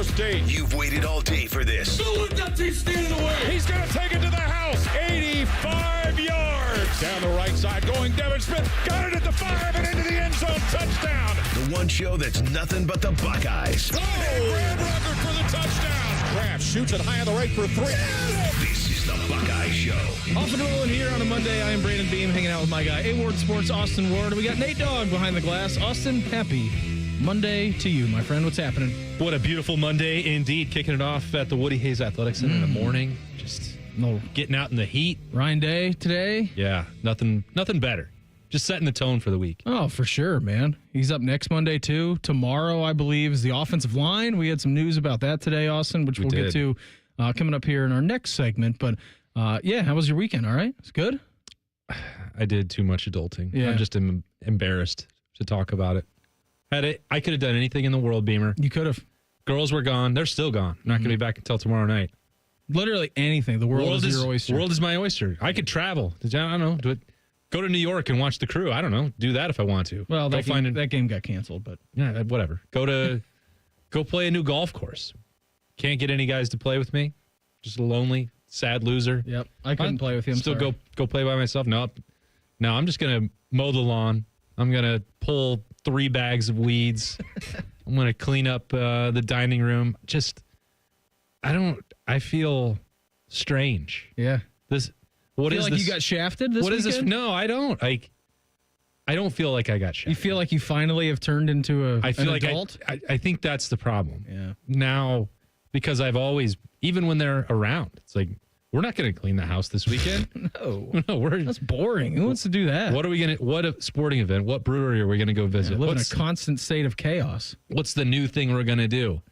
Ohio State. You've waited all day for this. Look, that team's standing away. He's going to take it to the house. 85 yards. Down the right side going Devin Smith. Got it at the 5 and into the end zone. Touchdown. The one show that's nothing but the Buckeyes. Oh, Graham Rucker for the touchdown. Kraft shoots it high on the right for 3. This is the Buckeye Show. Off and rolling here on a Monday. I am Brandon Beam, hanging out with my guy, A-Ward Sports, Austin Ward. We got Nate Dogg behind the glass. Austin, happy Monday to you, my friend. What's happening? What a beautiful Monday indeed. Kicking it off at the Woody Hayes Athletic Center in the morning. Just getting out in the heat. Ryan Day today. Yeah, nothing better. Just setting the tone for the week. Oh, for sure, man. He's up next Monday, too. Tomorrow, I believe, is the offensive line. We had some news about that today, Austin, which we'll get to coming up here in our next segment. But, yeah, how was your weekend? All right? It's good? I did too much adulting. Yeah. I'm just embarrassed to talk about it. I could have done anything in the world, Beamer. You could have. Girls were gone. They're still gone. Not going to be back until tomorrow night. Literally anything. The world is your oyster. World is my oyster. I could travel. I don't know. Go to New York and watch the Crew. I don't know. Do that if I want to. Well, that game got canceled, but yeah, whatever. Go play a new golf course. Can't get any guys to play with me. Just a lonely, sad loser. Yep, I couldn't play with you. Still go play by myself. No, I'm just gonna mow the lawn. I'm gonna pull 3 bags of weeds. I'm gonna clean up the dining room. I feel strange. Yeah. What feel is like this? You got shafted this What is weekend? this? No, I don't. I don't feel like I got shafted. You feel like you finally have turned into an adult? I think that's the problem. Yeah. Now, because I've always, even when they're around, it's like, we're not going to clean the house this weekend. No, that's boring. Who wants to do that? What a sporting event? What brewery are we going to go visit? Live in a constant state of chaos. What's the new thing we're going to do?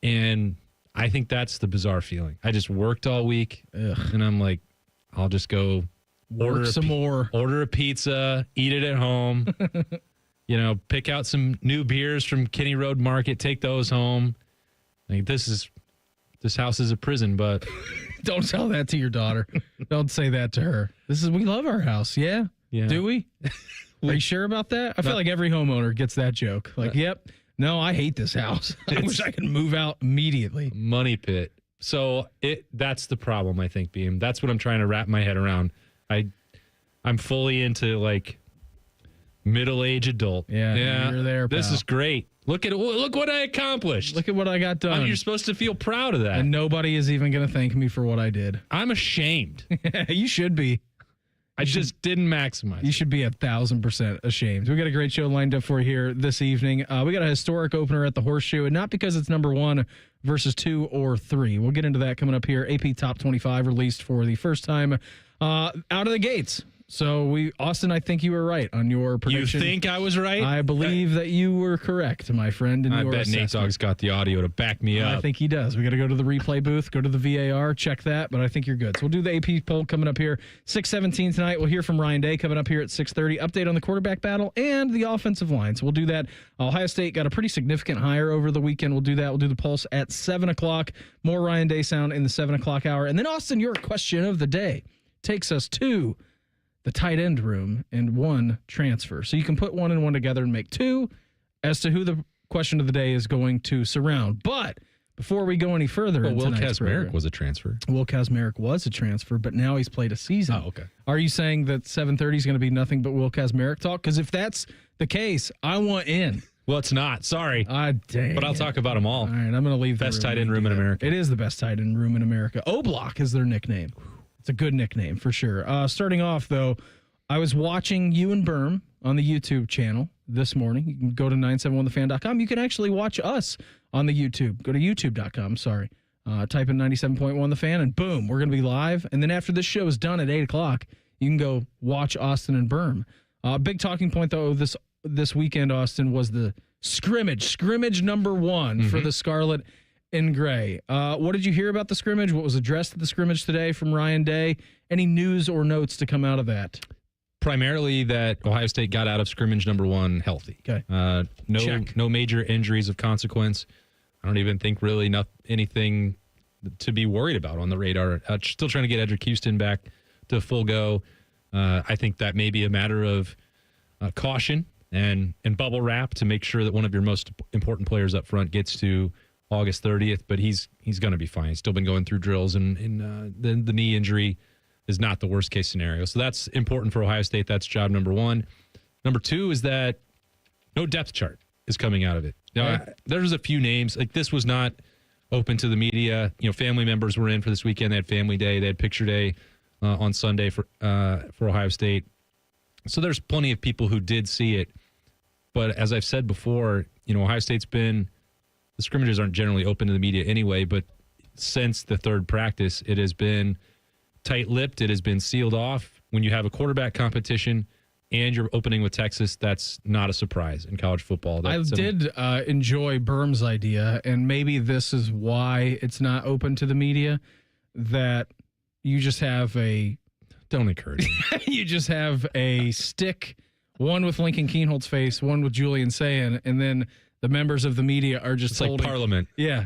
And I think that's the bizarre feeling. I just worked all week, and I'm like, I'll just go order a pizza, eat it at home, pick out some new beers from Kinney Road Market, take those home. Like this house is a prison, but don't tell that to your daughter. Don't say that to her. We love our house. Yeah. Do we? Are you sure about that? I feel like every homeowner gets that joke. Like, yep. No, I hate this house. I wish I could move out immediately. Money pit. So that's the problem, I think, Beam. That's what I'm trying to wrap my head around. I'm fully into like middle-aged adult. Yeah, you're there, pal. This is great. Look what I accomplished. Look at what I got done. You're supposed to feel proud of that. And nobody is even going to thank me for what I did. I'm ashamed. You should be. I just didn't maximize. You should be 1,000% ashamed. We got a great show lined up for you here this evening. We got a historic opener at the Horseshoe, and not because it's number 1 versus 2 or 3. We'll get into that coming up here. AP Top 25 released for the first time out of the gates. So Austin, I think you were right on your prediction. You think I was right? I believe that you were correct, my friend. I bet Nate Dogg's got the audio to back me up. I think he does. We got to go to the replay booth, go to the VAR, check that, but I think you're good. So we'll do the AP poll coming up here 6:17 tonight. We'll hear from Ryan Day coming up here at 6:30. Update on the quarterback battle and the offensive line. So we'll do that. Ohio State got a pretty significant hire over the weekend. We'll do that. We'll do the pulse at 7 o'clock. More Ryan Day sound in the 7 o'clock hour. And then, Austin, your question of the day takes us to the tight end room and 1 transfer. So you can put 1 and 1 together and make 2 as to who the question of the day is going to surround. But before we go any further, Will Kazmarek was a transfer. Will Kazmarek was a transfer, but now he's played a season. Oh, okay. Are you saying that 7:30 is going to be nothing but Will Kazmarek talk? Because if that's the case, I want in. Well, it's not. Sorry. Dang. But I'll talk about them all. All right, I'm going to leave best tight end room in America. It is the best tight end room in America. O-Block is their nickname. It's a good nickname for sure. Starting off, though, I was watching you and Berm on the YouTube channel this morning. You can go to 971thefan.com. You can actually watch us on the YouTube. Go to youtube.com, type in 97.1 The Fan, and boom, we're going to be live. And then after this show is done at 8 o'clock, you can go watch Austin and Berm. Big talking point, though, this weekend, Austin, was the scrimmage number 1 for the Scarlet and Gray. What did you hear about the scrimmage? What was addressed at the scrimmage today from Ryan Day? Any news or notes to come out of that? Primarily that Ohio State got out of scrimmage number 1 healthy. Okay. No major injuries of consequence. I don't even think really anything to be worried about on the radar. Still trying to get Edric Houston back to full go. I think that may be a matter of caution and bubble wrap to make sure that one of your most important players up front gets to August 30th, but he's going to be fine. He's still been going through drills, and the knee injury is not the worst case scenario. So that's important for Ohio State. That's job number one. Number two is that no depth chart is coming out of it. Now, there's a few names. Like, this was not open to the media. Family members were in for this weekend. They had family day. They had picture day on Sunday for Ohio State. So there's plenty of people who did see it. But as I've said before, Ohio State's been, the scrimmages aren't generally open to the media anyway, but since the third practice, it has been tight-lipped. It has been sealed off. When you have a quarterback competition and you're opening with Texas, that's not a surprise in college football. I did enjoy Berm's idea, and maybe this is why it's not open to the media, that you just have a... Don't encourage me. You just have a stick, one with Lincoln Keenholt's face, one with Julian Sayin, and then the members of the media are just holding... like Parliament. Yeah.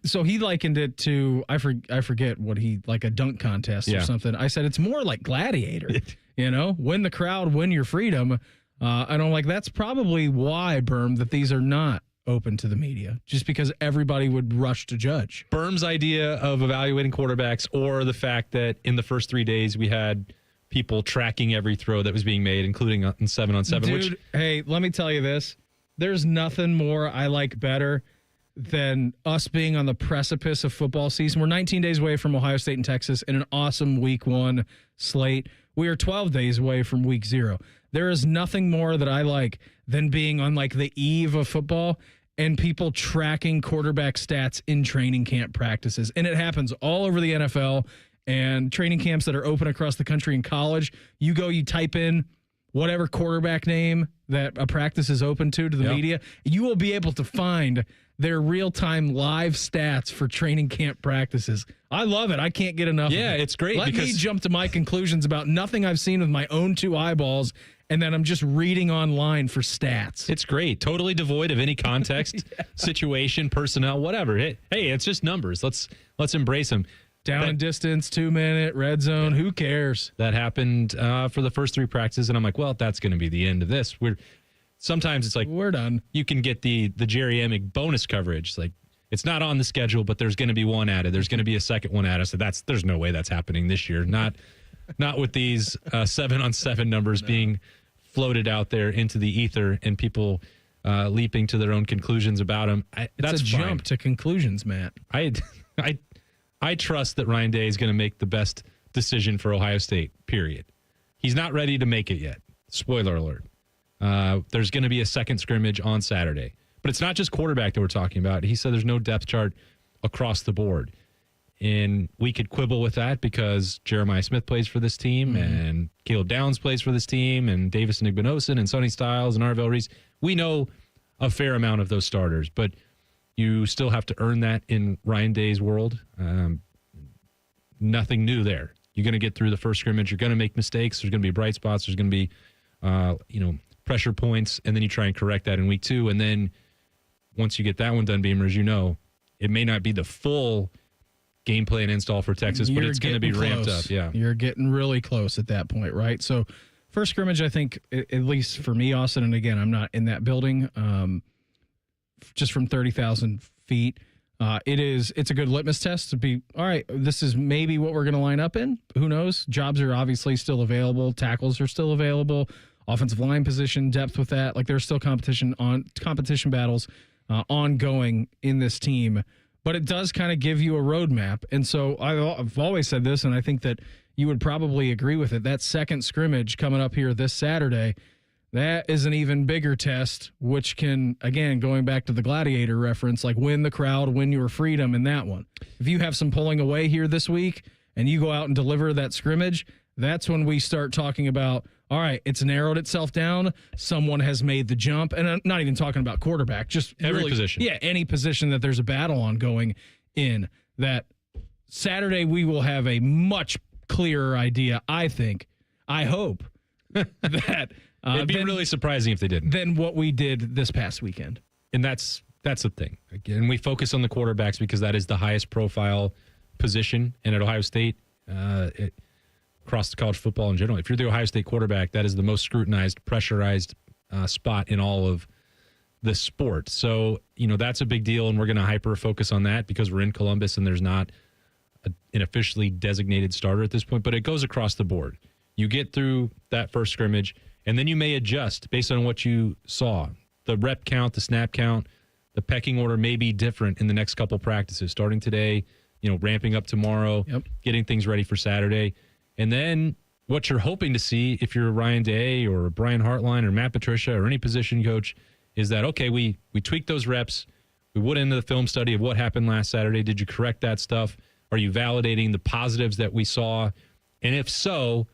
So he likened it to, I forget what like a dunk contest or something. I said, it's more like Gladiator. Win the crowd, win your freedom. And I'm like, that's probably why, Berm, that these are not open to the media, just because everybody would rush to judge. Berm's idea of evaluating quarterbacks, or the fact that in the first 3 days we had people tracking every throw that was being made, including in 7-on-7. Dude, hey, let me tell you this. There's nothing more I like better than us being on the precipice of football season. We're 19 days away from Ohio State and Texas in an awesome week 1 slate. We are 12 days away from week 0. There is nothing more that I like than being on like the eve of football and people tracking quarterback stats in training camp practices. And it happens all over the NFL and training camps that are open across the country in college. You type in whatever quarterback name that a practice is open to the media, you will be able to find their real-time live stats for training camp practices. I love it. I can't get enough of it. Yeah, it's great. Let me jump to my conclusions about nothing I've seen with my own 2 eyeballs, and then I'm just reading online for stats. It's great. Totally devoid of any context, situation, personnel, whatever. Hey, it's just numbers. Let's embrace them. Down and distance, 2-minute, red zone, who cares? That happened for the first 3 practices, and I'm like, well, that's going to be the end of this. Sometimes it's like, we're done. You can get the Jerry Emick bonus coverage. It's like, it's not on the schedule, but there's going to be one added. There's going to be a second one added. So there's no way that's happening this year. Not with these 7-on-7 numbers being floated out there into the ether and people leaping to their own conclusions about them. That's a jump to conclusions, Matt. I trust that Ryan Day is going to make the best decision for Ohio State, period. He's not ready to make it yet. Spoiler alert. There's going to be a second scrimmage on Saturday. But it's not just quarterback that we're talking about. He said there's no depth chart across the board. And we could quibble with that because Jeremiah Smith plays for this team, and Caleb Downs plays for this team, and Davis Nigbenosin and Sonny Styles and Arvell Reese. We know a fair amount of those starters, but you still have to earn that in Ryan Day's world. Nothing new there. You're going to get through the first scrimmage. You're going to make mistakes. There's going to be bright spots. There's going to be, pressure points, and then you try and correct that in week 2. And then once you get that one done, Beamer, it may not be the full game plan install for Texas, but it's going to be ramped up. Yeah, you're getting really close at that point, right? So first scrimmage, I think, at least for me, Austin, and again, I'm not in that building, just from 30,000 feet, it's a good litmus test to be, all right, this is maybe what we're going to line up in. Who knows? Jobs are obviously still available. Tackles are still available. Offensive line position, depth with that. Like, there's still competition battles ongoing in this team. But it does kind of give you a roadmap. And so I've always said this, and I think that you would probably agree with it. That second scrimmage coming up here this Saturday, that is an even bigger test, which can, again, going back to the Gladiator reference, like win the crowd, win your freedom in that one. If you have some pulling away here this week and you go out and deliver that scrimmage, that's when we start talking about, all right, it's narrowed itself down. Someone has made the jump. And I'm not even talking about quarterback, just every position. Yeah, any position that there's a battle ongoing in. That Saturday we will have a much clearer idea, I think. I hope that it'd be really surprising if they didn't. Than what we did this past weekend. And that's the thing. Again, we focus on the quarterbacks because that is the highest profile position. And at Ohio State, across the college football in general, if you're the Ohio State quarterback, that is the most scrutinized, pressurized spot in all of the sport. So, that's a big deal, and we're going to hyper focus on that because we're in Columbus and there's not an officially designated starter at this point, but it goes across the board. You get through that first scrimmage, and then you may adjust based on what you saw. The rep count, the snap count, the pecking order may be different in the next couple practices, starting today, ramping up tomorrow, getting things ready for Saturday. And then what you're hoping to see, if you're Ryan Day or Brian Hartline or Matt Patricia or any position coach, is that, okay, we tweaked those reps. We went into the film study of what happened last Saturday. Did you correct that stuff? Are you validating the positives that we saw? And if so,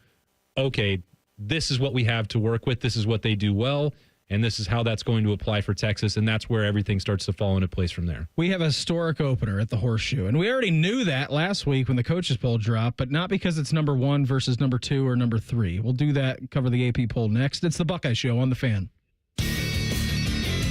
okay, this is what we have to work with. This is what they do well. And this is how that's going to apply for Texas. And that's where everything starts to fall into place from there. We have a historic opener at the Horseshoe. And we already knew that last week when the coaches poll dropped, but not because it's number 1 versus number 2 or number 3. We'll do that, cover the AP poll next. It's the Buckeye Show on The Fan.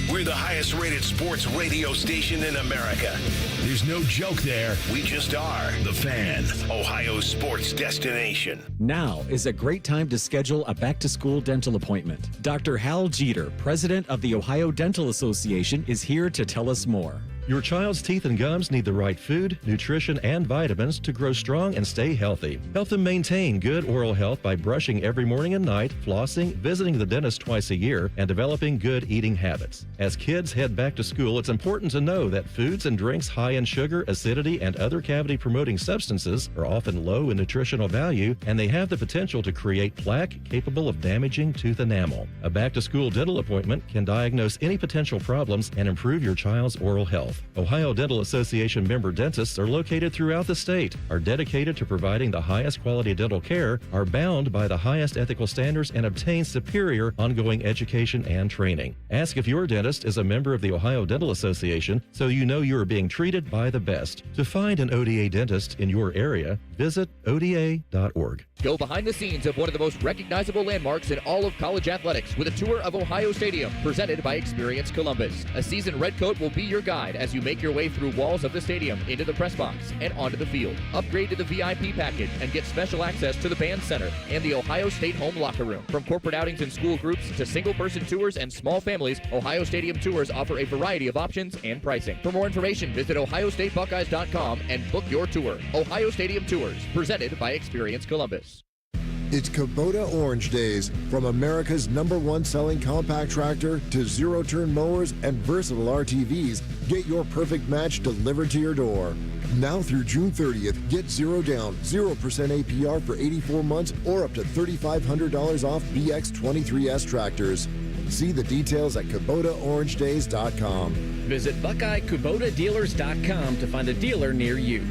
We're the highest rated sports radio station in America. There's no joke there. We just are. The Fan, Ohio's sports destination. Now is a great time to schedule a back-to-school dental appointment. Dr. Hal Jeter, president of the Ohio Dental Association, is here to tell us more. Your child's teeth and gums need the right food, nutrition, and vitamins to grow strong and stay healthy. Help them maintain good oral health by brushing every morning and night, flossing, visiting the dentist twice a year, and developing good eating habits. As kids head back to school, it's important to know that foods and drinks high in sugar, acidity, and other cavity-promoting substances are often low in nutritional value, and they have the potential to create plaque capable of damaging tooth enamel. A back-to-school dental appointment can diagnose any potential problems and improve your child's oral health. Ohio Dental Association member dentists are located throughout the state, are dedicated to providing the highest quality dental care, are bound by the highest ethical standards, and obtain superior ongoing education and training. Ask if your dentist is a member of the Ohio Dental Association so you know you are being treated by the best. To find an ODA dentist in your area, visit ODA.org. Go behind the scenes of one of the most recognizable landmarks in all of college athletics with a tour of Ohio Stadium, presented by Experience Columbus. A seasoned redcoat will be your guide as you make your way through walls of the stadium, into the press box, and onto the field. Upgrade to the VIP package and get special access to the band center and the Ohio State home locker room. From corporate outings and school groups to single-person tours and small families, Ohio Stadium tours offer a variety of options and pricing. For more information, visit ohiostatebuckeyes.com and book your tour. Ohio Stadium Tours, presented by Experience Columbus. It's Kubota Orange Days. From America's #1 selling compact tractor to zero-turn mowers and versatile RTVs, get your perfect match delivered to your door. Now through June 30th, get 0 down, 0% APR for 84 months or up to $3,500 off BX23S tractors. See the details at KubotaOrangeDays.com. Visit BuckeyeKubotaDealers.com to find a dealer near you.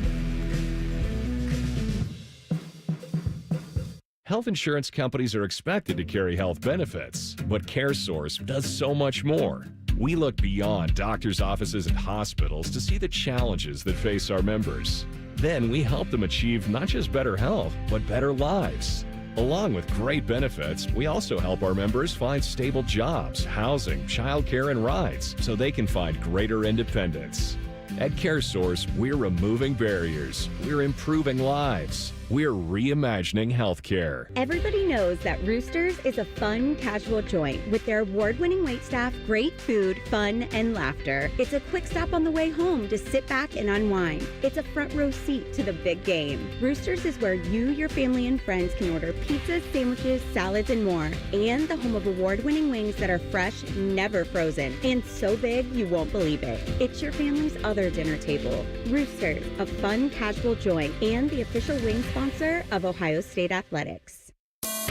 Health insurance companies are expected to carry health benefits, but CareSource does so much more. We look beyond doctors' offices and hospitals to see the challenges that face our members. Then we help them achieve not just better health, but better lives. Along with great benefits, we also help our members find stable jobs, housing, childcare, and rides so they can find greater independence. At CareSource, we're removing barriers. We're improving lives. We're reimagining healthcare. Everybody knows that Roosters is a fun, casual joint with their award-winning waitstaff, great food, fun, and laughter. It's a quick stop on the way home to sit back and unwind. It's a front row seat to the big game. Roosters is where you, your family, and friends can order pizzas, sandwiches, salads, and more. And the home of award-winning wings that are fresh, never frozen, and so big you won't believe it. It's your family's other dinner table. Roosters, a fun, casual joint, and the official wing sponsor of Ohio State Athletics.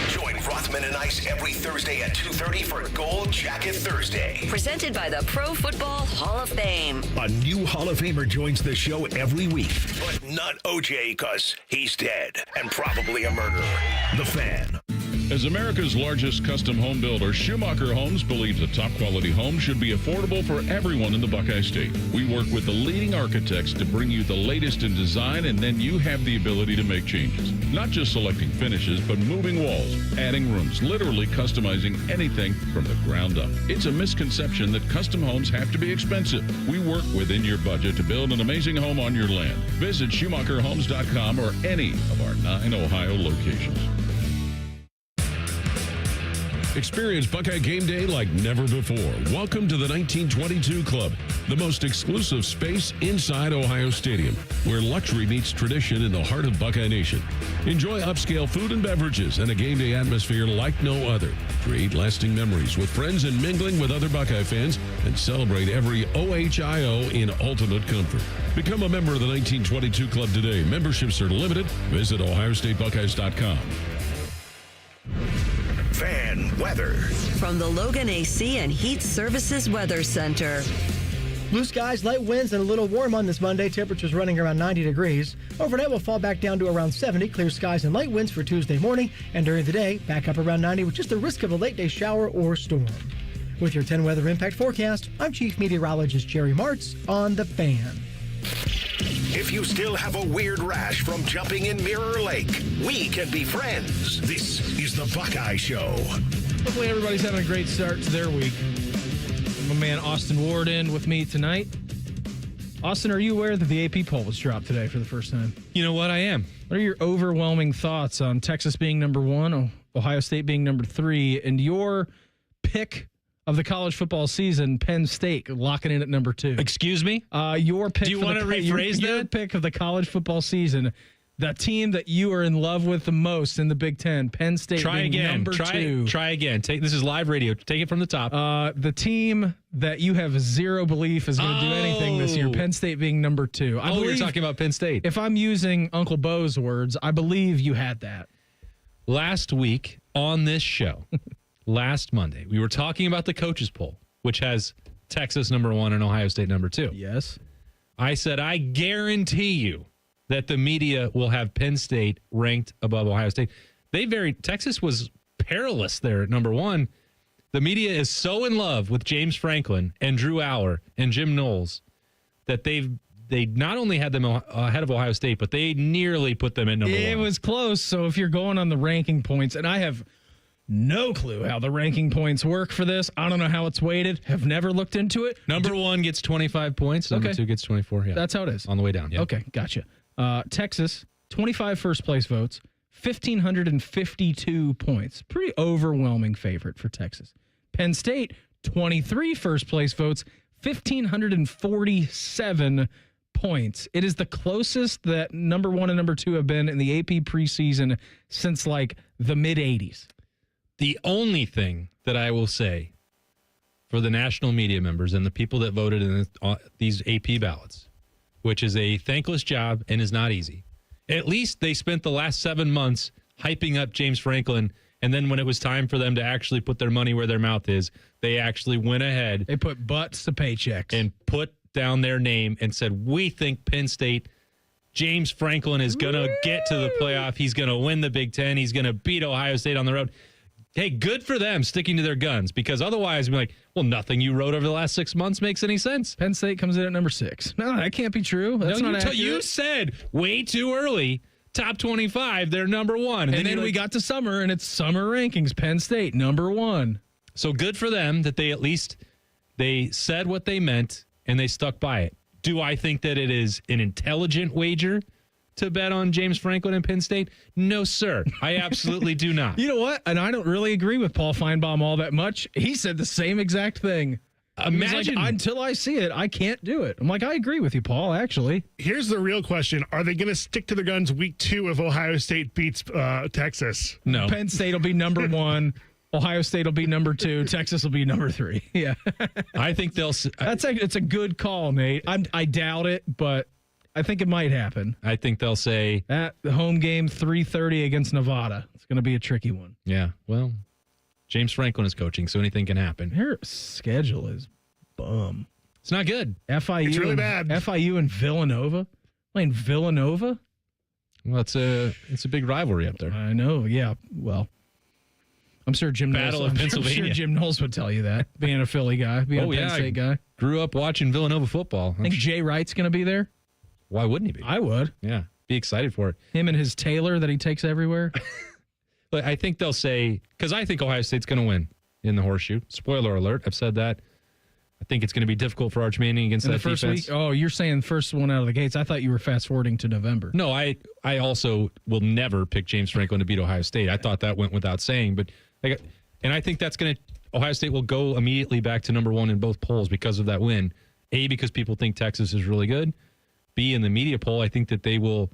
Join Rothman and Ice every Thursday at 2:30 for Gold Jacket Thursday. Presented by the Pro Football Hall of Fame. A new Hall of Famer joins the show every week, but not OJ because he's dead and probably a murderer. The Fan. As America's largest custom home builder, Schumacher Homes believes a top-quality home should be affordable for everyone in the Buckeye State. We work with the leading architects to bring you the latest in design, and then you have the ability to make changes. Not just selecting finishes, but moving walls, adding rooms, literally customizing anything from the ground up. It's a misconception that custom homes have to be expensive. We work within your budget to build an amazing home on your land. Visit SchumacherHomes.com or any of our 9 Ohio locations. Experience Buckeye game day like never before. Welcome to the 1922 Club, the most exclusive space inside Ohio Stadium, where luxury meets tradition in the heart of Buckeye Nation. Enjoy upscale food and beverages and a game day atmosphere like no other. Create lasting memories with friends and mingling with other Buckeye fans, and celebrate every OHIO in ultimate comfort. Become a member of the 1922 Club today. Memberships are limited. Visit OhioStateBuckeyes.com. Fan weather. From the Logan AC and Heat Services Weather Center. Blue skies, light winds, and a little warm on this Monday. Temperatures running around 90 degrees. Overnight will fall back down to around 70. Clear skies and light winds for Tuesday morning. And during the day, back up around 90 with just the risk of a late day shower or storm. With your 10 weather impact forecast, I'm Chief Meteorologist Jerry Martz on The Fan. If you still have a weird rash from jumping in Mirror Lake, we can be friends. This is the Buckeye Show. Hopefully everybody's having a great start to their week. My man Austin Ward in with me tonight. Austin, are you aware that the AP poll was dropped today for the first time? You know what? I am. What are your overwhelming thoughts on Texas being number 1, Ohio State being number 3, and your pick of the college football season, Penn State, locking in at number 2? Excuse me? Your pick. Do you want to rephrase that? Your pick of the college football season, the team that you are in love with the most in the Big Ten, Penn State. Try being again. Number 2. Try again. This is live radio. Take it from the top. The team that you have zero belief is going to do anything this year, Penn State being number 2. I believe, you're talking about Penn State. If I'm using Uncle Bo's words, I believe you had that. Last week on this show, last Monday, we were talking about the coaches poll, which has Texas number 1 and Ohio State number 2. Yes. I said, I guarantee you that the media will have Penn State ranked above Ohio State. Texas was perilous there at number 1. The media is so in love with James Franklin and Drew Aller and Jim Knowles that they not only had them ahead of Ohio State, but they nearly put them at number 1. It was close. So if you're going on the ranking points, and I have no clue how the ranking points work for this. I don't know how it's weighted. Have never looked into it. Number 1 gets 25 points. Number 2 gets 24. Yeah, that's how it is. On the way down. Yeah. Okay, gotcha. Texas, 25 first place votes, 1,552 points. Pretty overwhelming favorite for Texas. Penn State, 23 first place votes, 1,547 points. It is the closest that number 1 and number 2 have been in the AP preseason since like the mid 80s. The only thing that I will say for the national media members and the people that voted in these AP ballots, which is a thankless job and is not easy. At least they spent the last 7 months hyping up James Franklin, and then when it was time for them to actually put their money where their mouth is, they actually went ahead. They put butts to paychecks. And put down their name and said, we think Penn State, James Franklin is going to get to the playoff. He's going to win the Big Ten. He's going to beat Ohio State on the road. Hey, good for them sticking to their guns, because otherwise, we'd be like, well, nothing you wrote over the last 6 months makes any sense. Penn State comes in at number 6. No, that can't be true. That's not accurate. You said way too early, top 25, they're number 1. And then we got to summer, and it's summer rankings. Penn State, number 1. So good for them that they at least they said what they meant, and they stuck by it. Do I think that it is an intelligent wager to bet on James Franklin and Penn State? No, sir. I absolutely do not. You know what? And I don't really agree with Paul Feinbaum all that much. He said the same exact thing. Imagine. Like, until I see it, I can't do it. I'm like, I agree with you, Paul, actually. Here's the real question. Are they going to stick to their guns week 2 if Ohio State beats Texas? No. Penn State will be number 1. Ohio State will be number 2. Texas will be number 3. Yeah. I think they'll. It's a good call, Nate. I doubt it, but I think it might happen. I think they'll say at the home game, 3:30 against Nevada. It's going to be a tricky one. Yeah, well, James Franklin is coaching, so anything can happen. Their schedule is bum. It's not good. FIU, it's really bad. FIU and Villanova. Playing Villanova. Well, it's a big rivalry up there. I know. Yeah. Well, I'm sure Jim Battle Knowles, of Pennsylvania. I'm sure Jim Knowles would tell you that, being a Philly guy, being a Penn State guy. Grew up watching Villanova football. I think Jay Wright's going to be there. Why wouldn't he be? I would. Yeah. Be excited for it. Him and his Taylor that he takes everywhere. But I think they'll say, because I think Ohio State's going to win in the horseshoe. Spoiler alert. I've said that. I think it's going to be difficult for Arch Manning against that first defense. Week? Oh, you're saying first one out of the gates. I thought you were fast forwarding to November. No, I also will never pick James Franklin to beat Ohio State. I thought that went without saying. But And I think Ohio State will go immediately back to number one in both polls because of that win. A, because people think Texas is really good. B, in the media poll, I think that they will,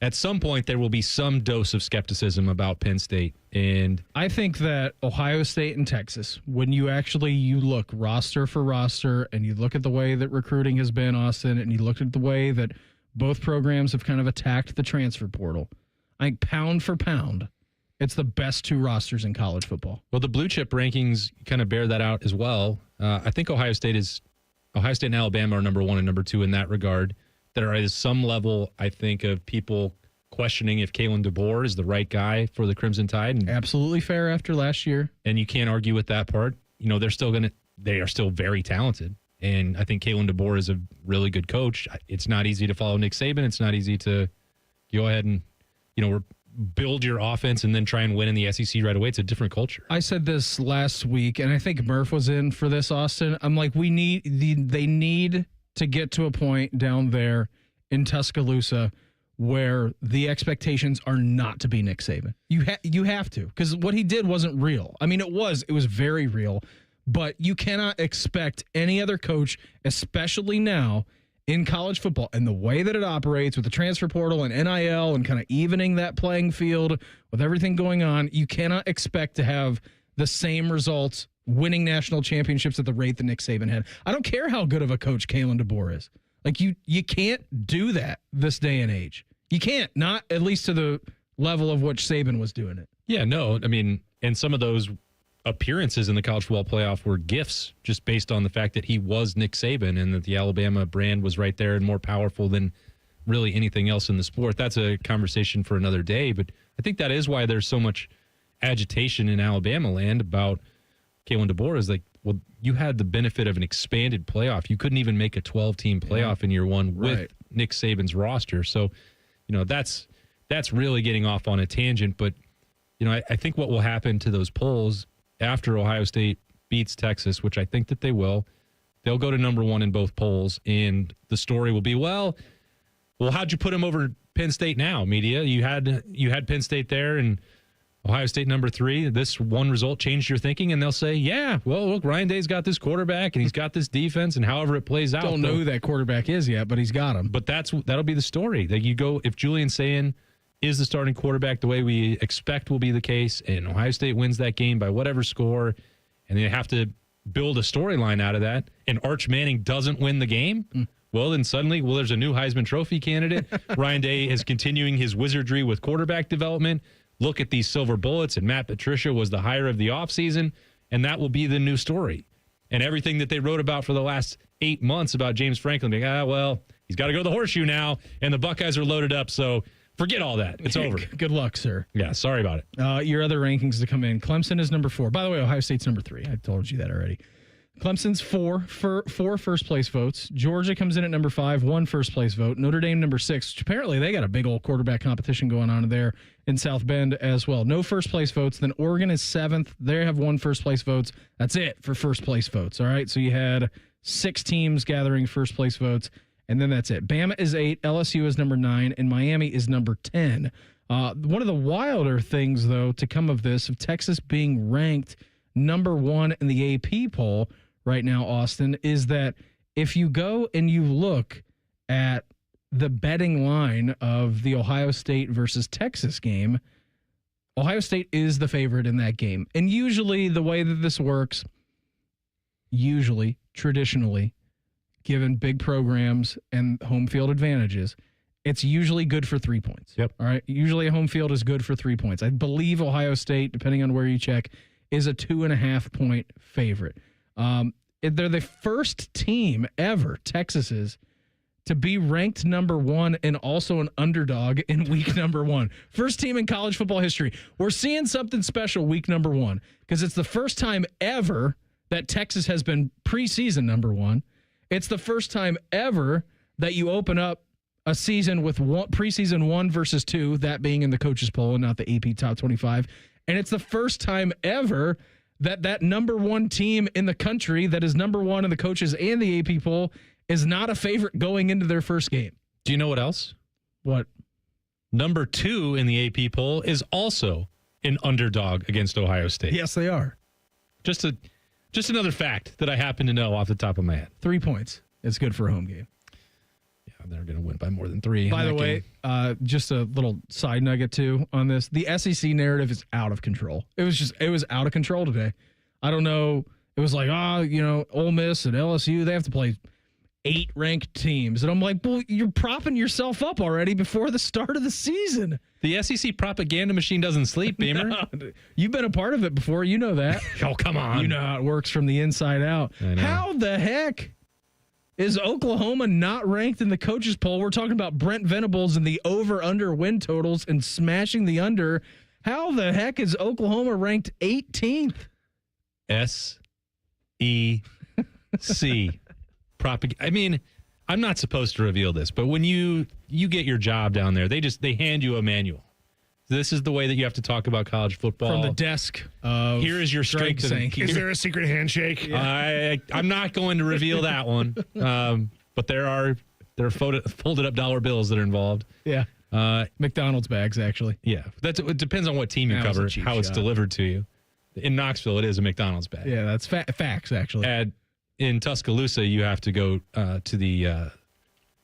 at some point, there will be some dose of skepticism about Penn State. And I think that Ohio State and Texas, when you look roster for roster and you look at the way that recruiting has been, Austin, and you look at the way that both programs have kind of attacked the transfer portal, I think pound for pound, it's the best two rosters in college football. Well, the blue chip rankings kind of bear that out as well. I think Ohio State and Alabama are number one and number two in that regard. There is some level, I think, of people questioning if Kalen DeBoer is the right guy for the Crimson Tide. And, absolutely fair after last year. And you can't argue with that part. You know, they are still very talented. And I think Kalen DeBoer is a really good coach. It's not easy to follow Nick Saban. It's not easy to go ahead and, build your offense and then try and win in the SEC right away. It's a different culture. I said this last week, and I think Murph was in for this, Austin. I'm like, they need to get to a point down there in Tuscaloosa where the expectations are not to be Nick Saban. You have to, because what he did wasn't real. I mean, it was very real, but you cannot expect any other coach, especially now in college football and the way that it operates with the transfer portal and NIL and kind of evening that playing field with everything going on. You cannot expect to have the same results winning national championships at the rate that Nick Saban had. I don't care how good of a coach Kalen DeBoer is. Like, you can't do that this day and age. You can't, not at least to the level of which Saban was doing it. Yeah, no, I mean, and some of those appearances in the college football playoff were gifts just based on the fact that he was Nick Saban and that the Alabama brand was right there and more powerful than really anything else in the sport. That's a conversation for another day, but I think that is why there's so much agitation in Alabama land about Kalen DeBoer. Is like, well, you had the benefit of an expanded playoff. You couldn't even make a 12-team playoff in year one with Nick Saban's roster. So, that's really getting off on a tangent, but I think what will happen to those polls after Ohio State beats Texas, which I think that they will, they'll go to number one in both polls, and the story will be, well, how'd you put them over Penn State now, media? You had Penn State there and Ohio State number three. This one result changed your thinking, and they'll say, yeah, well, look, Ryan Day's got this quarterback, and he's got this defense, and however it plays out. Don't know who that quarterback is yet, but he's got him. But that'll be the story. That you go, if Julian Sayin is the starting quarterback the way we expect will be the case, and Ohio State wins that game by whatever score, and they have to build a storyline out of that, and Arch Manning doesn't win the game, well, then suddenly, there's a new Heisman Trophy candidate. Ryan Day is continuing his wizardry with quarterback development. Look at these silver bullets, and Matt Patricia was the hire of the offseason, and that will be the new story. And everything that they wrote about for the last 8 months about James Franklin being, he's got to go to the horseshoe now, and the Buckeyes are loaded up, so forget all that. It's over. Good luck, sir. Yeah, sorry about it. Your other rankings to come in. Clemson is number 4. By the way, Ohio State's number 3. I told you that already. Clemson's 4 first place votes. Georgia comes in at number 5, 1 first place vote. Notre Dame number 6. Apparently, they got a big old quarterback competition going on there in South Bend as well. No first place votes. Then Oregon is 7th. They have 1 first place votes. That's it for first place votes. All right. So you had 6 teams gathering first place votes, and then that's it. Bama is 8. LSU is number 9, and Miami is number 10. One of the wilder things, though, to come of this, of Texas being ranked number 1 in the AP poll right now, Austin, is that if you go and you look at the betting line of the Ohio State versus Texas game, Ohio State is the favorite in that game. And usually the way that this works, traditionally, given big programs and home field advantages, it's usually good for 3 points. Yep. All right. Usually a home field is good for 3 points. I believe Ohio State, depending on where you check, is a 2.5 point favorite. They're the first team ever, Texas is, to be ranked number 1 and also an underdog in week number 1. First team in college football history. We're seeing something special week number 1 because it's the first time ever that Texas has been preseason number 1. It's the first time ever that you open up a season with preseason 1 versus 2, that being in the coaches poll and not the AP top 25. And it's the first time ever that number 1 team in the country that is number 1 in the coaches and the AP poll is not a favorite going into their first game. Do you know what else? What? Number 2 in the AP poll is also an underdog against Ohio State. Yes, they are. Just another fact that I happen to know off the top of my head. 3 points. It's good for a home game. Yeah, they're going to win by more than 3. By the way, just a little side nugget too on this. The SEC narrative is out of control. It was out of control today. I don't know. It was like, Ole Miss and LSU, they have to play 8 ranked teams. And I'm like, well, you're propping yourself up already before the start of the season. The SEC propaganda machine doesn't sleep, Beamer. No, you've been a part of it before. You know that. Oh, come on. You know how it works from the inside out. How the heck is Oklahoma not ranked in the coaches poll? We're talking about Brent Venables and the over-under win totals and smashing the under. How the heck is Oklahoma ranked 18th? SEC. I mean, I'm not supposed to reveal this, but when you get your job down there, they hand you a manual. This is the way that you have to talk about college football. From the desk of Here is your strength. Is there a secret handshake? Yeah. I'm not going to reveal that one. But there are folded up dollar bills that are involved. Yeah. McDonald's bags, actually. Yeah. It depends on what team you cover, how it's delivered to you. In Knoxville, it is a McDonald's bag. Yeah, that's facts, actually. In Tuscaloosa, you have to go to the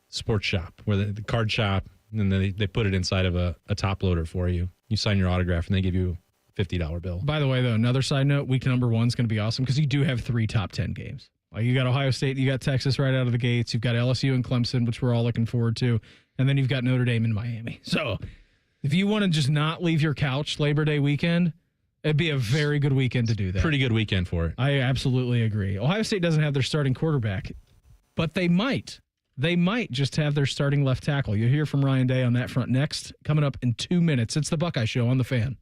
sports shop, where the card shop, and then they put it inside of a top loader for you. You sign your autograph, and they give you a $50 bill. By the way, though, another side note, week number 1 is going to be awesome because you do have 3 top 10 games. You got Ohio State, you got Texas right out of the gates, you've got LSU and Clemson, which we're all looking forward to, and then you've got Notre Dame and Miami. So if you want to just not leave your couch Labor Day weekend, it'd be a very good weekend to do that. Pretty good weekend for it. I absolutely agree. Ohio State doesn't have their starting quarterback, but they might. They might just have their starting left tackle. You'll hear from Ryan Day on that front next, coming up in 2 minutes. It's the Buckeye Show on The Fan.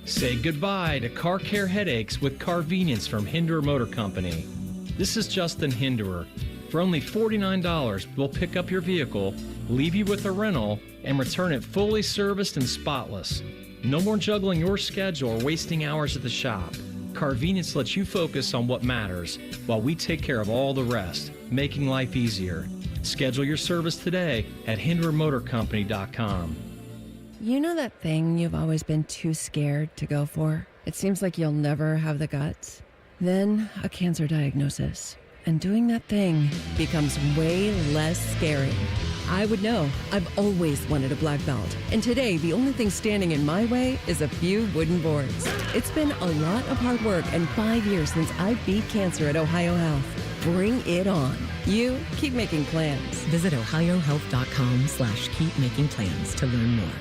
Say goodbye to car care headaches with Carvenience from Hinderer Motor Company. This is Justin Hinderer. For only $49, we'll pick up your vehicle, leave you with a rental, and return it fully serviced and spotless. No more juggling your schedule or wasting hours at the shop. Carvenience lets you focus on what matters while we take care of all the rest, making life easier. Schedule your service today at HindererMotorCompany.com. You know that thing you've always been too scared to go for? It seems like you'll never have the guts. Then a cancer diagnosis. And doing that thing becomes way less scary. I would know. I've always wanted a black belt. And today, the only thing standing in my way is a few wooden boards. It's been a lot of hard work and 5 years since I beat cancer at Ohio Health. Bring it on. You keep making plans. Visit ohiohealth.com/keepmakingplans to learn more.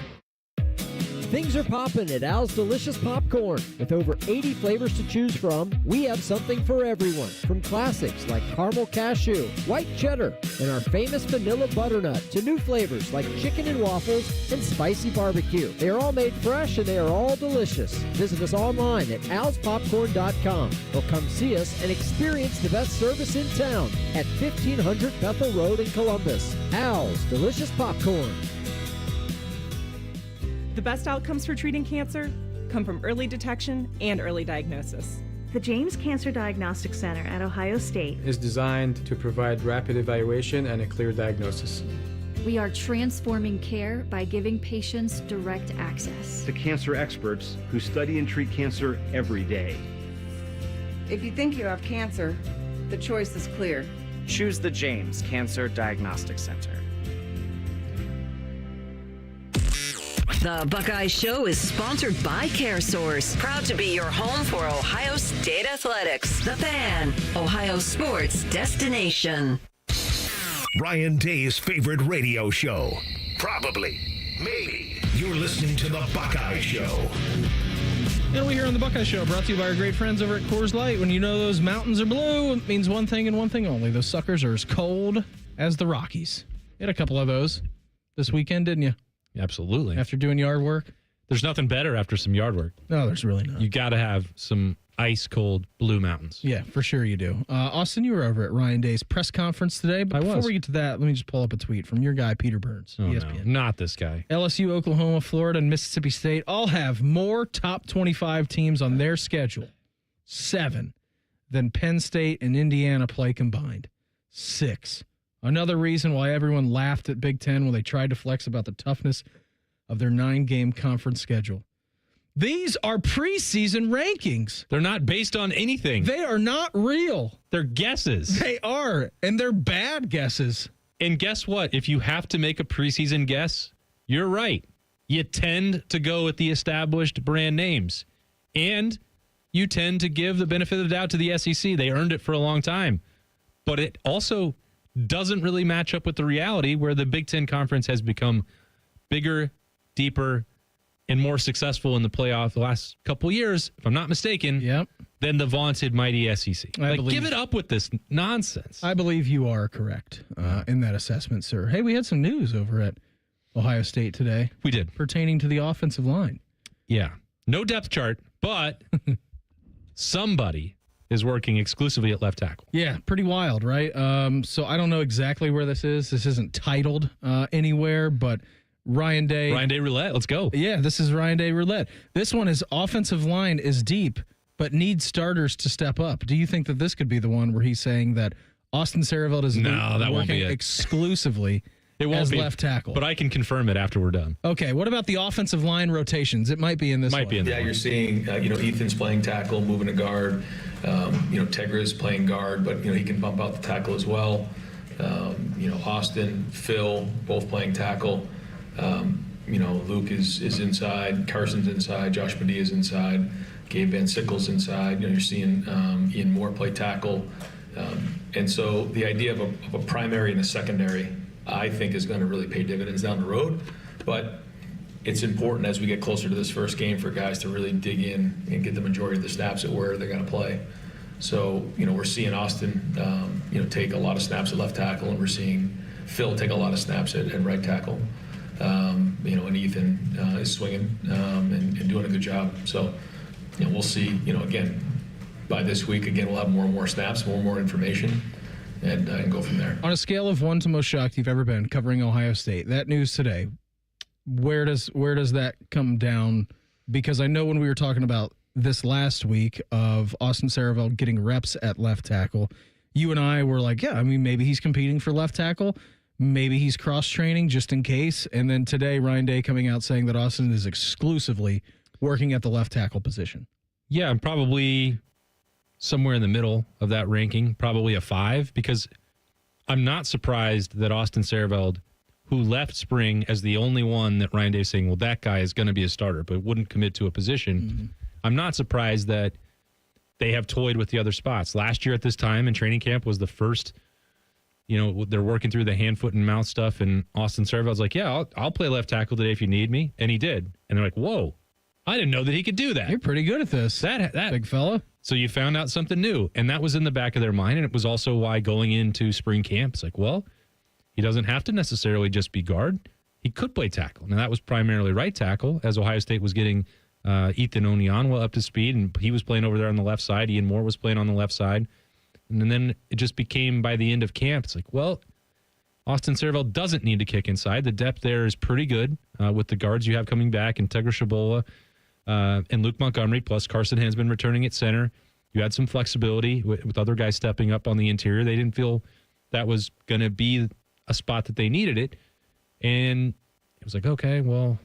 Things are popping at Al's Delicious Popcorn. With over 80 flavors to choose from, we have something for everyone. From classics like caramel cashew, white cheddar, and our famous vanilla butternut, to new flavors like chicken and waffles and spicy barbecue. They are all made fresh and they are all delicious. Visit us online at alspopcorn.com or come see us and experience the best service in town at 1500 Bethel Road in Columbus. Al's Delicious Popcorn. The best outcomes for treating cancer come from early detection and early diagnosis. The James Cancer Diagnostic Center at Ohio State is designed to provide rapid evaluation and a clear diagnosis. We are transforming care by giving patients direct access to cancer experts who study and treat cancer every day. If you think you have cancer, the choice is clear. Choose the James Cancer Diagnostic Center. The Buckeye Show is sponsored by CareSource, proud to be your home for Ohio State Athletics. The Fan, Ohio sports destination. Ryan Day's favorite radio show. Probably. Maybe. You're listening to The Buckeye Show. And we here on The Buckeye Show, brought to you by our great friends over at Coors Light. When you know those mountains are blue, it means one thing and one thing only. Those suckers are as cold as the Rockies. You had a couple of those this weekend, didn't you? Absolutely. After doing yard work? There's nothing better after some yard work. No, there's really not. You got to have some ice cold blue mountains. Yeah, for sure you do. Austin, you were over at Ryan Day's press conference today. But before we get to that, let me just pull up a tweet from your guy, Peter Burns, ESPN. No, not this guy. LSU, Oklahoma, Florida, and Mississippi State all have more top 25 teams on their schedule, 7, than Penn State and Indiana play combined, 6. Another reason why everyone laughed at Big Ten when they tried to flex about the toughness of their 9-game conference schedule. These are preseason rankings. They're not based on anything. They are not real. They're guesses. They are, and they're bad guesses. And guess what? If you have to make a preseason guess, you're right. You tend to go with the established brand names. And you tend to give the benefit of the doubt to the SEC. They earned it for a long time. But it also doesn't really match up with the reality where the Big Ten Conference has become bigger, deeper, and more successful in the playoff the last couple years, if I'm not mistaken, than the vaunted mighty SEC. Give it up with this nonsense. I believe you are correct in that assessment, sir. Hey, we had some news over at Ohio State today. We did. Pertaining to the offensive line. Yeah. No depth chart, but somebody is working exclusively at left tackle. Yeah, pretty wild, right? So I don't know exactly where this is. This isn't titled anywhere, but Ryan Day Roulette. Let's go. Yeah, this is Ryan Day Roulette. This one is offensive line is deep, but needs starters to step up. Do you think that this could be the one where he's saying that Austin Sareveld is working exclusively as left tackle? But I can confirm it after we're done. Okay, what about the offensive line rotations? It might be in this one. Yeah, you're seeing, Ethan's playing tackle, moving to guard. Tegra's playing guard, but, he can bump out the tackle as well. Austin, Phil, both playing tackle. Luke is inside, Carson's inside, Josh Media's inside, Gabe Van Sickle's inside. You're seeing Ian Moore play tackle. And so the idea of a primary and a secondary, I think, is going to really pay dividends down the road. But it's important as we get closer to this first game for guys to really dig in and get the majority of the snaps at where they're going to play. So, we're seeing Austin, take a lot of snaps at left tackle, and we're seeing Phil take a lot of snaps at right tackle. And Ethan is swinging and doing a good job. So, we'll see, again, by this week, we'll have more and more snaps, more and more information, and go from there. On a scale of 1 to most shocked you've ever been covering Ohio State, that news today, where does that come down? Because I know when we were talking about this last week of Austin Sareveld getting reps at left tackle, you and I were like, maybe he's competing for left tackle. Maybe he's cross-training just in case. And then today, Ryan Day coming out saying that Austin is exclusively working at the left tackle position. Yeah, I'm probably somewhere in the middle of that ranking, probably a 5, because I'm not surprised that Austin Sareveld, who left spring as the only one that Ryan Day is saying, well, that guy is going to be a starter, but wouldn't commit to a position. Mm-hmm. I'm not surprised that they have toyed with the other spots. Last year at this time in training camp was the first, they're working through the hand, foot, and mouth stuff, and Austin Sarveld's like, yeah, I'll play left tackle today if you need me, and he did. And they're like, whoa, I didn't know that he could do that. You're pretty good at this, that big fella. So you found out something new, and that was in the back of their mind, and it was also why going into spring camp, it's like, well, he doesn't have to necessarily just be guard. He could play tackle. Now, that was primarily right tackle, as Ohio State was getting Ethan Onyanwa up to speed, and he was playing over there on the left side. Ian Moore was playing on the left side. And then it just became, by the end of camp, it's like, well, Austin Sareveld doesn't need to kick inside. The depth there is pretty good with the guards you have coming back, and Tegra Shabola and Luke Montgomery, plus Carson has been returning at center. You had some flexibility with other guys stepping up on the interior. They didn't feel that was going to be a spot that they needed it. And it was like, okay, well,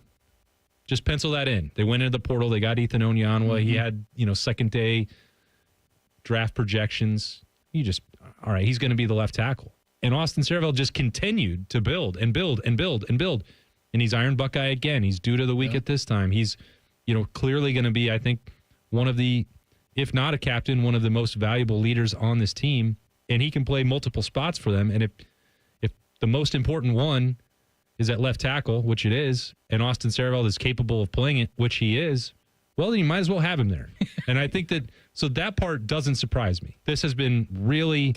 just pencil that in. They went into the portal. They got Ethan Onyanwa. Mm-hmm. He had, second day draft projections. All right, he's going to be the left tackle. And Austin Sareveld just continued to build and build and build and build. And he's Iron Buckeye again. He's due to the week at this time. He's, clearly going to be, I think, one of the, if not a captain, one of the most valuable leaders on this team. And he can play multiple spots for them. And if the most important one is at left tackle, which it is, and Austin Sareveld is capable of playing it, which he is, well, then you might as well have him there. And I think that part doesn't surprise me. This has been really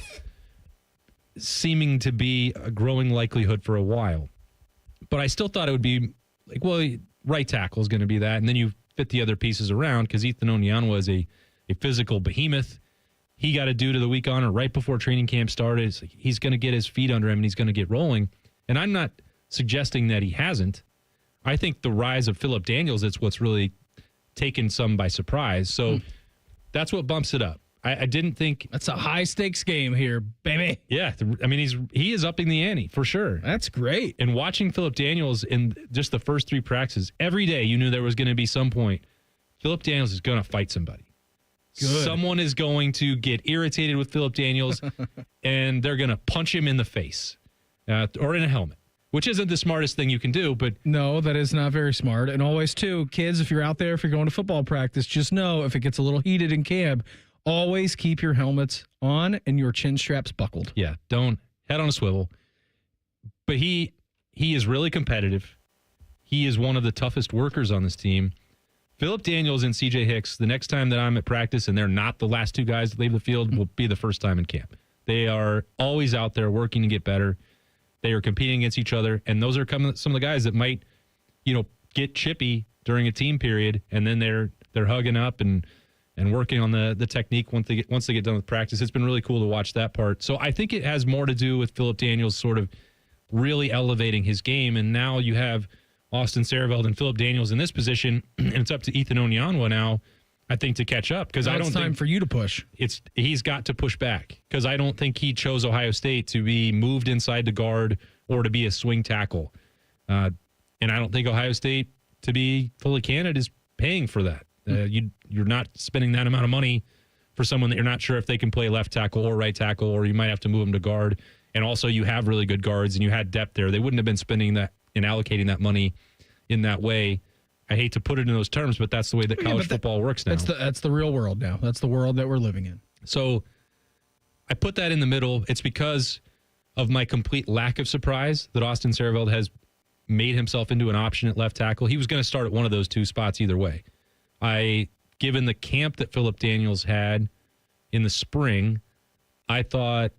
seeming to be a growing likelihood for a while. But I still thought it would be like, well, right tackle is going to be that. And then you fit the other pieces around because Ethan Onyanwa is a physical behemoth. He got a due to the week honor right before training camp started. It's like he's going to get his feet under him and he's going to get rolling. And I'm not suggesting that he hasn't. I think the rise of Phillip Daniels is what's really taken some by surprise. So that's what bumps it up. I didn't think that's a high stakes game here, baby. Yeah, I mean he is upping the ante for sure. That's great. And watching Philip Daniels in just the first 3 practices, every day you knew there was going to be some point Philip Daniels is going to fight somebody. Good. Someone is going to get irritated with Philip Daniels, and they're going to punch him in the face or in a helmet, which isn't the smartest thing you can do. But no, that is not very smart. And always, too, kids, if you're out there, if you're going to football practice, just know if it gets a little heated in camp, always keep your helmets on and your chin straps buckled. Yeah, don't head on a swivel. But he is really competitive. He is one of the toughest workers on this team. Philip Daniels and C.J. Hicks, the next time that I'm at practice and they're not the last 2 guys that leave the field, will be the first time in camp. They are always out there working to get better. They are competing against each other, and those are some of the guys that might, get chippy during a team period, and then they're hugging up and working on the technique once they get done with practice. It's been really cool to watch that part. So I think it has more to do with Philip Daniels sort of really elevating his game, and now you have Austin Sareveld and Philip Daniels in this position, and it's up to Ethan Onyanwa now, I think, to catch up. Because I don't think time for you to push. He's got to push back, because I don't think he chose Ohio State to be moved inside the guard or to be a swing tackle. And I don't think Ohio State, to be fully candid, is paying for that. You're not spending that amount of money for someone that you're not sure if they can play left tackle or right tackle, or you might have to move them to guard. And also you have really good guards and you had depth there. They wouldn't have been spending that and allocating that money in that way. I hate to put it in those terms, but that's the way that college football works now. That's the real world now. That's the world that we're living in. So I put that in the middle. It's because of my complete lack of surprise that Austin Sareveld has made himself into an option at left tackle. He was going to start at one of those 2 spots either way. Given the camp that Philip Daniels had in the spring, I thought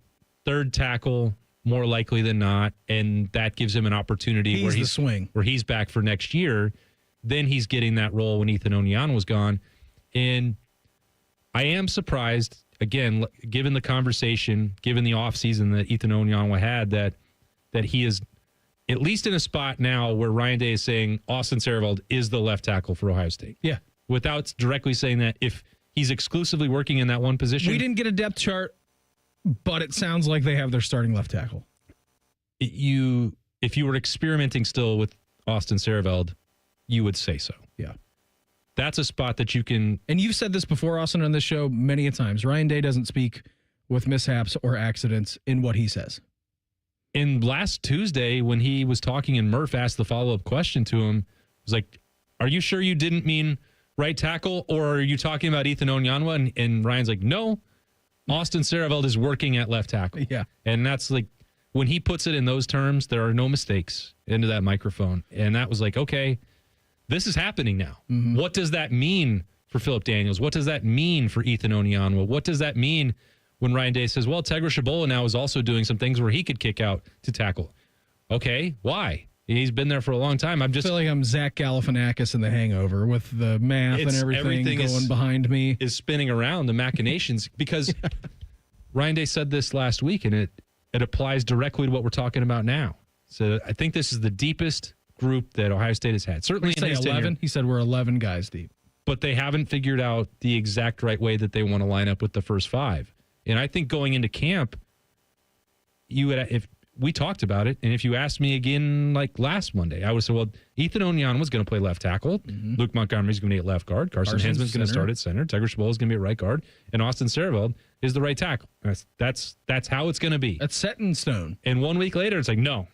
3rd tackle more likely than not, and that gives him an opportunity where he's back for next year. Then he's getting that role when Ethan Onyanwa was gone. And I am surprised, again, given the conversation, given the offseason that Ethan Onyanwa had, that he is at least in a spot now where Ryan Day is saying Austin Sareveld is the left tackle for Ohio State. Yeah. Without directly saying that, if he's exclusively working in that one position. We didn't get a depth chart, but it sounds like they have their starting left tackle. If you were experimenting still with Austin Sareveld, you would say so. Yeah. That's a spot that you can. And you've said this before, Austin, on this show many a times. Ryan Day doesn't speak with mishaps or accidents in what he says. And last Tuesday, when he was talking and Murph asked the follow-up question to him, it was like, are you sure you didn't mean right tackle, or are you talking about Ethan Onyanwa? And Ryan's like, no, Austin Sareveld is working at left tackle. Yeah. And that's like, when he puts it in those terms, there are no mistakes into that microphone. And that was like, okay, this is happening now. Mm-hmm. What does that mean for Philip Daniels? What does that mean for Ethan Onyanwa? What does that mean when Ryan Day says, well, Tegra Shabola now is also doing some things where he could kick out to tackle? Okay, why? He's been there for a long time. I feel like I'm Zach Galifianakis in The Hangover with the math and everything going behind me. Is spinning around the machinations because Ryan Day said this last week, and it applies directly to what we're talking about now. So I think this is the deepest group that Ohio State has had. Certainly in his 11. tenure. He said we're 11 guys deep. But they haven't figured out the exact right way that they want to line up with the first 5. And I think going into camp, if we talked about it, and if you asked me again like last Monday, I would say, well, Ethan Onyanwa was going to play left tackle. Mm-hmm. Luke Montgomery's going to be at left guard. Carson Hansman's going to start at center. Tegra Shabola is going to be at right guard. And Austin Sareveld is the right tackle. That's how it's going to be. That's set in stone. And 1 week later, it's like, no.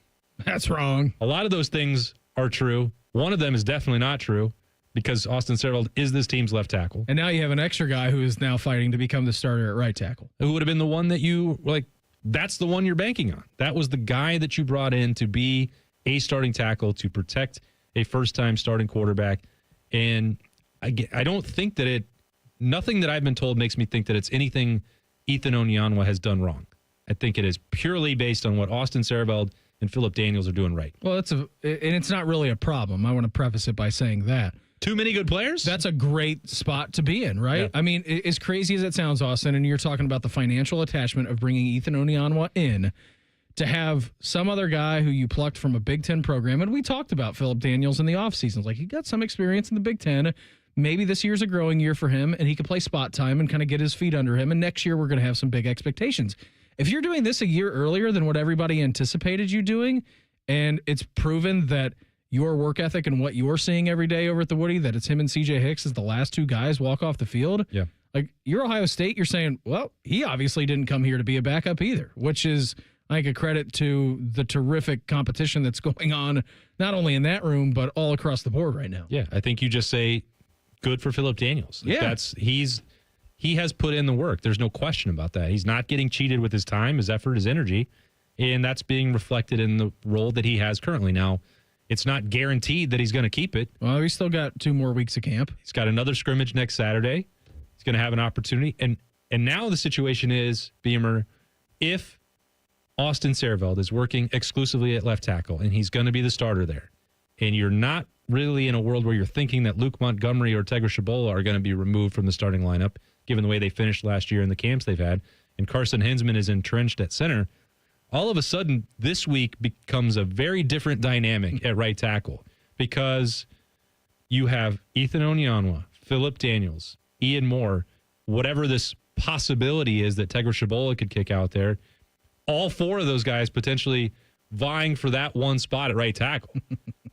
That's wrong. A lot of those things are true. One of them is definitely not true because Austin Sareveld is this team's left tackle. And now you have an extra guy who is now fighting to become the starter at right tackle. Who would have been the one that you were like, that's the one you're banking on. That was the guy that you brought in to be a starting tackle to protect a first-time starting quarterback. And I don't think that nothing that I've been told makes me think that it's anything Ethan Onyanwa has done wrong. I think it is purely based on what Austin Sareveld and Philip Daniels are doing right. Well, and it's not really a problem. I want to preface it by saying that. Too many good players? That's a great spot to be in, right? Yeah. I mean, as crazy as it sounds, Austin, and you're talking about the financial attachment of bringing Ethan Onyanwa in to have some other guy who you plucked from a Big Ten program. And we talked about Philip Daniels in the offseason. Like, he got some experience in the Big Ten, maybe this year's a growing year for him and he could play spot time and kind of get his feet under him. And next year we're going to have some big expectations. If you're doing this a year earlier than what everybody anticipated you doing, and it's proven that your work ethic and what you're seeing every day over at the Woody, that it's him and CJ Hicks as the last two guys walk off the field. Yeah. Like, you're Ohio State, you're saying, well, he obviously didn't come here to be a backup either, which is, I think, a credit to the terrific competition that's going on, not only in that room, but all across the board right now. Yeah, I think you just say good for Phillip Daniels. Yeah. He has put in the work. There's no question about that. He's not getting cheated with his time, his effort, his energy, and that's being reflected in the role that he has currently. Now, it's not guaranteed that he's going to keep it. Well, he's still got 2 more weeks of camp. He's got another scrimmage next Saturday. He's going to have an opportunity. And now the situation is, Beamer, if Austin Seerveld is working exclusively at left tackle and he's going to be the starter there, and you're not really in a world where you're thinking that Luke Montgomery or Tegra Shabola are going to be removed from the starting lineup, given the way they finished last year in the camps they've had, and Carson Hinsman is entrenched at center, all of a sudden this week becomes a very different dynamic at right tackle, because you have Ethan Onyanwa, Phillip Daniels, Ian Moore, whatever this possibility is that Tegra Shabola could kick out there, all 4 of those guys potentially vying for that one spot at right tackle.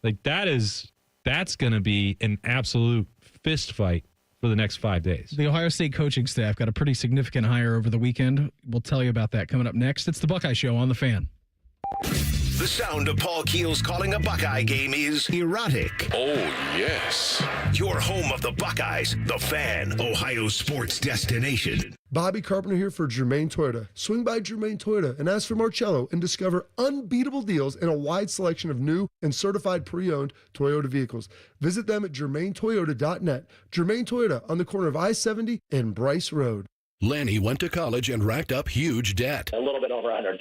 Like, that's going to be an absolute fist fight for the next 5 days. The Ohio State coaching staff got a pretty significant hire over the weekend. We'll tell you about that coming up next. It's the Buckeye Show on The Fan. The sound of Paul Keels calling a Buckeye game is erotic. Oh, yes. Your home of the Buckeyes, The Fan, Ohio sports destination. Bobby Carpenter here for Germain Toyota. Swing by Germain Toyota and ask for Marcello and discover unbeatable deals and a wide selection of new and certified pre-owned Toyota vehicles. Visit them at germaintoyota.net. Germain Toyota on the corner of I-70 and Bryce Road. Lanny went to college and racked up huge debt. A little bit over $100,000.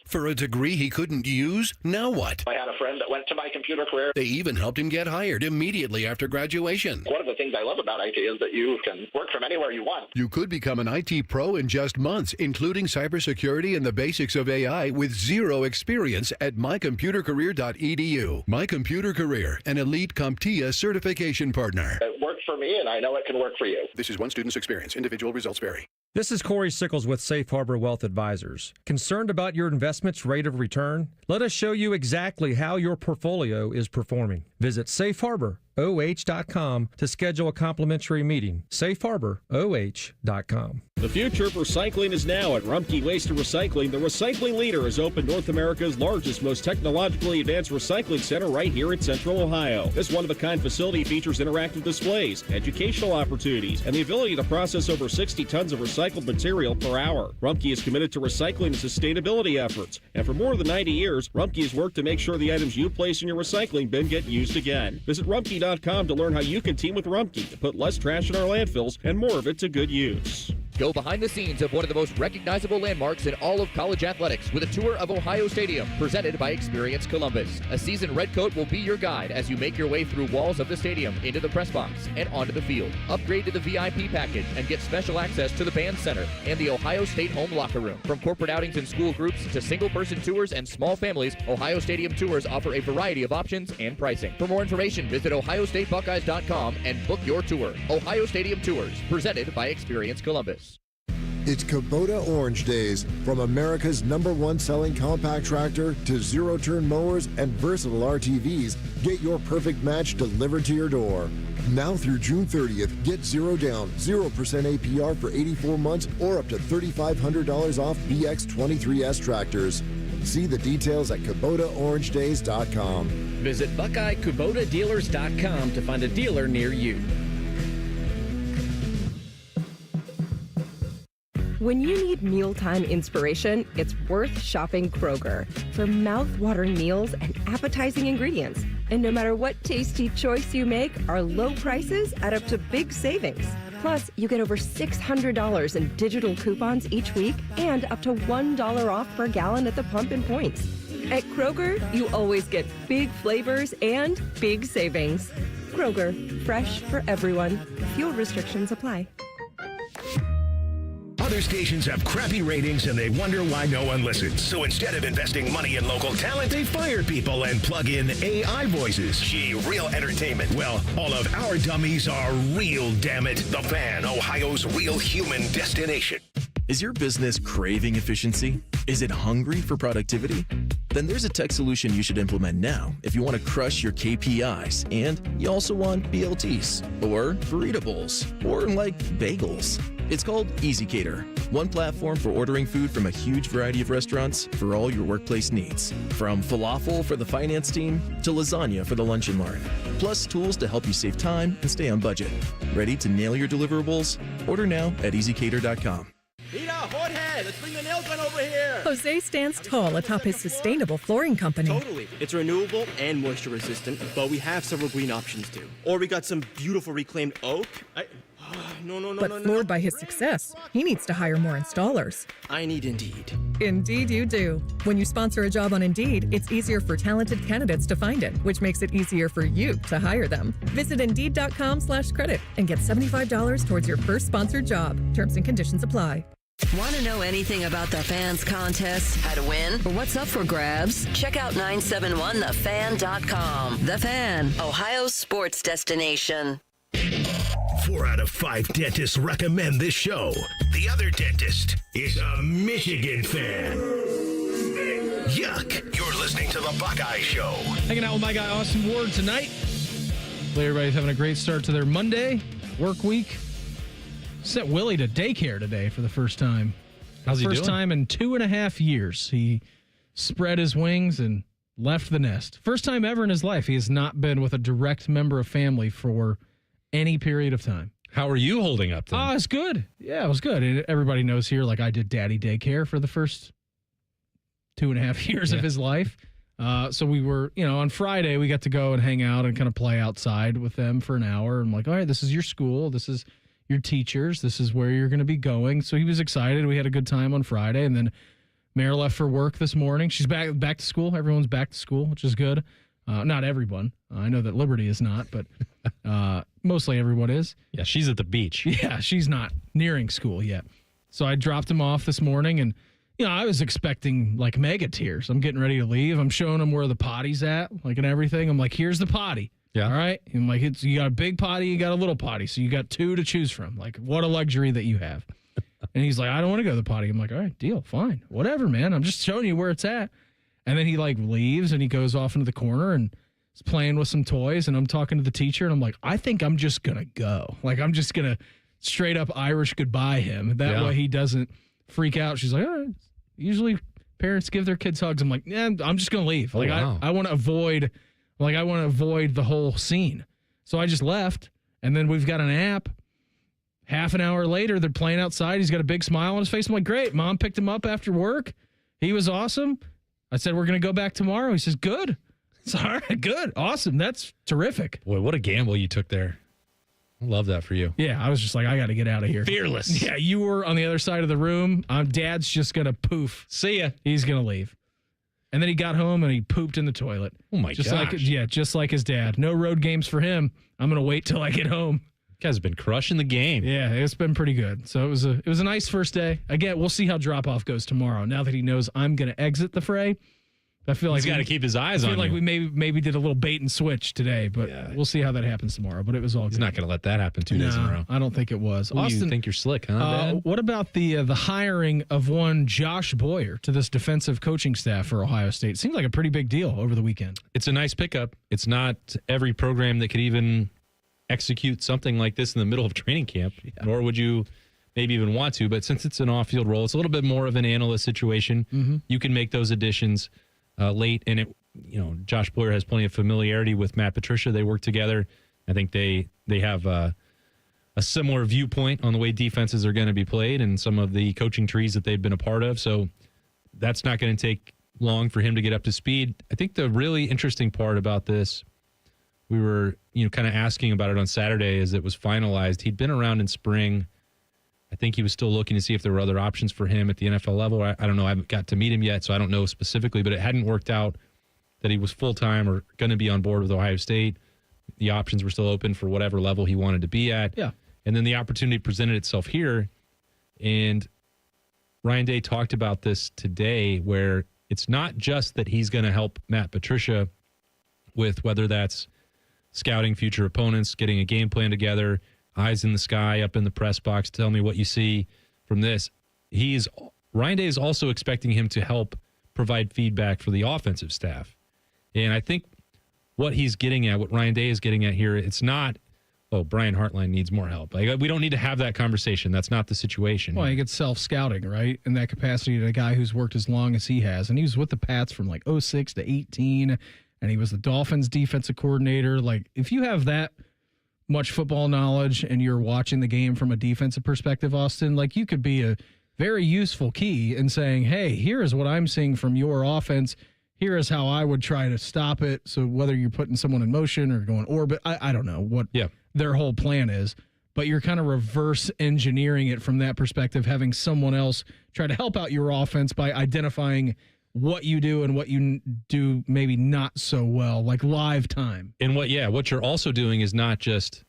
For a degree he couldn't use, now what? I had a friend that went to My Computer Career. They even helped him get hired immediately after graduation. One of the things I love about IT is that you can work from anywhere you want. You could become an IT pro in just months, including cybersecurity and the basics of AI with zero experience at mycomputercareer.edu. My Computer Career, an elite CompTIA certification partner. It worked for me, and I know it can work for you. This is one student's experience. Individual results vary. This is Corey Sickles with Safe Harbor Wealth Advisors. Concerned about your investment's rate of return? Let us show you exactly how your portfolio is performing. Visit safeharboroh.com to schedule a complimentary meeting. safeharboroh.com. The future of recycling is now at Rumpke Waste and Recycling. The recycling leader has opened North America's largest, most technologically advanced recycling center right here in Central Ohio. This one-of-a-kind facility features interactive displays, educational opportunities, and the ability to process over 60 tons of recycled material per hour. Rumpke is committed to recycling and sustainability efforts, and for more than 90 years, Rumpke has worked to make sure the items you place in your recycling bin get used again. Visit Rumpke.com to learn how you can team with Rumpke to put less trash in our landfills and more of it to good use. Go behind the scenes of one of the most recognizable landmarks in all of college athletics with a tour of Ohio Stadium presented by Experience Columbus. A seasoned redcoat will be your guide as you make your way through walls of the stadium, into the press box, and onto the field. Upgrade to the VIP package and get special access to the band center and the Ohio State home locker room. From corporate outings and school groups to single-person tours and small families, Ohio Stadium tours offer a variety of options and pricing. For more information, visit ohiostatebuckeyes.com and book your tour. Ohio Stadium Tours, presented by Experience Columbus. It's Kubota Orange Days. From America's #1 selling compact tractor to zero-turn mowers and versatile RTVs, get your perfect match delivered to your door. Now through June 30th, get 0 down, 0% APR for 84 months or up to $3,500 off BX23S tractors. See the details at KubotaOrangeDays.com. Visit BuckeyeKubotaDealers.com to find a dealer near you. When you need mealtime inspiration, it's worth shopping Kroger for mouth-watering meals and appetizing ingredients. And no matter what tasty choice you make, our low prices add up to big savings. Plus, you get over $600 in digital coupons each week and up to $1 off per gallon at the pump and points. At Kroger, you always get big flavors and big savings. Kroger, fresh for everyone. Fuel restrictions apply. Other stations have crappy ratings and they wonder why no one listens. So instead of investing money in local talent, they fire people and plug in AI voices. Gee, real entertainment. Well, all of our dummies are real, damn it. The Fan, Ohio's real human destination. Is your business craving efficiency? Is it hungry for productivity? Then there's a tech solution you should implement now if you want to crush your KPIs and you also want BLTs or burrito bowls or like bagels. It's called EasyCater, one platform for ordering food from a huge variety of restaurants for all your workplace needs. From falafel for the finance team to lasagna for the lunch and learn. Plus tools to help you save time and stay on budget. Ready to nail your deliverables? Order now at easycater.com. Mira, Jorge, let's bring the nail gun over here. Jose stands tall atop his sustainable flooring company. Totally. It's renewable and moisture resistant, but we have several green options too. Or we got some beautiful reclaimed oak. But floored by his success, he needs to hire more installers. I need Indeed. Indeed you do. When you sponsor a job on Indeed, it's easier for talented candidates to find it, which makes it easier for you to hire them. Visit Indeed.com/credit and get $75 towards your first sponsored job. Terms and conditions apply. Want to know anything about the Fans contest, how to win, or what's up for grabs? Check out 971thefan.com. The Fan, Ohio's sports destination. 4 out of 5 dentists recommend this show. The other dentist is a Michigan fan. Yuck. You're listening to The Buckeye Show. Hanging out with my guy, Austin Ward, tonight. Hopefully everybody's having a great start to their Monday work week. Sent Willie to daycare today for the first time. How's he doing? First time in 2.5 years. He spread his wings and left the nest. First time ever in his life he has not been with a direct member of family for any period of time. How are you holding up then? Oh, it's good. Yeah, it was good. And everybody knows here, like I did daddy daycare for the first 2.5 years of his life. So we were, on Friday we got to go and hang out and kind of play outside with them for an hour. I'm like, all right, this is your school. This is your teachers. This is where you're going to be going. So he was excited. We had a good time on Friday. And then Mare left for work this morning. She's back to school. Everyone's back to school, which is good. Not everyone. I know that Liberty is not, but mostly everyone is. Yeah, she's at the beach. Yeah, she's not nearing school yet. So I dropped him off this morning, and I was expecting like mega tears. I'm getting ready to leave. I'm showing him where the potty's at, like and everything. I'm like, here's the potty. Yeah. All right. And I'm like, you got a big potty, you got a little potty, so you got 2 to choose from. Like, what a luxury that you have. And he's like, I don't want to go to the potty. I'm like, all right, deal, fine, whatever, man. I'm just showing you where it's at. And then he like leaves and he goes off into the corner and is playing with some toys. And I'm talking to the teacher and I'm like, I think I'm just going to go. Like, I'm just going to straight up Irish goodbye him. That way he doesn't freak out. She's like, all right. Usually parents give their kids hugs. I'm like, yeah, I'm just going to leave. Like, I want to avoid, the whole scene. So I just left. And then we've got an app. Half an hour later, they're playing outside. He's got a big smile on his face. I'm like, great. Mom picked him up after work. He was awesome. I said, we're going to go back tomorrow. He says, good. It's all right, good. Awesome. That's terrific. Boy, what a gamble you took there. I love that for you. Yeah, I was just like, I got to get out of here. Fearless. Yeah, you were on the other side of the room. Dad's just going to poof. See ya. He's going to leave. And then he got home and he pooped in the toilet. Oh, my gosh. Just like his dad. No road games for him. I'm going to wait till I get home. Guy's been crushing the game. Yeah, it's been pretty good. So it was a nice first day. Again, we'll see how drop-off goes tomorrow. Now that he knows I'm going to exit the fray, I feel like he's got to keep his eyes on you. I feel like we maybe did a little bait and switch today, but we'll see how that happens tomorrow. But it was all good. He's not going to let that happen 2 days in a row. I don't think it was. Ooh, Austin, you think you're slick, huh, Dad? What about the hiring of one Josh Boyer to this defensive coaching staff for Ohio State? It seems like a pretty big deal over the weekend. It's a nice pickup. It's not every program that could even execute something like this in the middle of training camp, nor would you maybe even want to. But since it's an off-field role, it's a little bit more of an analyst situation. Mm-hmm. You can make those additions late, and Josh Boyer has plenty of familiarity with Matt Patricia. They work together. I think they have a similar viewpoint on the way defenses are going to be played and some of the coaching trees that they've been a part of. So that's not going to take long for him to get up to speed. I think the really interesting part about this, we were, kind of asking about it on Saturday as it was finalized. He'd been around in spring. I think he was still looking to see if there were other options for him at the NFL level. I don't know. I haven't got to meet him yet, so I don't know specifically, but it hadn't worked out that he was full-time or going to be on board with Ohio State. The options were still open for whatever level he wanted to be at. Yeah. And then the opportunity presented itself here, and Ryan Day talked about this today, where it's not just that he's going to help Matt Patricia with whether that's scouting future opponents, getting a game plan together, eyes in the sky, up in the press box, tell me what you see from this. Ryan Day is also expecting him to help provide feedback for the offensive staff. And I think what he's getting at, what Ryan Day is getting at here, it's not, Brian Hartline needs more help. Like, we don't need to have that conversation. That's not the situation. Well, he gets self-scouting, right? In that capacity to a guy who's worked as long as he has. And he was with the Pats from like 06 to 18, and he was the Dolphins defensive coordinator. Like, if you have that much football knowledge and you're watching the game from a defensive perspective, Austin, like, you could be a very useful key in saying, hey, here is what I'm seeing from your offense. Here is how I would try to stop it. So whether you're putting someone in motion or going orbit, I don't know what their whole plan is, but you're kind of reverse engineering it from that perspective, having someone else try to help out your offense by identifying what you do and what you do maybe not so well, like live time. And what you're also doing is not just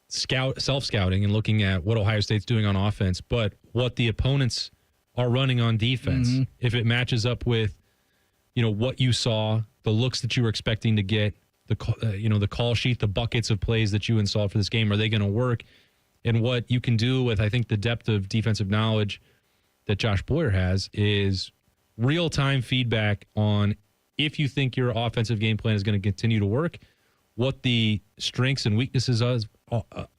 self-scouting and looking at what Ohio State's doing on offense, but what the opponents are running on defense. Mm-hmm. If it matches up with, what you saw, the looks that you were expecting to get, the call sheet, the buckets of plays that you installed for this game, are they going to work? And what you can do with, I think, the depth of defensive knowledge that Josh Boyer has is real-time feedback on if you think your offensive game plan is going to continue to work, what the strengths and weaknesses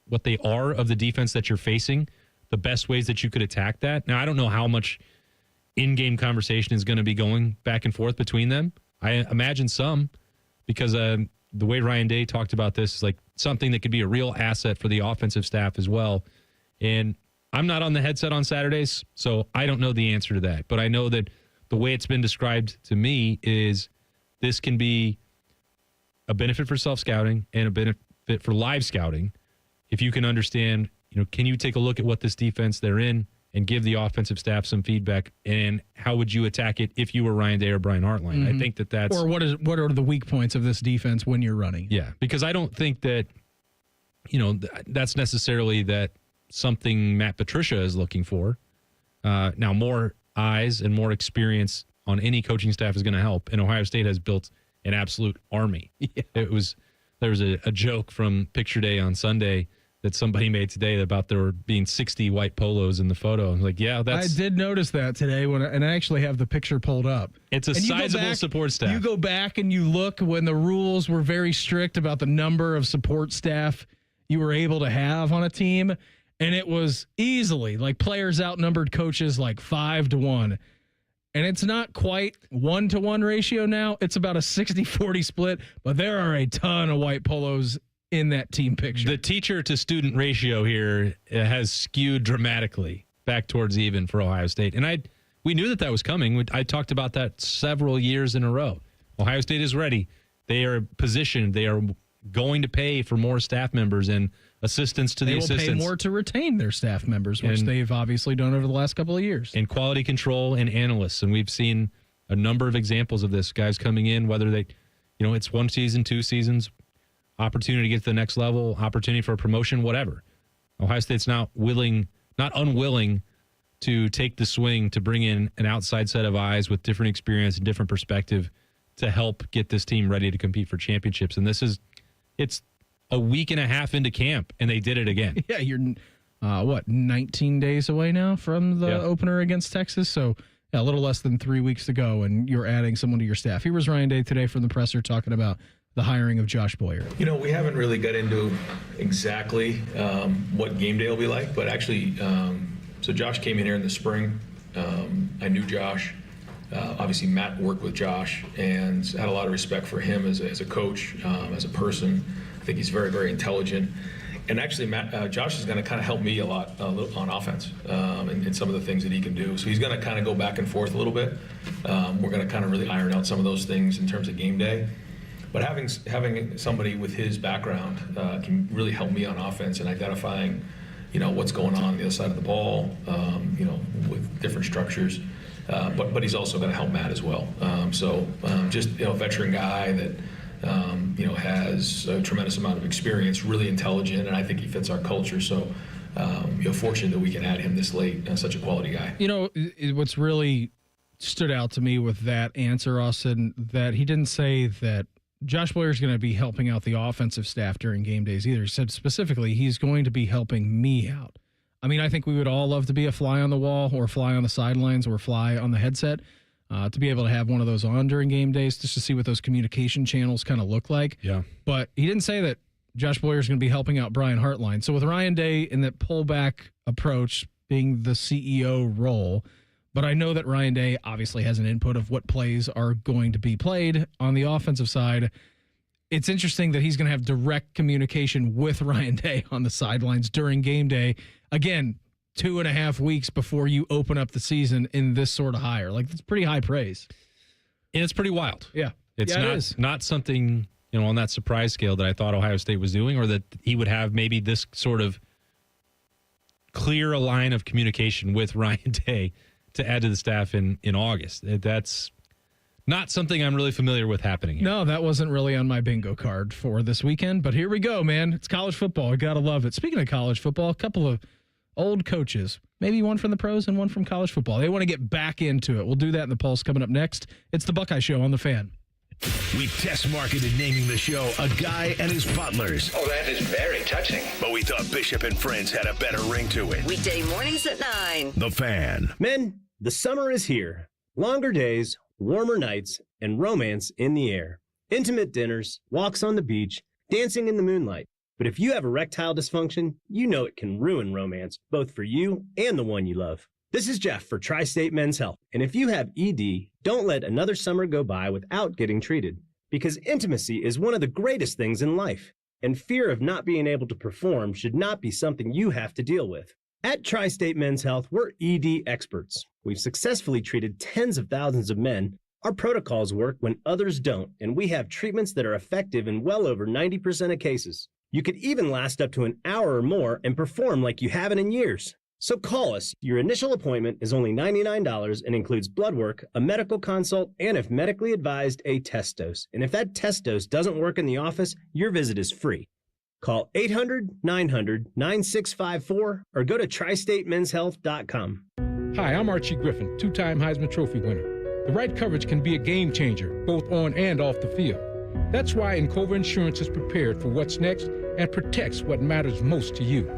what they are of the defense that you're facing, the best ways that you could attack that. Now, I don't know how much in-game conversation is going to be going back and forth between them. I imagine some, because the way Ryan Day talked about this is like something that could be a real asset for the offensive staff as well. And I'm not on the headset on Saturdays, so I don't know the answer to that. But I know that the way it's been described to me is this can be a benefit for self-scouting and a benefit for live scouting. If you can understand, can you take a look at what this defense they're in and give the offensive staff some feedback, and how would you attack it if you were Ryan Day or Brian Hartline? Mm-hmm. I think that's... Or what are the weak points of this defense when you're running? Yeah, because I don't think that, that's necessarily that something Matt Patricia is looking for. Now, more eyes and more experience on any coaching staff is going to help, and Ohio State has built an absolute army. Yeah. There was a joke from Picture Day on Sunday that somebody made today about there being 60 white polos in the photo. I'm like, I did notice that today and I actually have the picture pulled up. It's a sizable support staff. You go back and you look when the rules were very strict about the number of support staff you were able to have on a team, and it was easily like players outnumbered coaches like 5-1. And it's not quite 1-to-1 ratio now. It's about a 60-40 split, but there are a ton of white polos in that team picture. The teacher to student ratio here has skewed dramatically back towards even for Ohio State. And we knew that was coming. I talked about that several years in a row. Ohio State is ready. They are positioned. They are going to pay for more staff members and assistants to the assistants. They will pay more to retain their staff members, which they've obviously done over the last couple of years. And quality control and analysts. And we've seen a number of examples of this. Guys coming in, whether they, it's 1 season, 2 seasons, opportunity to get to the next level, opportunity for a promotion, whatever. Ohio State's not unwilling to take the swing to bring in an outside set of eyes with different experience and different perspective to help get this team ready to compete for championships. And it's a week and a half into camp, and they did it again. Yeah, you're 19 days away now from the opener against Texas. So a little less than 3 weeks to go, and you're adding someone to your staff. Here was Ryan Day today from the presser talking about the hiring of Josh Boyer. We haven't really got into exactly what game day will be like, but actually, so Josh came in here in the spring. I knew Josh. Obviously, Matt worked with Josh and had a lot of respect for him as a coach, as a person. I think he's very, very intelligent. And actually, Josh is going to kind of help me a lot on offense and some of the things that he can do. So he's going to kind of go back and forth a little bit. We're going to kind of really iron out some of those things in terms of game day. But having somebody with his background can really help me on offense and identifying, what's going on the other side of the ball, with different structures. But he's also going to help Matt as well. Just a veteran guy that has a tremendous amount of experience, really intelligent, and I think he fits our culture. So fortunate that we can add him this late. Such a quality guy. What's really stood out to me with that answer, Austin, that he didn't say that Josh Blair is going to be helping out the offensive staff during game days either. He said specifically he's going to be helping me out. I mean, I think we would all love to be a fly on the wall or fly on the sidelines or fly on the headset, to be able to have one of those on during game days just to see what those communication channels kind of look like. Yeah. But he didn't say that Josh Blair is going to be helping out Brian Hartline. So with Ryan Day in that pullback approach being the CEO role, but I know that Ryan Day obviously has an input of what plays are going to be played on the offensive side. It's interesting that he's going to have direct communication with Ryan Day on the sidelines during game day. Again, 2.5 weeks before you open up the season in this sort of hire. Like, that's pretty high praise. And it's pretty wild. Yeah. It's not something, on that surprise scale that I thought Ohio State was doing, or that he would have maybe this sort of clear a line of communication with Ryan Day to add to the staff in August. That's not something I'm really familiar with happening here. No, that wasn't really on my bingo card for this weekend, but here we go, man. It's college football. I got to love it. Speaking of college football, a couple of old coaches, maybe one from the pros and one from college football. They want to get back into it. We'll do that in the Pulse coming up next. It's the Buckeye Show on The Fan. We test marketed naming the show A Guy and His Butlers. Oh, that is very touching. But we thought Bishop and Friends had a better ring to it. Weekday mornings at 9. The Fan. Men, the summer is here. Longer days, warmer nights, and romance in the air. Intimate dinners, walks on the beach, dancing in the moonlight. But if you have erectile dysfunction, you know it can ruin romance, both for you and the one you love. This is Jeff for Tri-State Men's Health, and if you have ED, don't let another summer go by without getting treated, because intimacy is one of the greatest things in life, and fear of not being able to perform should not be something you have to deal with. At Tri-State Men's Health, we're ED experts. We've successfully treated tens of thousands of men. Our protocols work when others don't, and we have treatments that are effective in well over 90% of cases. You could even last up to an hour or more and perform like you haven't in years. So call us. Your initial appointment is only $99 and includes blood work, a medical consult, and if medically advised, a test dose. And if that test dose doesn't work in the office, your visit is free. Call 800-900-9654 or go to tristatemenshealth.com. Hi, I'm Archie Griffin, two-time Heisman Trophy winner. The right coverage can be a game changer, both on and off the field. That's why Encova Insurance is prepared for what's next and protects what matters most to you.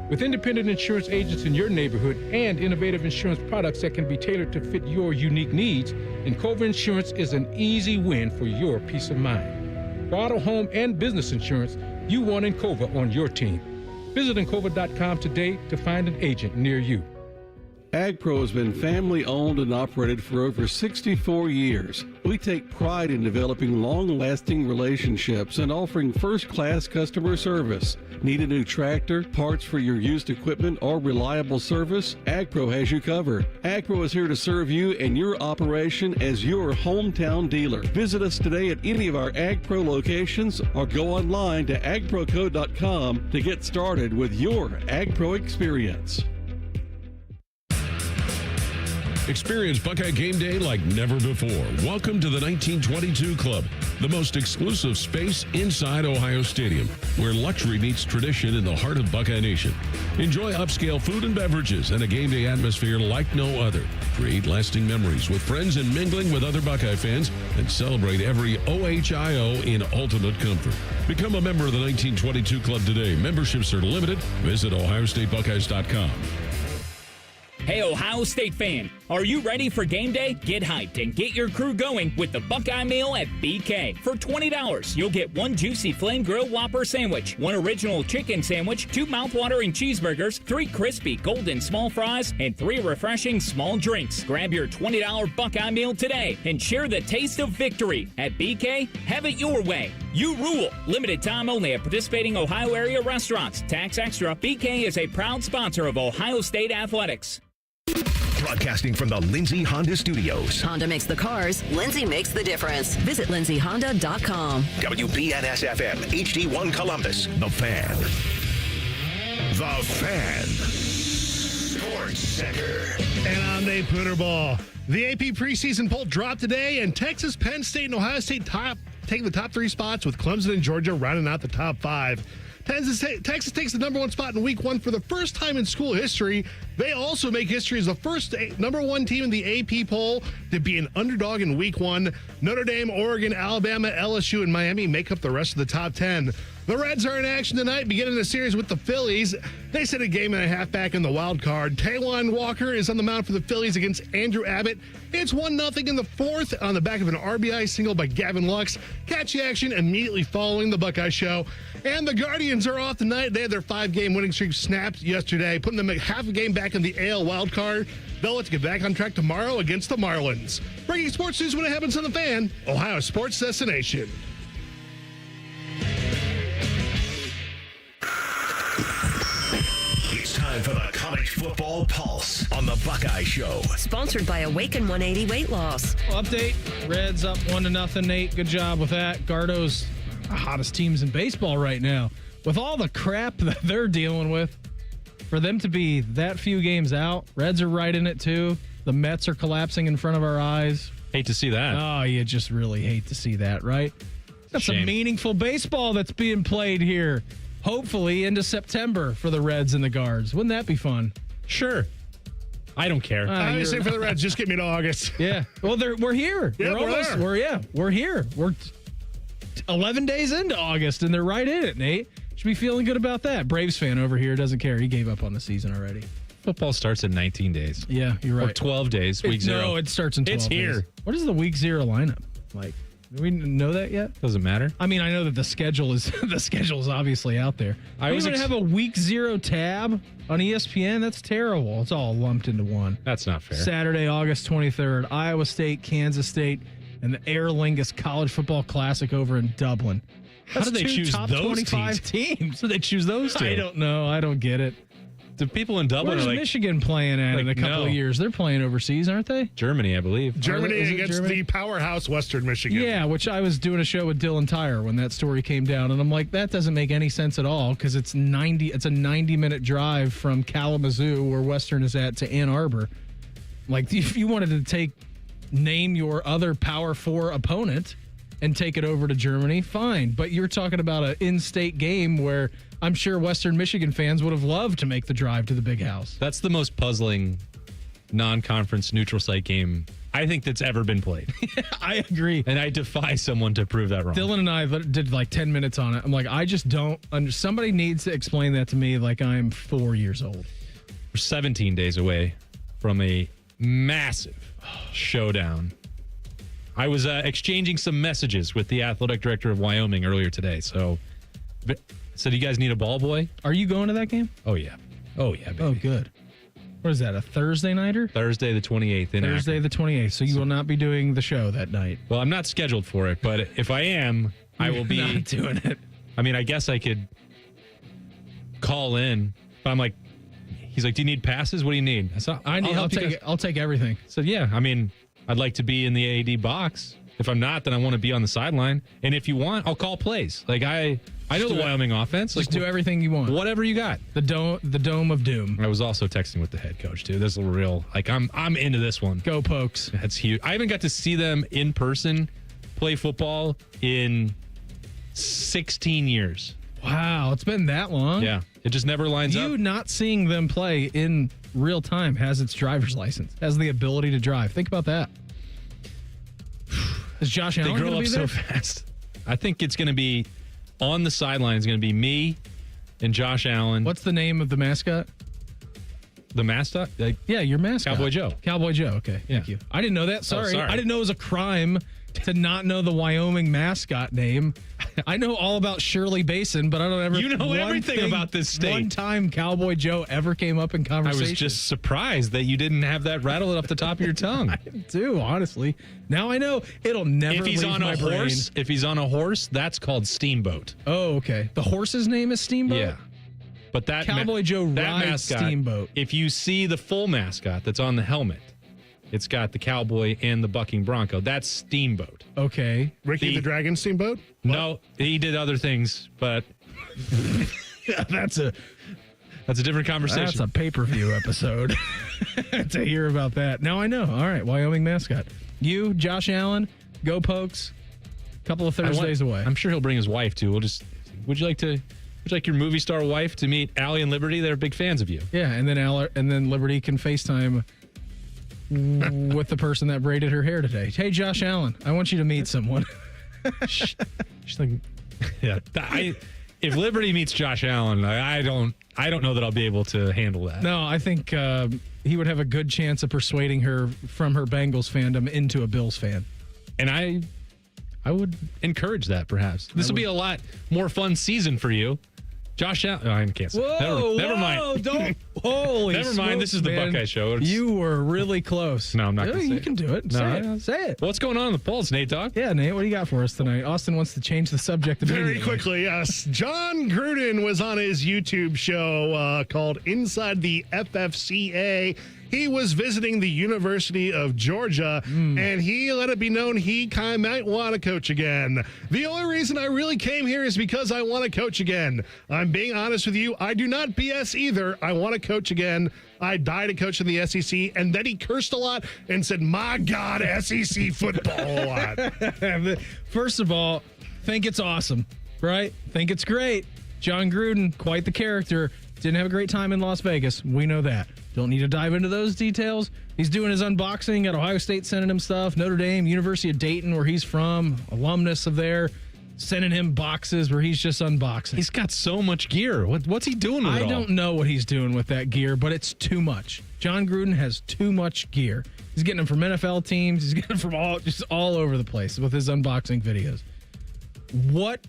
With independent insurance agents in your neighborhood and innovative insurance products that can be tailored to fit your unique needs, Encova Insurance is an easy win for your peace of mind. For auto, home, and business insurance, you want Encova on your team. Visit Encova.com today to find an agent near you. AgPro has been family owned and operated for over 64 years. We take pride in developing long-lasting relationships and offering first-class customer service. Need a new tractor, parts for your used equipment, or reliable service? AgPro has you covered. AgPro is here to serve you and your operation as your hometown dealer. Visit us today at any of our AgPro locations or go online to agproco.com to get started with your AgPro experience. Experience Buckeye game day like never before. Welcome to the 1922 Club, the most exclusive space inside Ohio Stadium, where luxury meets tradition in the heart of Buckeye Nation. Enjoy upscale food and beverages and a game day atmosphere like no other. Create lasting memories with friends and mingling with other Buckeye fans, and celebrate every OHIO in ultimate comfort. Become a member of the 1922 Club today. Memberships are limited. Visit OhioStateBuckeyes.com. Hey, Ohio State fan, are you ready for game day? Get hyped and get your crew going with the Buckeye Meal at BK. For $20, you'll get one juicy flame grilled Whopper sandwich, one original chicken sandwich, 2 mouthwatering cheeseburgers, 3 crispy golden small fries, and 3 refreshing small drinks. Grab your $20 Buckeye Meal today and share the taste of victory. At BK, have it your way. You rule. Limited time only at participating Ohio area restaurants. Tax extra. BK is a proud sponsor of Ohio State Athletics. Broadcasting from the Lindsay Honda Studios. Honda makes the cars. Lindsay makes the difference. Visit lindsayhonda.com. WBNS-FM, HD1 Columbus. The Fan. The Fan. Sports Center. And on the Pooter Ball, the AP preseason poll dropped today, and Texas, Penn State, and Ohio State taking the top 3 spots, with Clemson and Georgia rounding out the top 5. Texas takes the number 1 spot in week 1 for the first time in school history. They also make history as the first number 1 team in the AP poll to be an underdog in week 1. Notre Dame, Oregon, Alabama, LSU, and Miami make up the rest of the top 10. The Reds are in action tonight, beginning the series with the Phillies. They sit a game and a half back in the wild card. Taijuan Walker is on the mound for the Phillies against Andrew Abbott. It's 1-0 in the 4th on the back of an RBI single by Gavin Lux. Catch the action immediately following the Buckeye Show. And the Guardians are off tonight. They had their 5-game winning streak snapped yesterday, putting them half a game back in the AL wild card. They'll let to get back on track tomorrow against the Marlins. Breaking sports news when it happens on the Fan, Ohio sports destination. It's time for the College Football Pulse on the Buckeye Show. Sponsored by Awaken 180 Weight Loss. Update. Reds up 1-0, Nate. Good job with that. Gardo's the hottest teams in baseball right now. With all the crap that they're dealing with, for them to be that few games out, Reds are right in it too. The Mets are collapsing in front of our eyes. Hate to see that. Oh, you just really hate to see that, right? That's some meaningful baseball that's being played here. Hopefully into September for the Reds and the Guards. Wouldn't that be fun? Sure. I don't care. I would say for the Reds, just get me to August. Yeah. Well, we're here. Yeah, We're here. We're 11 days into August, and they're right in it, Nate. Should be feeling good about that. Braves fan over here doesn't care. He gave up on the season already. Football starts in 19 days. Yeah, you're right. Or 12 days, week 0. No, it starts in 12 It's days. here. What is the week 0 lineup like? Do we know that yet? Doesn't matter. I mean, I know that the schedule is obviously out there. I was going to have a week 0 tab on ESPN. That's terrible. It's all lumped into one. That's not fair. Saturday, August 23rd, Iowa State, Kansas State, and the Aer Lingus College Football Classic over in Dublin. How did they choose top those 25 teams? So they choose those two. I don't know. I don't get it. The people in Dublin Where's are like Michigan playing at in a couple of years? They're playing overseas, aren't they? Germany, I believe. Germany against the powerhouse Western Michigan. Yeah, which I was doing a show with Dylan Tyre when that story came down, and I'm like, that doesn't make any sense at all because it's a 90-minute drive from Kalamazoo, where Western is at, to Ann Arbor. Like, if you wanted to name your other Power 4 opponent and take it over to Germany, fine. But you're talking about an in-state game where I'm sure Western Michigan fans would have loved to make the drive to the big house. That's the most puzzling non-conference neutral site game I think that's ever been played. I agree. And I defy someone to prove that wrong. Dylan and I did like 10 minutes on it. I'm like, I just don't somebody needs to explain that to me like I'm 4 years old. We're 17 days away from a massive showdown. I was exchanging some messages with the athletic director of Wyoming earlier today. So do you guys need a ball boy? Are you going to that game? Oh, yeah. Oh, yeah, baby. Oh, good. What is that, a Thursday nighter? Thursday the 28th in Thursday the 28th. So you will not be doing the show that night. Well, I'm not scheduled for it, but if I am, I will be not doing it. I mean, I guess I could call in, but I'm like, he's like, do you need passes? What do you need? I said, I'll take everything. So yeah, I mean, I'd like to be in the AD box. If I'm not, then I want to be on the sideline. And if you want, I'll call plays. Like I know the Wyoming offense. Just like, do everything you want. Whatever you got. The dome of doom. I was also texting with the head coach too. This is real. Like I'm into this one. Go Pokes. That's huge. I haven't got to see them in person play football in 16 years. Wow, it's been that long? Yeah. It just never lines up. You not seeing them play in real time has its driver's license, has the ability to drive. Think about that. Is Josh Allen going to be there? So fast. I think it's going to be on the sideline. It's going to be me and Josh Allen. What's the name of the mascot? The mascot? Yeah, your mascot. Cowboy Joe. Cowboy Joe. Okay, thank you. I didn't know that. Sorry. I didn't know it was a crime to not know the Wyoming mascot name. I know all about Shirley Basin, but I don't ever. You know everything about this state. One time Cowboy Joe ever came up in conversation. I was just surprised that you didn't have that rattled off the top of your tongue. I do, honestly. Now I know it'll never. If he's leave on my a brain. horse, if he's on a horse, that's called Steamboat. Oh, okay. The horse's name is Steamboat. Yeah. But that Cowboy Joe rides mascot, Steamboat. If you see the full mascot that's on the helmet, it's got the cowboy and the bucking bronco. That's Steamboat. Okay. Ricky the Dragon Steamboat? No, he did other things, but that's a different conversation. That's a pay-per-view episode to hear about that. Now I know. All right, Wyoming mascot. You, Josh Allen, go Pokes. Couple of Thursdays away. I'm sure he'll bring his wife too. Would you like to Would you like your movie star wife to meet Allie and Liberty? They're big fans of you. Yeah, and then Liberty can FaceTime with the person that braided her hair today. Hey, Josh Allen, I want you to meet someone. She's like, yeah. If Liberty meets Josh Allen, I don't know that I'll be able to handle that. No, I think he would have a good chance of persuading her from her Bengals fandom into a Bills fan. And I would encourage that, perhaps. This will be a lot more fun season for you. Josh Allen. Oh, I can't say. Never mind. Don't. Holy Never mind. This is the man. Buckeye Show. You were really close. No, I'm not going to say You it. can do it. No, Say it. What's going on in the polls, Nate Dogg? Yeah, Nate, what do you got for us tonight? Austin wants to change the subject very quickly. Yes, John Gruden was on his YouTube show called Inside the FFCA. He was visiting the University of Georgia, and he let it be known he kind of might want to coach again. The only reason I really came here is because I want to coach again. I'm being honest with you. I do not BS either. I want to coach again. I died a coach in the SEC, and then he cursed a lot and said, my God, SEC football a lot. First of all, think it's awesome, right? Think it's great. John Gruden, quite the character. Didn't have a great time in Las Vegas. We know that. Don't need to dive into those details. He's doing his unboxing at Ohio State, sending him stuff. Notre Dame, University of Dayton, where he's from, alumnus of there, sending him boxes where he's just unboxing. He's got so much gear. What's he doing with it all? I don't know what he's doing with that gear, but it's too much. John Gruden has too much gear. He's getting them from NFL teams. He's getting them from all over the place with his unboxing videos.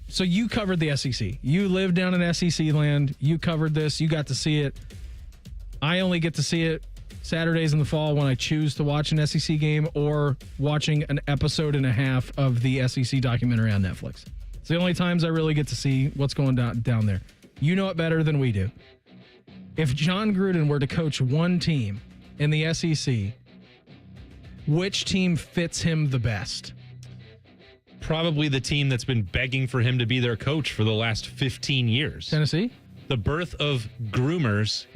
So you covered the SEC. You live down in SEC land. You covered this. You got to see it. I only get to see it Saturdays in the fall when I choose to watch an SEC game or watching an episode and a half of the SEC documentary on Netflix. It's the only times I really get to see what's going down there. You know it better than we do. If John Gruden were to coach one team in the SEC, which team fits him the best? Probably the team that's been begging for him to be their coach for the last 15 years. Tennessee? The birth of groomers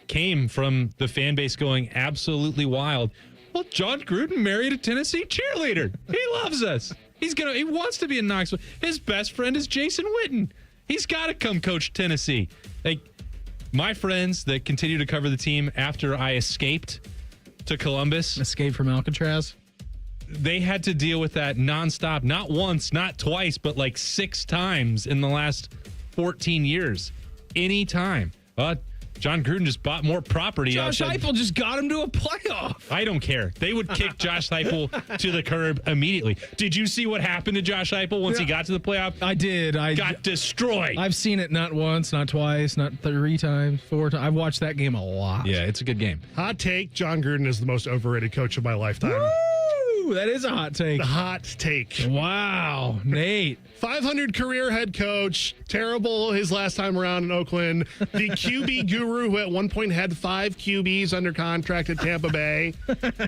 came from the fan base going absolutely wild. Well, John Gruden married a Tennessee cheerleader. He loves us. He wants to be in Knoxville. His best friend is Jason Witten. He's got to come coach Tennessee. Like, my friends that continue to cover the team after I escaped to Columbus. Escaped from Alcatraz? They had to deal with that nonstop, not once, not twice, but like 6 times in the last 14 years. Anytime. John Gruden just bought more property. Josh Heupel just got him to a playoff. I don't care. They would kick Josh Heupel to the curb immediately. Did you see what happened to Josh Heupel once he got to the playoff? I did. Got destroyed. I've seen it not once, not twice, not 3 times, 4 times. I've watched that game a lot. Yeah, it's a good game. Hot take, John Gruden is the most overrated coach of my lifetime. Woo! That is a hot take. Hot take. Wow, Nate. 500 career head coach. Terrible his last time around in Oakland. The QB guru who at one point had 5 QBs under contract at Tampa Bay.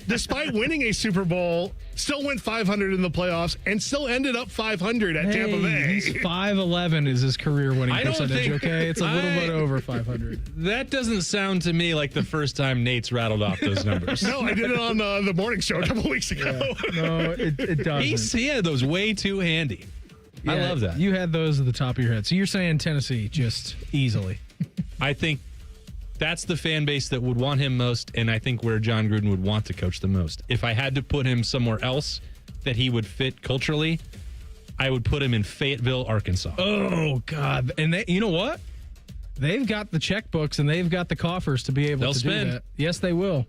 Despite winning a Super Bowl, still went 500 in the playoffs and still ended up 500 at Tampa Bay. He's 5'11" is his career winning percentage, okay? It's a little bit over 500. That doesn't sound to me like the first time Nate's rattled off those numbers. No, I did it on the morning show a couple of weeks ago. Yeah. No, it doesn't. He had those way too handy. Yeah, I love that. You had those at the top of your head. So you're saying Tennessee just easily. I think that's the fan base that would want him most, and I think where John Gruden would want to coach the most. If I had to put him somewhere else that he would fit culturally, I would put him in Fayetteville, Arkansas. Oh, God. And you know what? They've got the checkbooks and they've got the coffers to be able to do that. Yes, they will.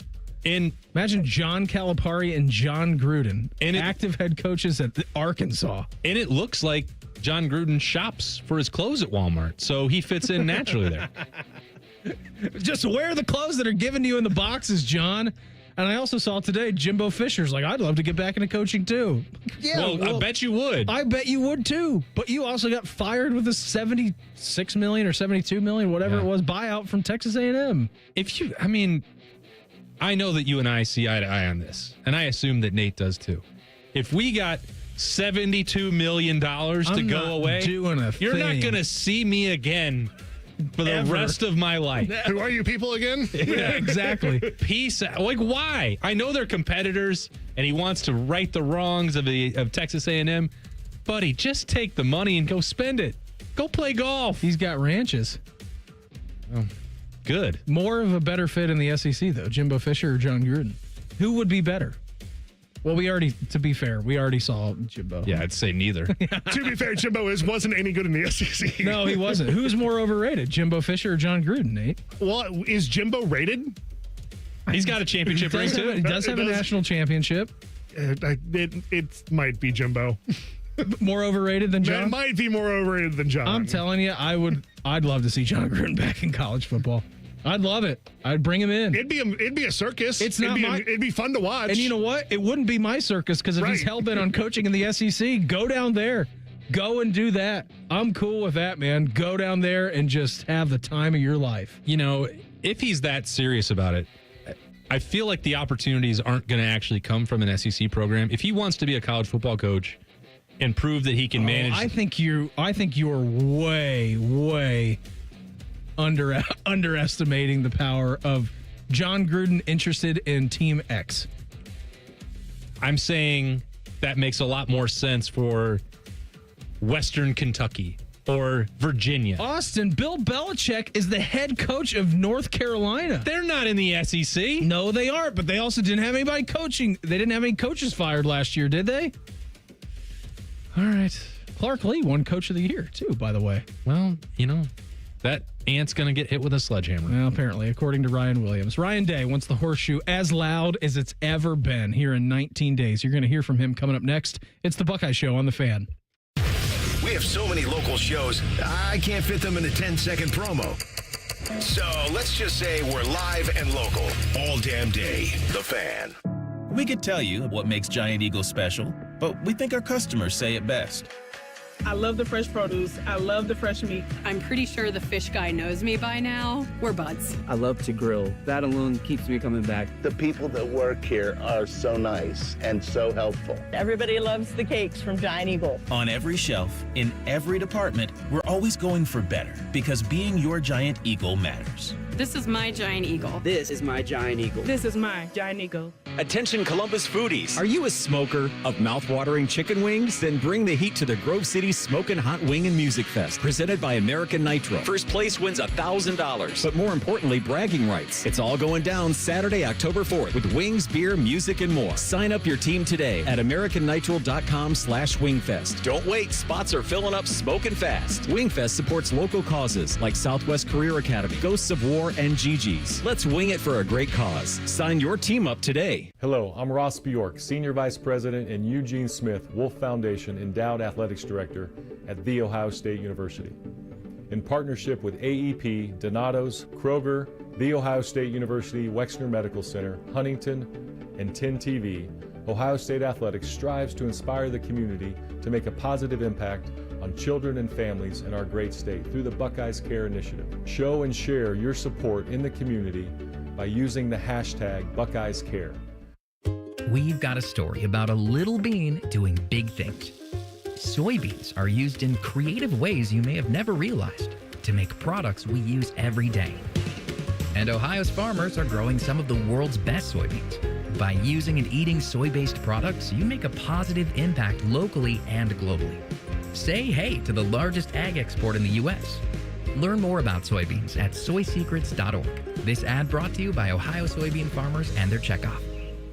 And imagine John Calipari and John Gruden, active head coaches at Arkansas. And it looks like John Gruden shops for his clothes at Walmart, so he fits in naturally there. Just wear the clothes that are given to you in the boxes, John. And I also saw today Jimbo Fisher's like, I'd love to get back into coaching too. Yeah, well, I bet you would. I bet you would too. But you also got fired with a $76 million or $72 million, whatever it was, buyout from Texas A&M. I know that you and I see eye to eye on this, and I assume that Nate does too. If we got $72 million to go away, you're not going to see me again for the rest of my life. Who are you people again? Yeah, exactly. Peace out. Like, why? I know they're competitors, and he wants to right the wrongs of Texas A&M. Buddy, just take the money and go spend it. Go play golf. He's got ranches. Oh, good. More of a better fit in the SEC, though. Jimbo Fisher or John Gruden? Who would be better? Well, to be fair, we already saw Jimbo. Yeah, I'd say neither. To be fair, Jimbo wasn't any good in the SEC. No, he wasn't. Who's more overrated, Jimbo Fisher or John Gruden, Nate? Well, is Jimbo rated? He's got a championship ring, too. He does have a national championship. It might be Jimbo. More overrated than John? It might be more overrated than John. I'm telling you, I'd love to see John Gruden back in college football. I'd love it. I'd bring him in. It'd be a circus. It'd be fun to watch. And you know what? It wouldn't be my circus because if he's hell bent on coaching in the SEC, go down there. Go and do that. I'm cool with that, man. Go down there and just have the time of your life. You know, if he's that serious about it, I feel like the opportunities aren't going to actually come from an SEC program. If he wants to be a college football coach and prove that he can manage, I think you are way underestimating the power of John Gruden interested in Team X. I'm saying that makes a lot more sense for Western Kentucky or Virginia. Austin, Bill Belichick is the head coach of North Carolina. They're not in the SEC. No, they aren't, but they also didn't have anybody coaching. They didn't have any coaches fired last year, did they? All right. Clark Lee won Coach of the Year, too, by the way. Well, you know, that ant's going to get hit with a sledgehammer. Well, apparently, according to Ryan Williams. Ryan Day wants the horseshoe as loud as it's ever been here in 19 days. You're going to hear from him coming up next. It's the Buckeye Show on The Fan. We have so many local shows, I can't fit them in a 10-second promo. So let's just say we're live and local all damn day. The Fan. We could tell you what makes Giant Eagle special, but we think our customers say it best. I love the fresh produce. I love the fresh meat. I'm pretty sure the fish guy knows me by now. We're buds. I love to grill. That alone keeps me coming back. The people that work here are so nice and so helpful. Everybody loves the cakes from Giant Eagle. On every shelf, in every department, we're always going for better because being your Giant Eagle matters. This is my Giant Eagle. This is my Giant Eagle. This is my Giant Eagle. Attention Columbus foodies. Are you a smoker of mouth-watering chicken wings? Then bring the heat to the Grove City Smokin' Hot Wing and Music Fest, presented by American Nitro. First place wins $1,000. But more importantly, bragging rights. It's all going down Saturday, October 4th with wings, beer, music, and more. Sign up your team today at americannitro.com/wingfest. Don't wait. Spots are filling up smoking fast. Wingfest supports local causes like Southwest Career Academy, Ghosts of War, and Gigi's. Let's wing it for a great cause. Sign your team up today. Hello, I'm Ross Bjork, Senior Vice President and Eugene Smith Wolf Foundation Endowed Athletics Director at The Ohio State University. In partnership with AEP, Donato's, Kroger, The Ohio State University Wexner Medical Center, Huntington, and 10 TV, Ohio State Athletics strives to inspire the community to make a positive impact on children and families in our great state through the Buckeyes Care Initiative. Show and share your support in the community by using the hashtag Buckeyes Care. We've got a story about a little bean doing big things. Soybeans are used in creative ways you may have never realized to make products we use every day. And Ohio's farmers are growing some of the world's best soybeans. By using and eating soy-based products, you make a positive impact locally and globally. Say hey to the largest ag export in the U.S. Learn more about soybeans at soysecrets.org. This ad brought to you by Ohio soybean farmers and their checkoff.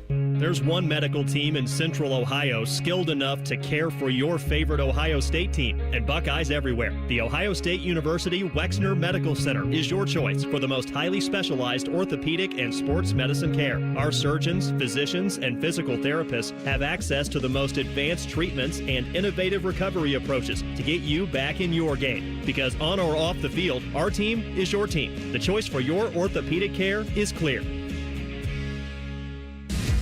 There's one medical team in Central Ohio skilled enough to care for your favorite Ohio State team, and Buckeyes everywhere. The Ohio State University Wexner Medical Center is your choice for the most highly specialized orthopedic and sports medicine care. Our surgeons, physicians, and physical therapists have access to the most advanced treatments and innovative recovery approaches to get you back in your game. Because on or off the field, our team is your team. The choice for your orthopedic care is clear.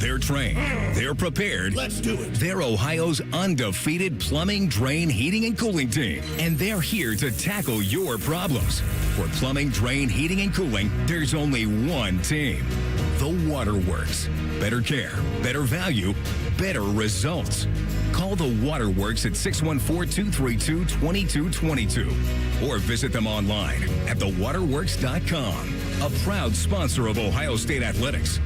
They're trained. They're prepared. Let's do it. They're Ohio's undefeated plumbing, drain, heating, and cooling team. And they're here to tackle your problems. For plumbing, drain, heating, and cooling, there's only one team. The Waterworks. Better care, better value, better results. Call the Waterworks at 614-232-2222 or visit them online at thewaterworks.com. A proud sponsor of Ohio State Athletics.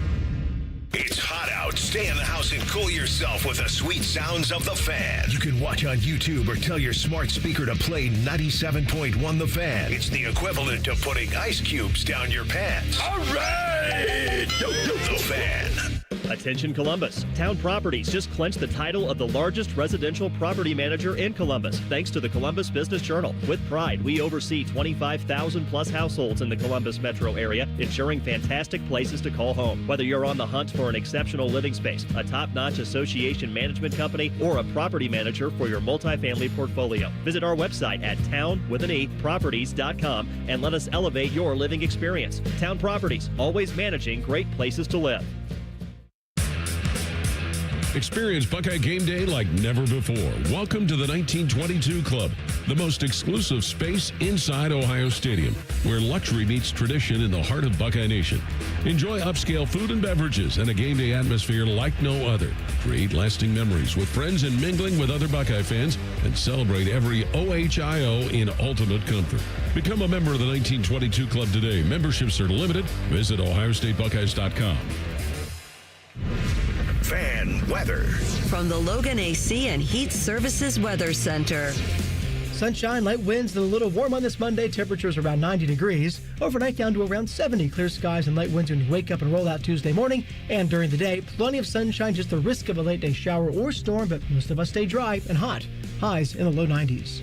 It's hot out. Stay in the house and cool yourself with the sweet sounds of The Fan. You can watch on YouTube or tell your smart speaker to play 97.1 The Fan. It's the equivalent of putting ice cubes down your pants. All right! The Fan. Attention Columbus. Town Properties just clinched the title of the largest residential property manager in Columbus, thanks to the Columbus Business Journal. With pride, we oversee 25,000 plus households in the Columbus metro area, ensuring fantastic places to call home. Whether you're on the hunt for an exceptional living space, a top-notch association management company, or a property manager for your multifamily portfolio, visit our website at town.properties.com and let us elevate your living experience. Town Properties, always managing great places to live. Experience Buckeye game day like never before. Welcome to the 1922 Club, the most exclusive space inside Ohio Stadium, where luxury meets tradition in the heart of Buckeye Nation. Enjoy upscale food and beverages and a game day atmosphere like no other. Create lasting memories with friends and mingling with other Buckeye fans, and celebrate every OHIO in ultimate comfort. Become a member of the 1922 Club today. Memberships are limited. Visit OhioStateBuckeyes.com. Fan weather. From the Logan AC and Heat Services Weather Center. Sunshine, light winds, and a little warm on this Monday. Temperatures around 90 degrees. Overnight down to around 70. Clear skies and light winds when you wake up and roll out Tuesday morning. And during the day, plenty of sunshine, just the risk of a late day shower or storm, but most of us stay dry and hot. Highs in the low 90s.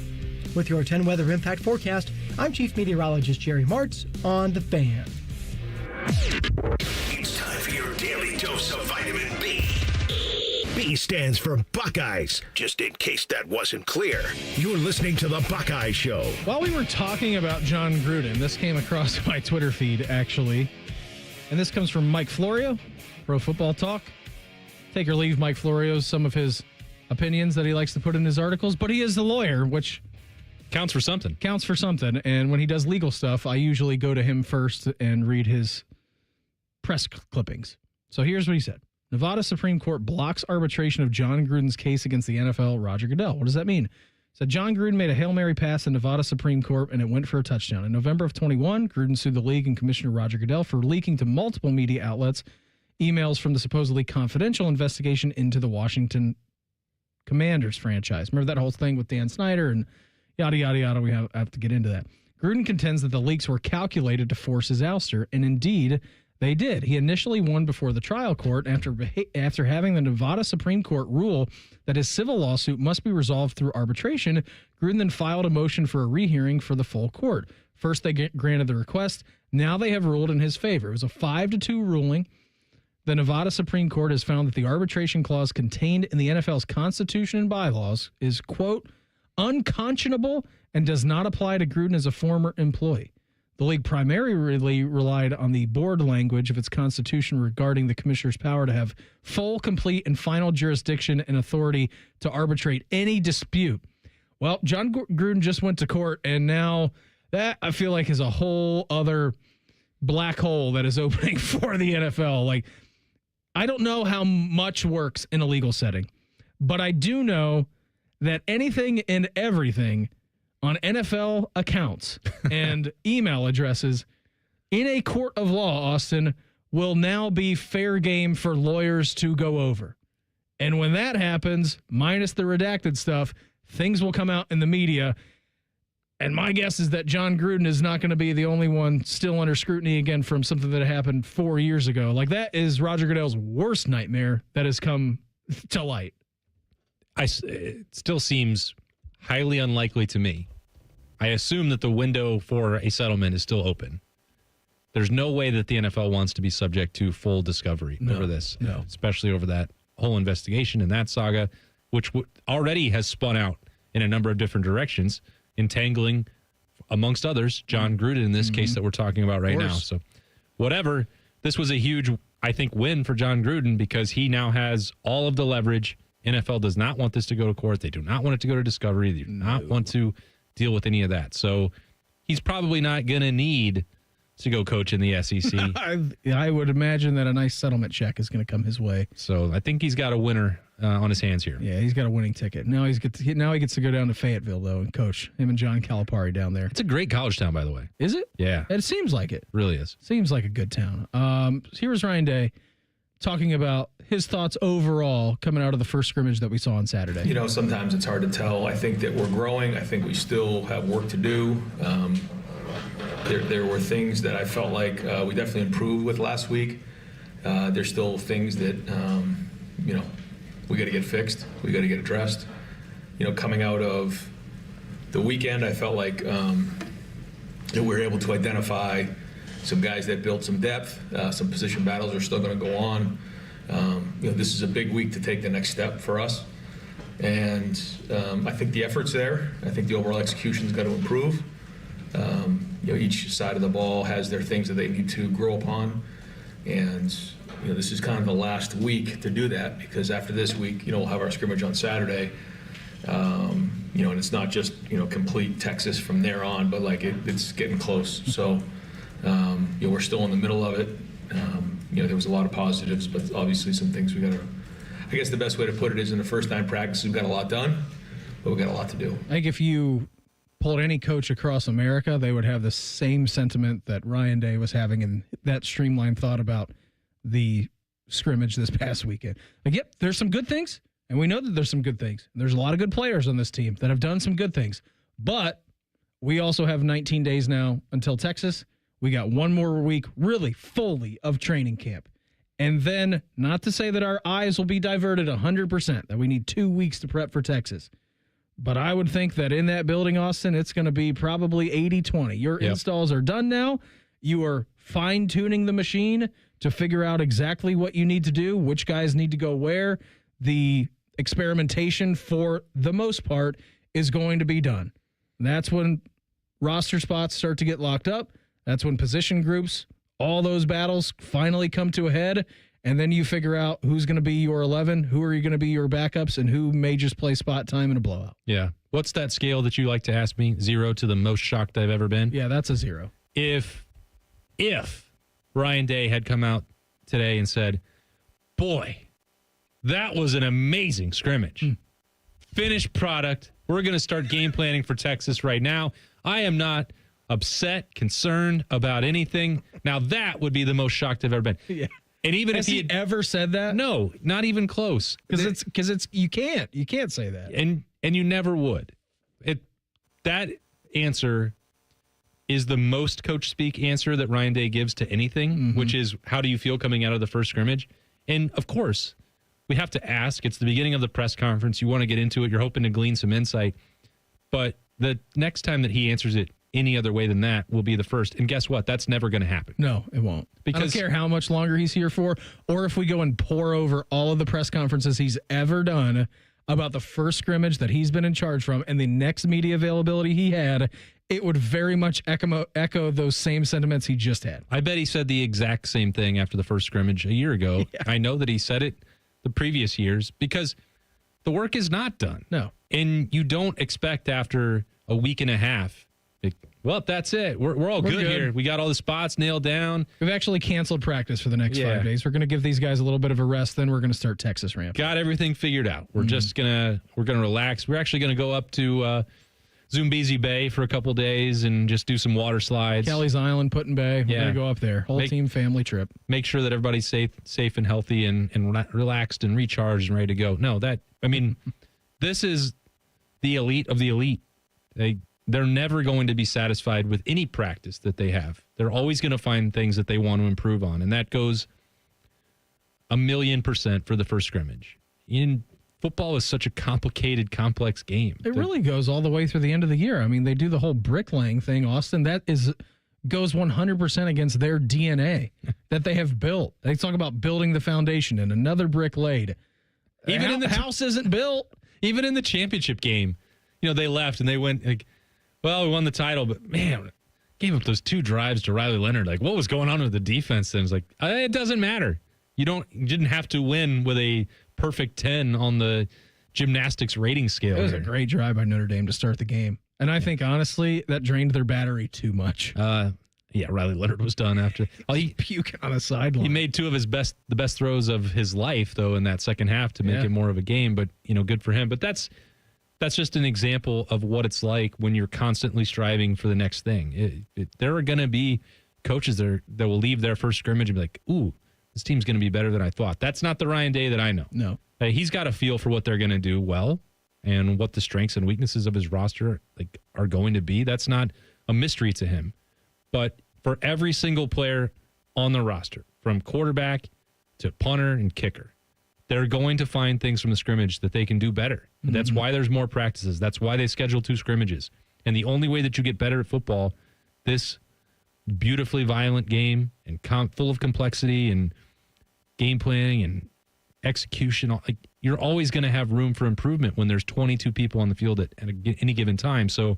With your 10 weather impact forecast, I'm Chief Meteorologist Jerry Martz on The Fan. It's time for your daily dose of vitamin B. B stands for Buckeyes, just in case that wasn't clear. You're listening to The Buckeye Show. While we were talking about John Gruden, this came across my Twitter feed, actually. And this comes from Mike Florio, Pro Football Talk. Take or leave Mike Florio's some of his opinions that he likes to put in his articles, but he is the lawyer, which counts for something. And when he does legal stuff, I usually go to him first and read his press clippings. So here's what he said. Nevada Supreme Court blocks arbitration of John Gruden's case against the NFL, Roger Goodell. What does that mean? So John Gruden made a Hail Mary pass in Nevada Supreme Court, and it went for a touchdown. In November of 21, Gruden sued the league and Commissioner Roger Goodell for leaking to multiple media outlets emails from the supposedly confidential investigation into the Washington Commanders franchise. Remember that whole thing with Dan Snyder and yada, yada, yada. We have to get into that. Gruden contends that the leaks were calculated to force his ouster, and indeed, they did. He initially won before the trial court after having the Nevada Supreme Court rule that his civil lawsuit must be resolved through arbitration. Gruden then filed a motion for a rehearing for the full court. First, they granted the request. Now they have ruled in his favor. It was a 5-2 ruling. The Nevada Supreme Court has found that the arbitration clause contained in the NFL's constitution and bylaws is, quote, unconscionable and does not apply to Gruden as a former employee. The league primarily relied on the board language of its constitution regarding the commissioner's power to have full, complete, and final jurisdiction and authority to arbitrate any dispute. Well, John Gruden just went to court, and now that, I feel like, is a whole other black hole that is opening for the NFL. Like, I don't know how much works in a legal setting, but I do know that anything and everything on NFL accounts and email addresses in a court of law, Austin, will now be fair game for lawyers to go over. And when that happens, minus the redacted stuff, things will come out in the media. And my guess is that John Gruden is not going to be the only one still under scrutiny again from something that happened 4 years ago. Like, that is Roger Goodell's worst nightmare that has come to light. It still seems highly unlikely to me. I assume that the window for a settlement is still open. There's no way that the NFL wants to be subject to full discovery over this, especially over that whole investigation and that saga, which already has spun out in a number of different directions, entangling, amongst others, John Gruden in this case that we're talking about right now. So whatever, this was a huge, I think, win for John Gruden because he now has all of the leverage. NFL does not want this to go to court. They do not want it to go to discovery. They do not want to deal with any of that. So he's probably not going to need to go coach in the SEC. I would imagine that a nice settlement check is going to come his way. So I think he's got a winner on his hands here. Yeah, he's got a winning ticket. Now he gets to go down to Fayetteville, though, and coach him and John Calipari down there. It's a great college town, by the way. Is it? Yeah. It seems like it. Really is. Seems like a good town. Here's Ryan Day talking about his thoughts overall coming out of the first scrimmage that we saw on Saturday. Sometimes it's hard to tell. I think that we're growing. I think we still have work to do. There were things that I felt like we definitely improved with last week. There's still things that, we got to get fixed. We got to get addressed. Coming out of the weekend, I felt like we were able to identify some guys that built some depth. Some position battles are still going to go on. This is a big week to take the next step for us. And I think the effort's there. I think the overall execution's got to improve. Each side of the ball has their things that they need to grow upon. And, this is kind of the last week to do that, because after this week, we'll have our scrimmage on Saturday. And it's not just, complete Texas from there on, but it's getting close. So, we're still in the middle of it. There was a lot of positives, but obviously some things we got to, I guess the best way to put it is in the first 9 practices, we've got a lot done, but we've got a lot to do. I think if you pulled any coach across America, they would have the same sentiment that Ryan Day was having in that streamlined thought about the scrimmage this past weekend. Yep, there's some good things, and we know that there's some good things. There's a lot of good players on this team that have done some good things, but we also have 19 days now until Texas. We got one more week, really fully, of training camp. And then, not to say that our eyes will be diverted 100%, that we need 2 weeks to prep for Texas. But I would think that in that building, Austin, it's going to be probably 80-20. Your installs are done now. You are fine-tuning the machine to figure out exactly what you need to do, which guys need to go where. The experimentation, for the most part, is going to be done. That's when roster spots start to get locked up. That's when position groups, all those battles finally come to a head, and then you figure out who's going to be your 11, who are you going to be your backups, and who may just play spot time in a blowout. Yeah. What's that scale that you like to ask me? 0 to the most shocked I've ever been? Yeah, that's a 0. If Ryan Day had come out today and said, boy, that was an amazing scrimmage. Finished product. We're going to start game planning for Texas right now. I am not upset, concerned about anything. Now that would be the most shocked I've ever been. Yeah. And even Has if he had ever said that? No, not even close. Because it's you can't say that. And you never would. That answer is the most coach speak answer that Ryan Day gives to anything, which is, how do you feel coming out of the first scrimmage? And of course, we have to ask. It's the beginning of the press conference. You want to get into it. You're hoping to glean some insight. But the next time that he answers it any other way than that will be the first. And guess what? That's never going to happen. No, it won't. Because I don't care how much longer he's here for, or if we go and pour over all of the press conferences he's ever done about the first scrimmage that he's been in charge from and the next media availability he had, it would very much echo those same sentiments he just had. I bet he said the exact same thing after the first scrimmage a year ago. Yeah. I know that he said it the previous years because the work is not done. No. And you don't expect after a week and a half, well, that's it. We're all good here. We got all the spots nailed down. We've actually canceled practice for the next 5 days. We're going to give these guys a little bit of a rest. Then we're going to start Texas ramp. Got everything figured out. We're just going to relax. We're actually going to go up to Zumbizi Bay for a couple days and just do some water slides. Kelly's Island, Put-in Bay. We're going to go up there. Whole team family trip. Make sure that everybody's safe and healthy and relaxed and recharged and ready to go. No, this is the elite of the elite. They're never going to be satisfied with any practice that they have. They're always going to find things that they want to improve on, and that goes 1,000,000% for the first scrimmage. Football is such a complicated, complex game. It really goes all the way through the end of the year. I mean, they do the whole bricklaying thing, Austin. That goes 100% against their DNA that they have built. They talk about building the foundation and another brick laid. Even in the house isn't built. Even in the championship game, they left and they went like, well, we won the title, but man, gave up those 2 drives to Riley Leonard. Like, what was going on with the defense then? It's like, it doesn't matter. You didn't have to win with a perfect 10 on the gymnastics rating scale. It was a great drive by Notre Dame to start the game. And I think, honestly, that drained their battery too much. Yeah, Riley Leonard was done after. He puked on a sideline. He made 2 of the best throws of his life, though, in that second half to make it more of a game. But, good for him. But that's just an example of what it's like when you're constantly striving for the next thing. There are going to be coaches that will leave their first scrimmage and be like, ooh, this team's going to be better than I thought. That's not the Ryan Day that I know. No. He's got a feel for what they're going to do well and what the strengths and weaknesses of his roster are going to be. That's not a mystery to him. But for every single player on the roster, from quarterback to punter and kicker, they're going to find things from the scrimmage that they can do better. Mm-hmm. That's why there's more practices. That's why they schedule 2 scrimmages. And the only way that you get better at football, this beautifully violent game and full of complexity and game planning and execution, you're always going to have room for improvement when there's 22 people on the field at any given time. So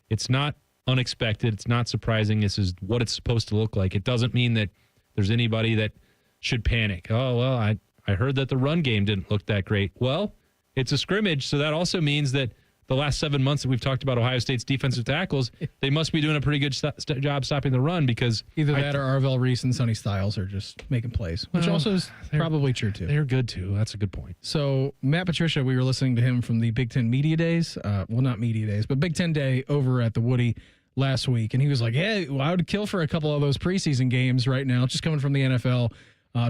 it's not unexpected. It's not surprising. This is what it's supposed to look like. It doesn't mean that there's anybody that should panic. Oh, well, I heard that the run game didn't look that great. Well, it's a scrimmage, so that also means that the last 7 months that we've talked about Ohio State's defensive tackles, they must be doing a pretty good job stopping the run, because either that or Arvell Reese and Sonny Styles are just making plays, which also is probably true too. They're good too. That's a good point. So Matt Patricia, we were listening to him from the Big Ten Media Days. Well, not Media Days, but Big Ten Day over at the Woody last week. And he was like, hey, I would kill for a couple of those preseason games right now, just coming from the NFL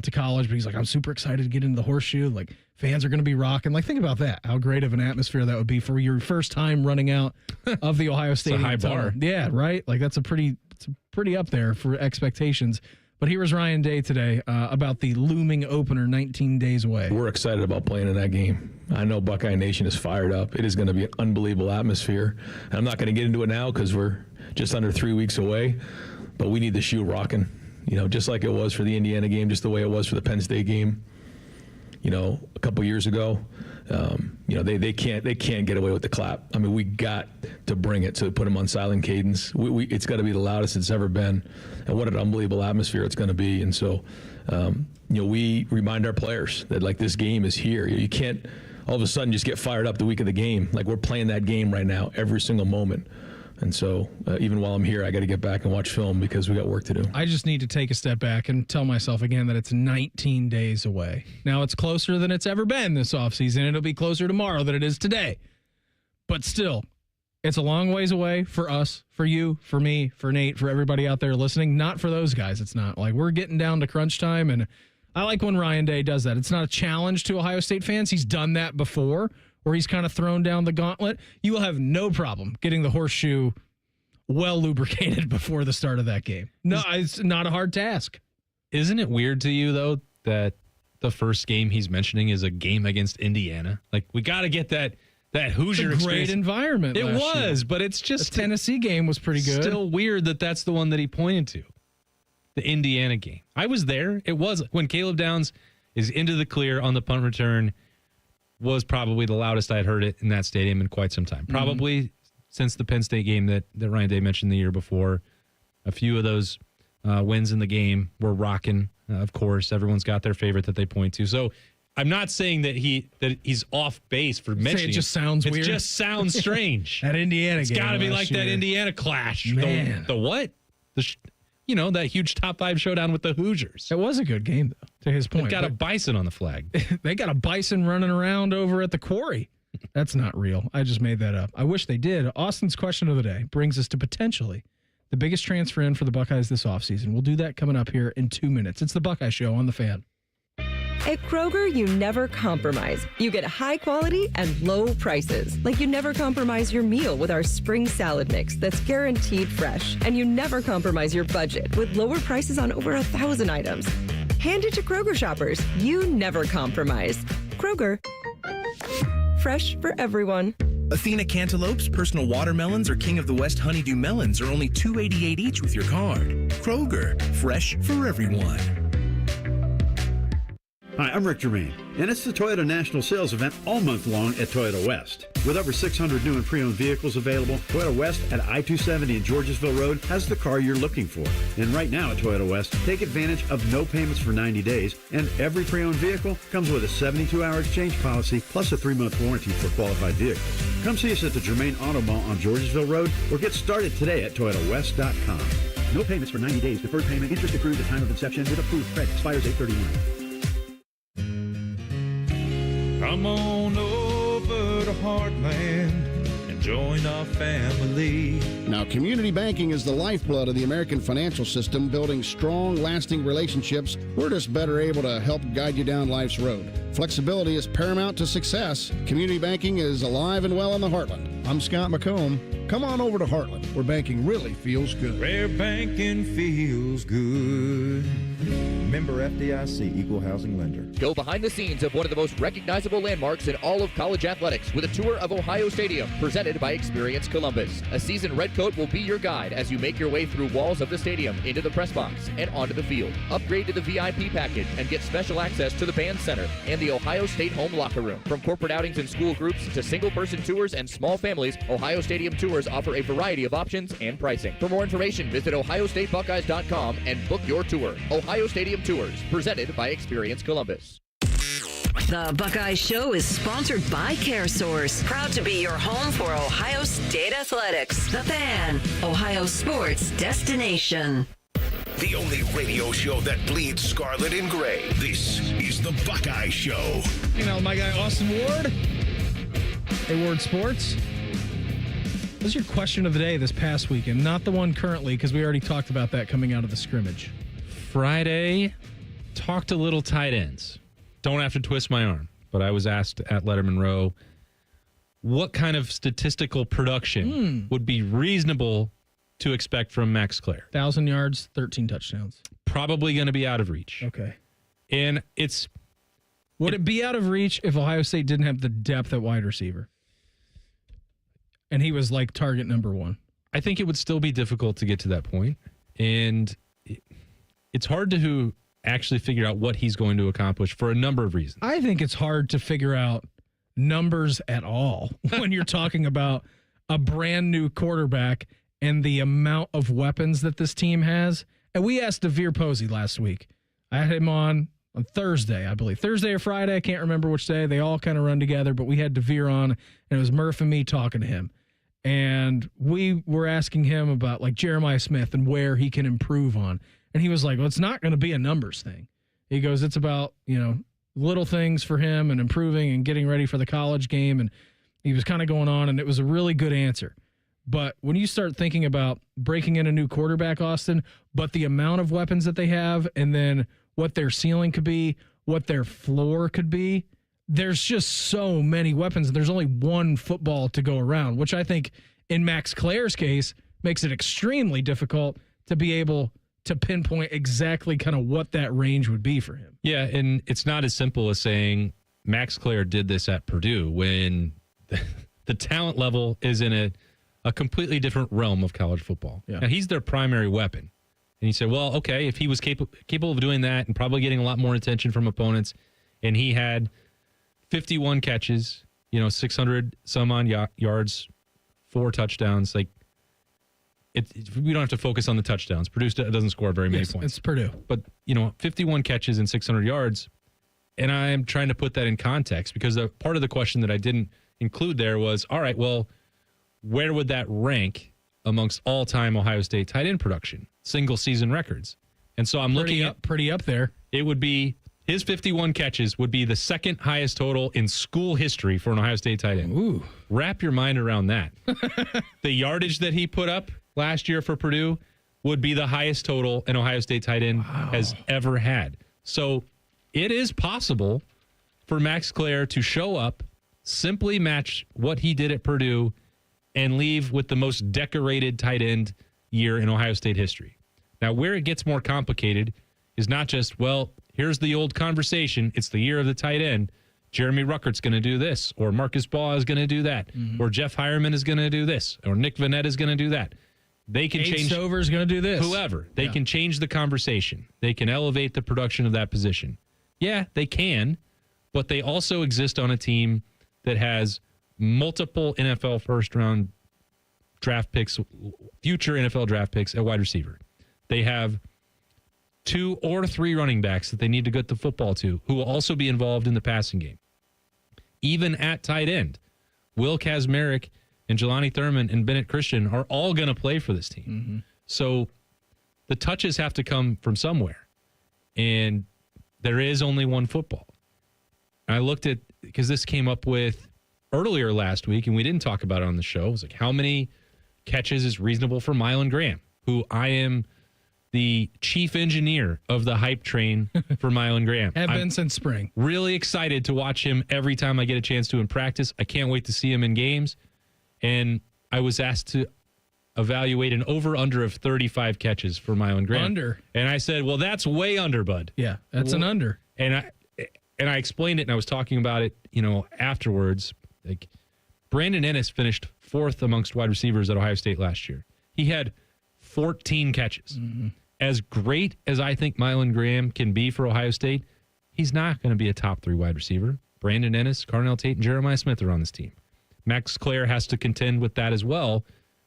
to college. But he's like, I'm super excited to get into the horseshoe. Like, fans are going to be rocking. Like, think about that. How great of an atmosphere that would be for your first time running out of the Ohio State. It's a high bar. Yeah, right? Like, it's pretty up there for expectations. But here was Ryan Day today about the looming opener 19 days away. We're excited about playing in that game. I know Buckeye Nation is fired up. It is going to be an unbelievable atmosphere. And I'm not going to get into it now because we're just under 3 weeks away. But we need the shoe rocking, just like it was for the Indiana game, just the way it was for the Penn State game. A couple years ago, they can't get away with the clap. I mean, we got to bring it to put them on silent cadence. It's got to be the loudest it's ever been, and what an unbelievable atmosphere it's going to be. And so, we remind our players that this game is here. You can't all of a sudden just get fired up the week of the game. We're playing that game right now, every single moment. And so even while I'm here, I got to get back and watch film because we got work to do. I just need to take a step back and tell myself again that it's 19 days away. Now, it's closer than it's ever been this offseason. It'll be closer tomorrow than it is today. But still, it's a long ways away for us, for you, for me, for Nate, for everybody out there listening. Not for those guys. It's not. We're getting down to crunch time, and I like when Ryan Day does that. It's not a challenge to Ohio State fans. He's done that before, where he's kind of thrown down the gauntlet. You will have no problem getting the horseshoe well lubricated before the start of that game. No, it's not a hard task. Isn't it weird to you, though, that the first game he's mentioning is a game against Indiana? We got to get that Hoosier it's a great experience. Environment. It was, but it's just the Tennessee game was pretty good. Still weird that that's the one that he pointed to. The Indiana game. I was there. It was when Caleb Downs is into the clear on the punt return. Was probably the loudest I'd heard it in that stadium in quite some time. Probably since the Penn State game that Ryan Day mentioned the year before. A few of those wins in the game were rocking. Of course, everyone's got their favorite that they point to. So I'm not saying that he's off base for mentioning it. Just sounds weird. It just sounds strange. That Indiana game. It's got to be like that Indiana clash. Man. The what? That huge top 5 showdown with the Hoosiers. It was a good game, though, to his point. They've got a bison on the flag. They got a bison running around over at the quarry. That's not real. I just made that up. I wish they did. Austin's question of the day brings us to potentially the biggest transfer in for the Buckeyes this offseason. We'll do that coming up here in 2 minutes. It's the Buckeye Show on The Fan. At Kroger, you never compromise. You get high quality and low prices. Like you never compromise your meal with our spring salad mix that's guaranteed fresh. And you never compromise your budget with lower prices on over 1,000 items. Hand it to Kroger shoppers. You never compromise. Kroger. Fresh for everyone. Athena cantaloupes, personal watermelons, or King of the West honeydew melons are only $2.88 each with your card. Kroger. Fresh for everyone. Hi, I'm Rick Germain, and it's the Toyota National Sales Event all month long at Toyota West. With over 600 new and pre-owned vehicles available, Toyota West at I-270 and Georgesville Road has the car you're looking for. And right now at Toyota West, take advantage of no payments for 90 days, and every pre-owned vehicle comes with a 72-hour exchange policy plus a 3-month warranty for qualified vehicles. Come see us at the Germain Auto Mall on Georgesville Road or get started today at ToyotaWest.com. No payments for 90 days. Deferred payment. Interest accrued at time of inception with approved credit. Expires 8/31. Come on over to Heartland and Join our family. Now, community banking is the lifeblood of the American financial system, building strong, lasting relationships. We're just better able to help guide you down life's road. Flexibility is paramount to success. Community banking is alive and well in the Heartland. I'm Scott McComb. Come on over to Heartland, where banking really feels good. Where banking feels good. Member FDIC, Equal Housing Lender. Go behind the scenes of one of the most recognizable landmarks in all of college athletics with a tour of Ohio Stadium, presented by Experience Columbus. A seasoned redcoat will be your guide as you make your way through walls of the stadium, into the press box, and onto the field. Upgrade to the VIP package and get special access to the band center and the Ohio State home locker room. From corporate outings and school groups to single-person tours and small families, Ohio Stadium tours offer a variety of options and pricing. For more information, visit OhioStateBuckeyes.com and book your tour. Ohio Stadium Tours, presented by Experience Columbus. The Buckeye Show is sponsored by CareSource, proud to be your home for Ohio State athletics. The Fan, Ohio sports destination. The only radio show that bleeds scarlet and gray. This is the Buckeye Show. You know, my guy Austin Ward. Hey, Ward Sports. What was your question of the day this past weekend? Not the one currently, because we already talked about that coming out of the scrimmage. Friday, talked to little tight ends. Don't have to twist my arm, but I was asked at Letterman Row what kind of statistical production would be reasonable to expect from Max Klare. 1,000 yards, 13 touchdowns. Probably going to be out of reach. Okay. And would it be out of reach if Ohio State didn't have the depth at wide receiver? And he was like target number one. I think it would still be difficult to get to that point. And it's hard to actually figure out what he's going to accomplish for a number of reasons. I think it's hard to figure out numbers at all when you're talking about a brand new quarterback and the amount of weapons that this team has. And we asked Devere Posey last week. I had him on Thursday, I believe. Thursday or Friday, I can't remember which day. They all kind of run together, but we had Devere on, and it was Murph and me talking to him. And we were asking him about like Jeremiah Smith and where he can improve on. And he was like, well, it's not going to be a numbers thing. He goes, it's about, little things for him and improving and getting ready for the college game. And he was kind of going on, and it was a really good answer. But when you start thinking about breaking in a new quarterback, Austin, but the amount of weapons that they have and then what their ceiling could be, what their floor could be, there's just so many weapons. There's only one football to go around, which I think in Max Klare's case makes it extremely difficult to be able to pinpoint exactly kind of what that range would be for him. Yeah, and it's not as simple as saying Max Klare did this at Purdue when the talent level is in a completely different realm of college football. Yeah. Now, he's their primary weapon. And you say, well, okay, if he was capable of doing that and probably getting a lot more attention from opponents, and he had 51 catches, 600 some odd yards, 4 touchdowns, like, we don't have to focus on the touchdowns. Purdue doesn't score very many points. It's Purdue. But, 51 catches and 600 yards, and I'm trying to put that in context because part of the question that I didn't include there was, all right, well, where would that rank amongst all-time Ohio State tight end production, single-season records? And so I'm looking at pretty up there. It would be his 51 catches would be the second highest total in school history for an Ohio State tight end. Ooh. Wrap your mind around that. The yardage that he put up last year for Purdue would be the highest total an Ohio State tight end has ever had. So it is possible for Max Klare to show up, simply match what he did at Purdue, and leave with the most decorated tight end year in Ohio State history. Now, where it gets more complicated is not just, well, here's the old conversation. It's the year of the tight end. Jeremy Ruckert's going to do this, or Marcus Baugh is going to do that, or Jeff Hireman is going to do this, or Nick Vanette is going to do that. They can change. Stover's going to do this. Whoever. They can change the conversation. They can elevate the production of that position. Yeah, they can, but they also exist on a team that has multiple NFL first-round draft picks, future NFL draft picks at wide receiver. They have 2 or 3 running backs that they need to get the football to, who will also be involved in the passing game. Even at tight end, Will Kazmarek and Jelani Thurman and Bennett Christian are all going to play for this team. Mm-hmm. So the touches have to come from somewhere. And there is only one football. I looked at, because this came up with earlier last week, and we didn't talk about it on the show, was like, how many catches is reasonable for Mylan Graham, who I am the chief engineer of the hype train for Mylan Graham. Have been since spring. Really excited to watch him every time I get a chance to in practice. I can't wait to see him in games. And I was asked to evaluate an over-under of 35 catches for Mylan Graham. Under. And I said, well, that's way under, bud. Yeah, that's an under. And I explained it, and I was talking about it, afterwards. Like, Brandon Ennis finished 4th amongst wide receivers at Ohio State last year. He had 14 catches. Mm-hmm. As great as I think Mylan Graham can be for Ohio State, he's not going to be a top 3 wide receiver. Brandon Ennis, Carnell Tate, and Jeremiah Smith are on this team. Max Klare has to contend with that as well.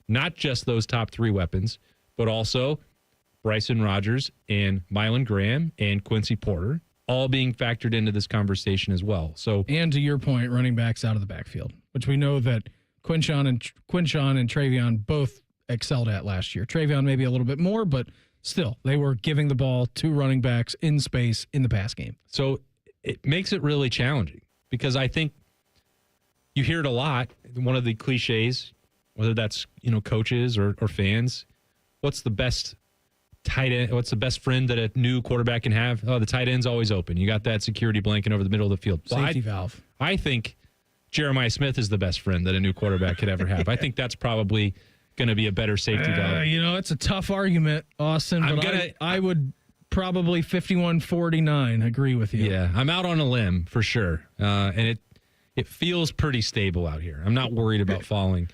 Not just those top 3 weapons, but also Bryson Rodgers and Mylan Graham and Quincy Porter, all being factored into this conversation as well. So, and to your point, running backs out of the backfield, which we know that Quinshawn and Travion both excelled at last year. Travion maybe a little bit more, but still, they were giving the ball to running backs in space in the pass game. So it makes it really challenging because I think you hear it a lot. One of the cliches, whether that's coaches or fans, what's the best tight end? What's the best friend that a new quarterback can have? Oh, the tight end's always open. You got that security blanket over the middle of the field. Safety valve. I think Jeremiah Smith is the best friend that a new quarterback could ever have. I think that's probably going to be a better safety valve. It's a tough argument, Austin, but I would probably 51-49 agree with you. Yeah, I'm out on a limb for sure. And it feels pretty stable out here. I'm not worried about falling.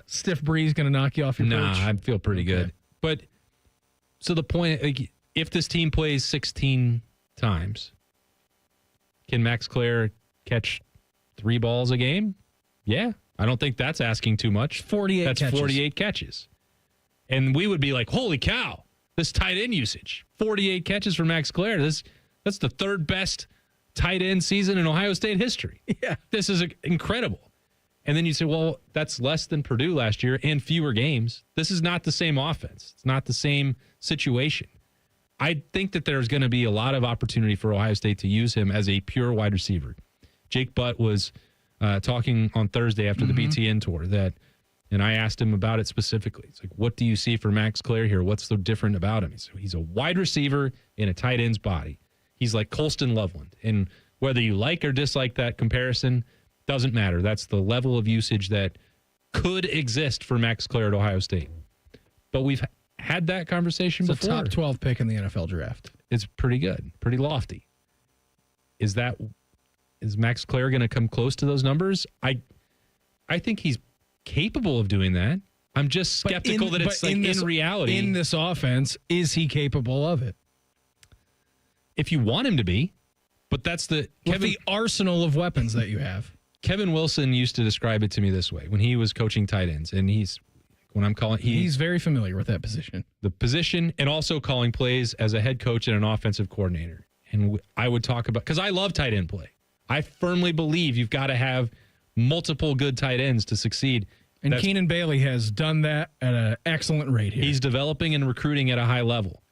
Stiff breeze going to knock you off your perch? I feel pretty good. But so the point, if this team plays 16 times, can Max Klare catch 3 balls a game? Yeah. I don't think that's asking too much. 48 catches. 48 catches. And we would be like, holy cow, this tight end usage. 48 catches for Max Klare. That's the 3rd best tight end season in Ohio State history. Yeah. This is incredible. And then you say, well, that's less than Purdue last year and fewer games. This is not the same offense. It's not the same situation. I think that there's going to be a lot of opportunity for Ohio State to use him as a pure wide receiver. Jake Butt was talking on Thursday after the BTN tour and I asked him about it specifically. It's like, what do you see for Max Klare here? What's so different about him? He's a wide receiver in a tight end's body. He's like Colston Loveland. And whether you like or dislike that comparison, doesn't matter. That's the level of usage that could exist for Max Klare at Ohio State. But we've had that conversation before. It's a top 12 pick in the NFL draft. It's pretty good, pretty lofty. Is Max Klare going to come close to those numbers? I think he's capable of doing that. I'm just skeptical that it's in reality. In this offense, is he capable of it? If you want him to be, but that's the arsenal of weapons that you have. Kevin Wilson used to describe it to me this way when he was coaching tight ends, and he's very familiar with that position. The position, and also calling plays as a head coach and an offensive coordinator. And I would talk about, because I love tight end play. I firmly believe you've got to have multiple good tight ends to succeed. And Keenan Bailey has done that at an excellent rate here. He's developing and recruiting at a high level.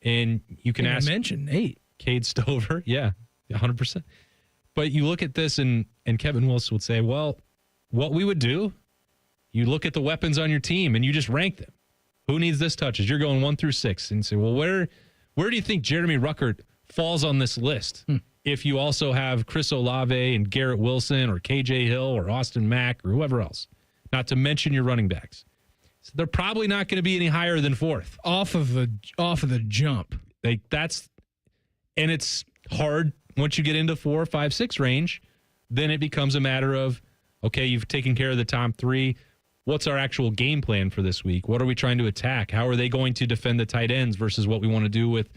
And you can ask. Mention Nate. Cade Stover. Yeah, 100%. But you look at this, and Kevin Wilson would say, well, what we would do, you look at the weapons on your team, and you just rank them. Who needs this touches? You're going 1 through 6. And say, well, where do you think Jeremy Ruckert falls on this list? If you also have Chris Olave and Garrett Wilson or KJ Hill or Austin Mack or whoever else, not to mention your running backs. So they're probably not going to be any higher than 4th. Off of the jump. And it's hard once you get into 4, 5, 6 range, then it becomes a matter of, okay, you've taken care of the top 3. What's our actual game plan for this week? What are we trying to attack? How are they going to defend the tight ends versus what we want to do with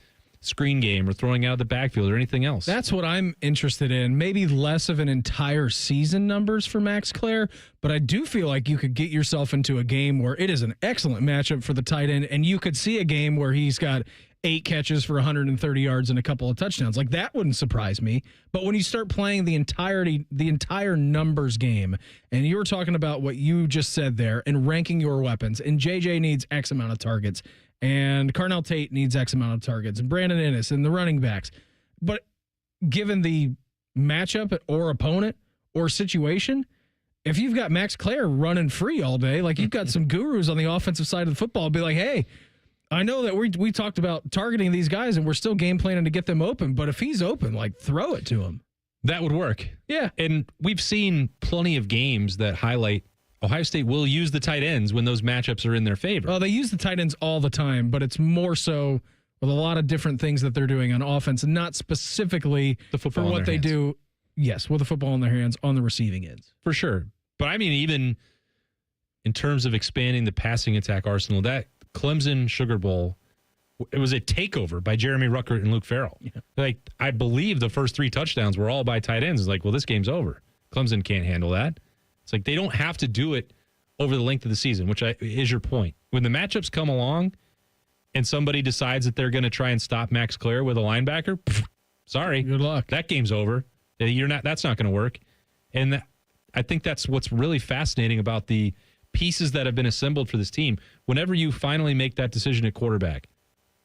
screen game or throwing out of the backfield or anything else? That's what I'm interested in. Maybe less of an entire season numbers for Max Klare, but I do feel like you could get yourself into a game where it is an excellent matchup for the tight end, and you could see a game where he's got 8 catches for 130 yards and a couple of touchdowns. Like, that wouldn't surprise me. But when you start playing the entire numbers game, and you were talking about what you just said there and ranking your weapons, and JJ needs X amount of targets, and Carnell Tate needs X amount of targets, and Brandon Ennis and the running backs. But given the matchup or opponent or situation, if you've got Max Klare running free all day, like you've got some gurus on the offensive side of the football, be like, hey, I know that we talked about targeting these guys and we're still game planning to get them open, but if he's open, like throw it to him. That would work. Yeah. And we've seen plenty of games that highlight Ohio State will use the tight ends when those matchups are in their favor. Well, they use the tight ends all the time, but it's more so with a lot of different things that they're doing on offense and not specifically for what they do. Yes, with the football in their hands on the receiving ends. For sure. But I mean, even in terms of expanding the passing attack arsenal, that Clemson Sugar Bowl, it was a takeover by Jeremy Ruckert and Luke Farrell. Yeah. Like, I believe the first 3 touchdowns were all by tight ends. It's like, well, this game's over. Clemson can't handle that. It's like they don't have to do it over the length of the season, which is your point. When the matchups come along and somebody decides that they're going to try and stop Max Klare with a linebacker, sorry. Good luck. That game's over. That's not going to work. And I think that's what's really fascinating about the pieces that have been assembled for this team. Whenever you finally make that decision at quarterback,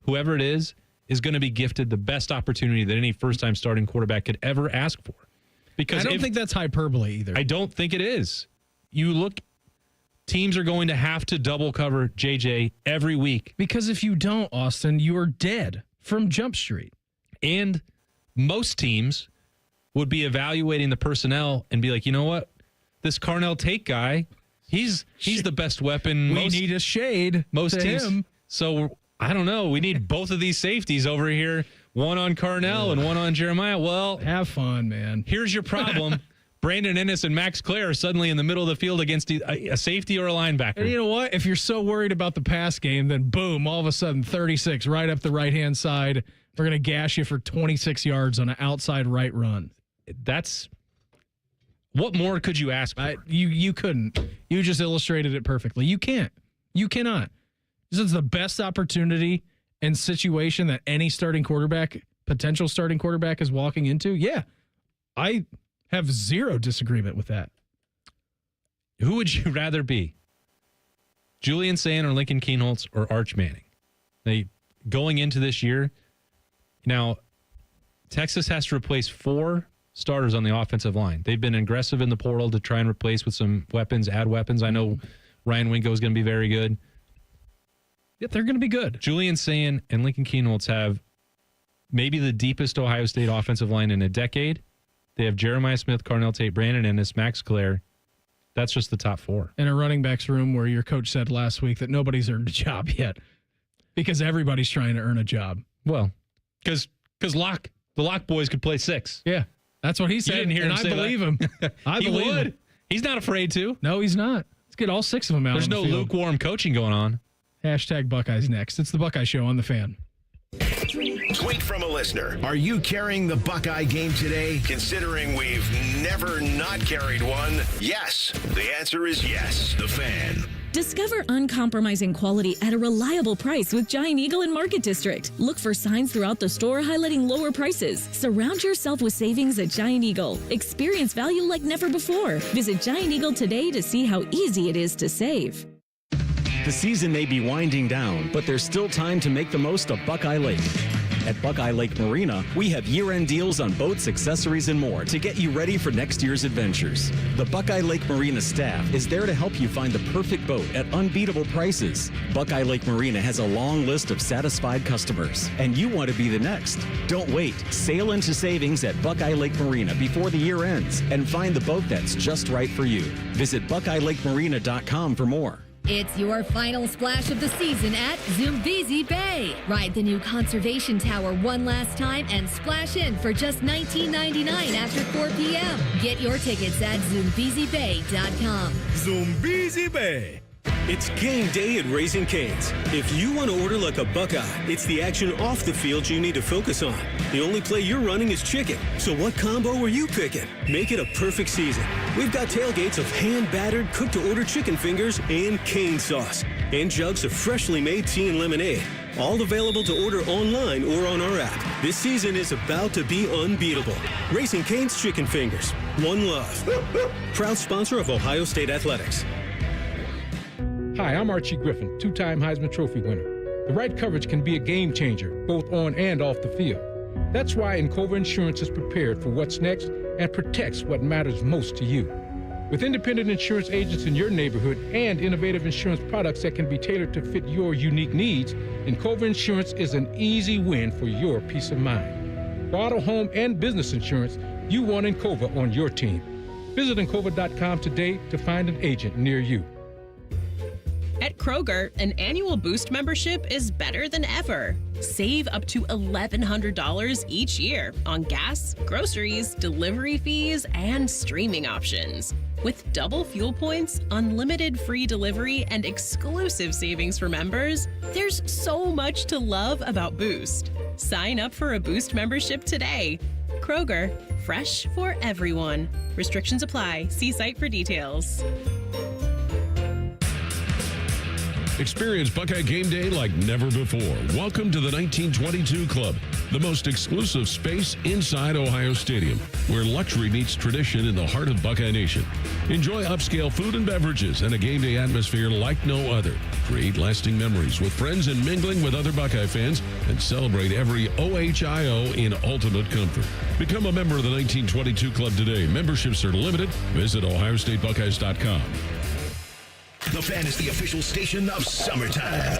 whoever it is going to be gifted the best opportunity that any first-time starting quarterback could ever ask for. Because I don't think that's hyperbole either. I don't think it is. You look, teams are going to have to double cover JJ every week. Because if you don't, Austin, you are dead from Jump Street. And most teams would be evaluating the personnel and be like, you know what? This Carnell Tate guy, he's the best weapon. We need a shade most to teams. him. So I don't know. We need both of these safeties over here, one on Carnell and one on Jeremiah. Well, have fun, man. Here's your problem. Brandon Ennis and Max Klare are suddenly in the middle of the field against a safety or a linebacker. And you know what? If you're so worried about the pass game, then boom, all of a sudden 36 right up the right-hand side. We're going to gash you for 26 yards on an outside right run. That's what more could you ask for? You couldn't. You just illustrated it perfectly. You can't. You cannot. This is the best opportunity and situation that any potential starting quarterback is walking into. Yeah, I have zero disagreement with that. Who would you rather be? Julian Sayin or Lincoln Kienholz or Arch Manning? Going into this year, now Texas has to replace 4 starters on the offensive line. They've been aggressive in the portal to try and replace with some weapons, add weapons. I know Ryan Wingo is going to be very good. Yeah, they're going to be good. Julian Sayin and Lincoln Kienholz have maybe the deepest Ohio State offensive line in a decade. They have Jeremiah Smith, Carnell Tate, Brandon Ennis, Max Klare. That's just the top 4. In a running backs room where your coach said last week that nobody's earned a job yet because everybody's trying to earn a job. Well, because the Lock boys could play 6. Yeah, that's what he said. You didn't hear him say I believe that. him. I believe him. He's not afraid to. No, he's not. Let's get all 6 of them out. There's no lukewarm coaching going on. Hashtag Buckeyes next. It's the Buckeye Show on The Fan. Tweet from a listener. Are you carrying the Buckeye game today? Considering we've never not carried one, yes. The answer is yes. The Fan. Discover uncompromising quality at a reliable price with Giant Eagle in Market District. Look for signs throughout the store highlighting lower prices. Surround yourself with savings at Giant Eagle. Experience value like never before. Visit Giant Eagle today to see how easy it is to save. The season may be winding down, but there's still time to make the most of Buckeye Lake. At Buckeye Lake Marina, we have year-end deals on boats, accessories, and more to get you ready for next year's adventures. The Buckeye Lake Marina staff is there to help you find the perfect boat at unbeatable prices. Buckeye Lake Marina has a long list of satisfied customers, and you want to be the next. Don't wait. Sail into savings at Buckeye Lake Marina before the year ends and find the boat that's just right for you. Visit BuckeyeLakeMarina.com for more. It's your final splash of the season at Zumbizi Bay. Ride the new conservation tower one last time and splash in for just $19.99 after 4 p.m. Get your tickets at ZumbiziBay.com. Zumbizi Bay. It's game day at Raising Cane's. If you want to order like a Buckeye, it's the action off the field you need to focus on. The only play you're running is chicken. So what combo are you picking? Make it a perfect season. We've got tailgates of hand-battered, cooked-to-order chicken fingers and cane sauce. And jugs of freshly made tea and lemonade. All available to order online or on our app. This season is about to be unbeatable. Raising Cane's Chicken Fingers. One love. Proud sponsor of Ohio State Athletics. Hi, I'm Archie Griffin, 2-time Heisman Trophy winner. The right coverage can be a game changer, both on and off the field. That's why Encova Insurance is prepared for what's next and protects what matters most to you. With independent insurance agents in your neighborhood and innovative insurance products that can be tailored to fit your unique needs, Encova Insurance is an easy win for your peace of mind. For auto, home, and business insurance, you want Encova on your team. Visit Encova.com today to find an agent near you. At Kroger, an annual Boost membership is better than ever. Save up to $1,100 each year on gas, groceries, delivery fees, and streaming options. With double fuel points, unlimited free delivery, and exclusive savings for members, there's so much to love about Boost. Sign up for a Boost membership today. Kroger, fresh for everyone. Restrictions apply. See site for details. Experience Buckeye game day like never before. Welcome to the 1922 Club, the most exclusive space inside Ohio Stadium, where luxury meets tradition in the heart of Buckeye Nation. Enjoy upscale food and beverages and a game day atmosphere like no other. Create lasting memories with friends and mingling with other Buckeye fans, and celebrate every OHIO in ultimate comfort. Become a member of the 1922 Club today. Memberships are limited. Visit OhioStateBuckeyes.com. The Fan is the official station of summertime.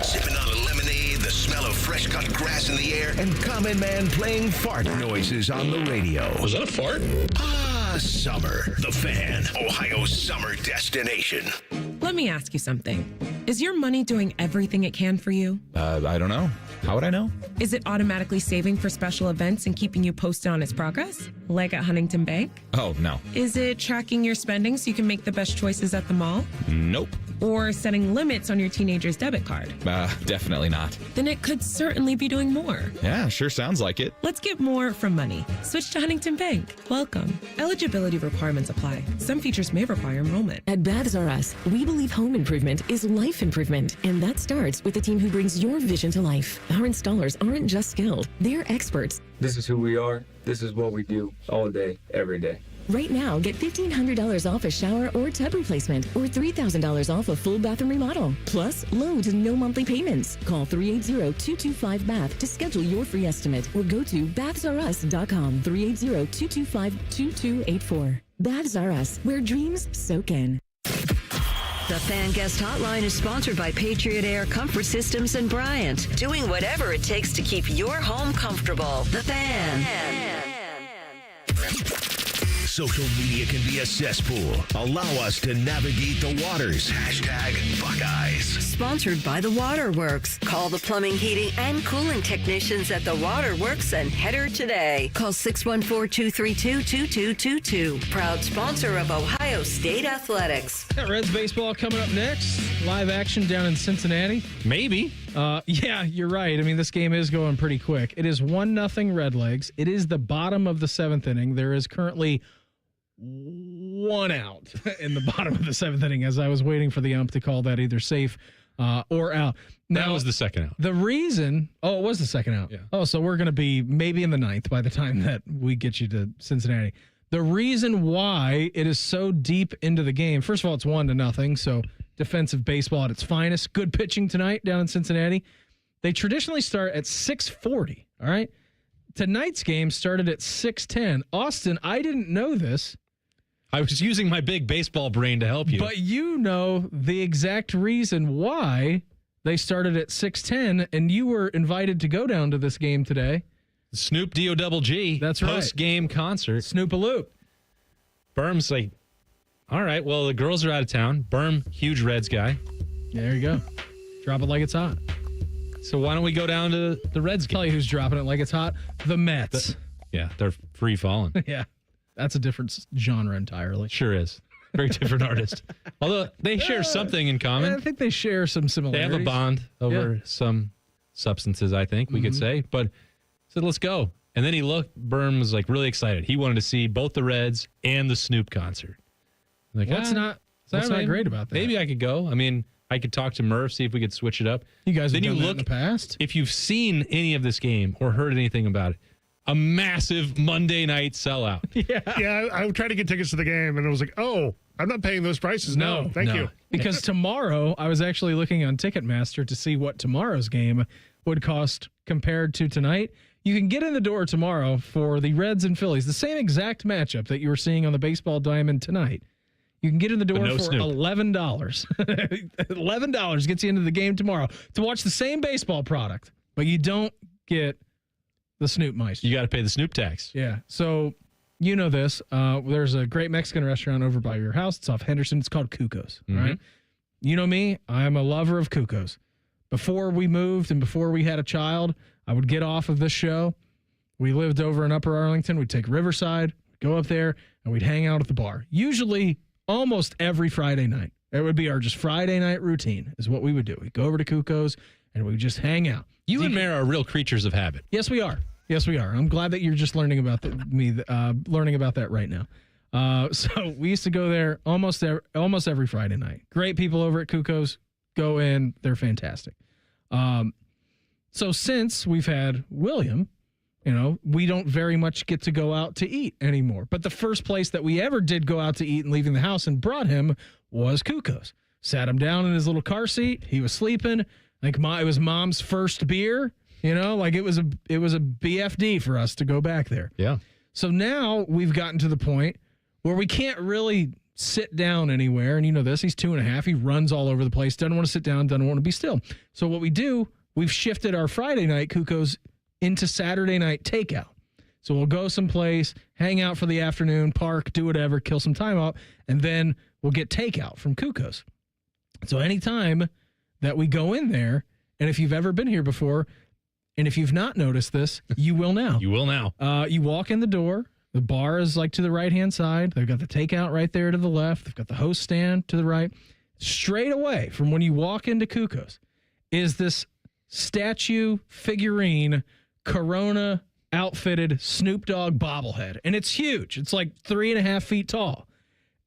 Sipping on a lemonade, the smell of fresh-cut grass in the air, and Common Man playing fart noises on the radio. Was that a fart? Ah, summer. The Fan, Ohio's summer destination. Let me ask you something. Is your money doing everything it can for you? I don't know. How would I know? Is it automatically saving for special events and keeping you posted on its progress? Like at Huntington Bank? Oh, no. Is it tracking your spending so you can make the best choices at the mall? Nope. Or setting limits on your teenager's debit card? Definitely not. Then it could certainly be doing more. Yeah, sure sounds like it. Let's get more from money. Switch to Huntington Bank. Welcome. Eligibility requirements apply. Some features may require enrollment. At Baths R Us, we believe home improvement is life improvement, and that starts with the team who brings your vision to life. Our installers aren't just skilled, they're experts. This is who we are. This is what we do all day, every day. Right now, get $1,500 off a shower or tub replacement, or $3,000 off a full bathroom remodel. Plus, low to no monthly payments. Call 380-225-BATH to schedule your free estimate, or go to bathsrus.com. 380-225-2284. Baths R Us, where dreams soak in. The Fan Guest Hotline is sponsored by Patriot Air Comfort Systems and Bryant, doing whatever it takes to keep your home comfortable. The Fan. Social media can be a cesspool. Allow us to navigate the waters. #Buckeyes. Sponsored by The Waterworks. Call the plumbing, heating, and cooling technicians at The Waterworks and header today. Call 614-232-2222. Proud sponsor of Ohio State Athletics. Got Reds baseball coming up next. Live action down in Cincinnati. Maybe. Yeah, you're right. I mean, this game is going pretty quick. It is 1-0 Redlegs. It is the bottom of the 7th inning. There is currently 1 out in the bottom of the 7th inning, as I was waiting for the ump to call that either safe or out. Now, that was the second out. The reason, it was the second out. Yeah. Oh, so we're going to be maybe in the 9th by the time that we get you to Cincinnati. The reason why it is so deep into the game, first of all, it's 1-0, so defensive baseball at its finest. Good pitching tonight down in Cincinnati. They traditionally start at 6:40, all right? Tonight's game started at 6:10. Austin, I didn't know this. I was using my big baseball brain to help you. But you know the exact reason why they started at 6:10, and you were invited to go down to this game today. Snoop D-O-double-G. That's right. Post-game concert. Snoop-a-loop. Berm's like, all right, well, the girls are out of town. Berm, huge Reds guy. There you go. Drop it like it's hot. So why don't we go down to the Reds game? Tell you who's dropping it like it's hot. The Mets. They're free falling. Yeah. That's a different genre entirely. Sure is. Very different artist. Although they share something in common. I think they share some similarities. They have a bond over some substances, I think we could say. But said, let's go. And then Berm was like really excited. He wanted to see both the Reds and the Snoop concert. I'm like, what's not great about that? Maybe I could go. I mean, I could talk to Murph, see if we could switch it up. You guys have done that in the past? If you've seen any of this game or heard anything about it, a massive Monday night sellout. Yeah, I tried to get tickets to the game, and it was like, oh, I'm not paying those prices. No, thank you. Because tomorrow, I was actually looking on Ticketmaster to see what tomorrow's game would cost compared to tonight. You can get in the door tomorrow for the Reds and Phillies, the same exact matchup that you were seeing on the baseball diamond tonight. You can get in the door for Snoop. $11. $11 gets you into the game tomorrow to watch the same baseball product, but you don't get the Snoop Meister. You got to pay the Snoop tax. Yeah. So you know this. There's a great Mexican restaurant over by your house. It's off Henderson. It's called Cuco's. Mm-hmm. Right. You know me. I'm a lover of Cuco's. Before we moved and before we had a child, I would get off of this show. We lived over in Upper Arlington. We'd take Riverside, go up there, and we'd hang out at the bar. Usually almost every Friday night. It would be our just Friday night routine is what we would do. We'd go over to Cuco's and we'd just hang out. You and Mara are real creatures of habit. Yes, we are. Yes, we are. I'm glad that you're just learning about learning about that right now. So we used to go there almost every Friday night. Great people over at Cuco's. Go in. They're fantastic. So since we've had William, we don't very much get to go out to eat anymore. But the first place that we ever did go out to eat and leaving the house and brought him was Cuco's. Sat him down in his little car seat. He was sleeping. I think it was Mom's first beer. It was a BFD for us to go back there. Yeah. So now we've gotten to the point where we can't really sit down anywhere. And you know this, he's 2.5. He runs all over the place. Doesn't want to sit down. Doesn't want to be still. So what we do, we've shifted our Friday night Cuco's into Saturday night takeout. So we'll go someplace, hang out for the afternoon, park, do whatever, kill some time up, and then we'll get takeout from Cuco's. So anytime that we go in there, and if you've ever been here before, and if you've not noticed this, you will now. You will now. You walk in the door. The bar is to the right-hand side. They've got the takeout right there to the left. They've got the host stand to the right. Straight away from when you walk into Cuco's is this statue figurine Corona outfitted Snoop Dogg bobblehead. And it's huge. It's like 3.5 feet tall.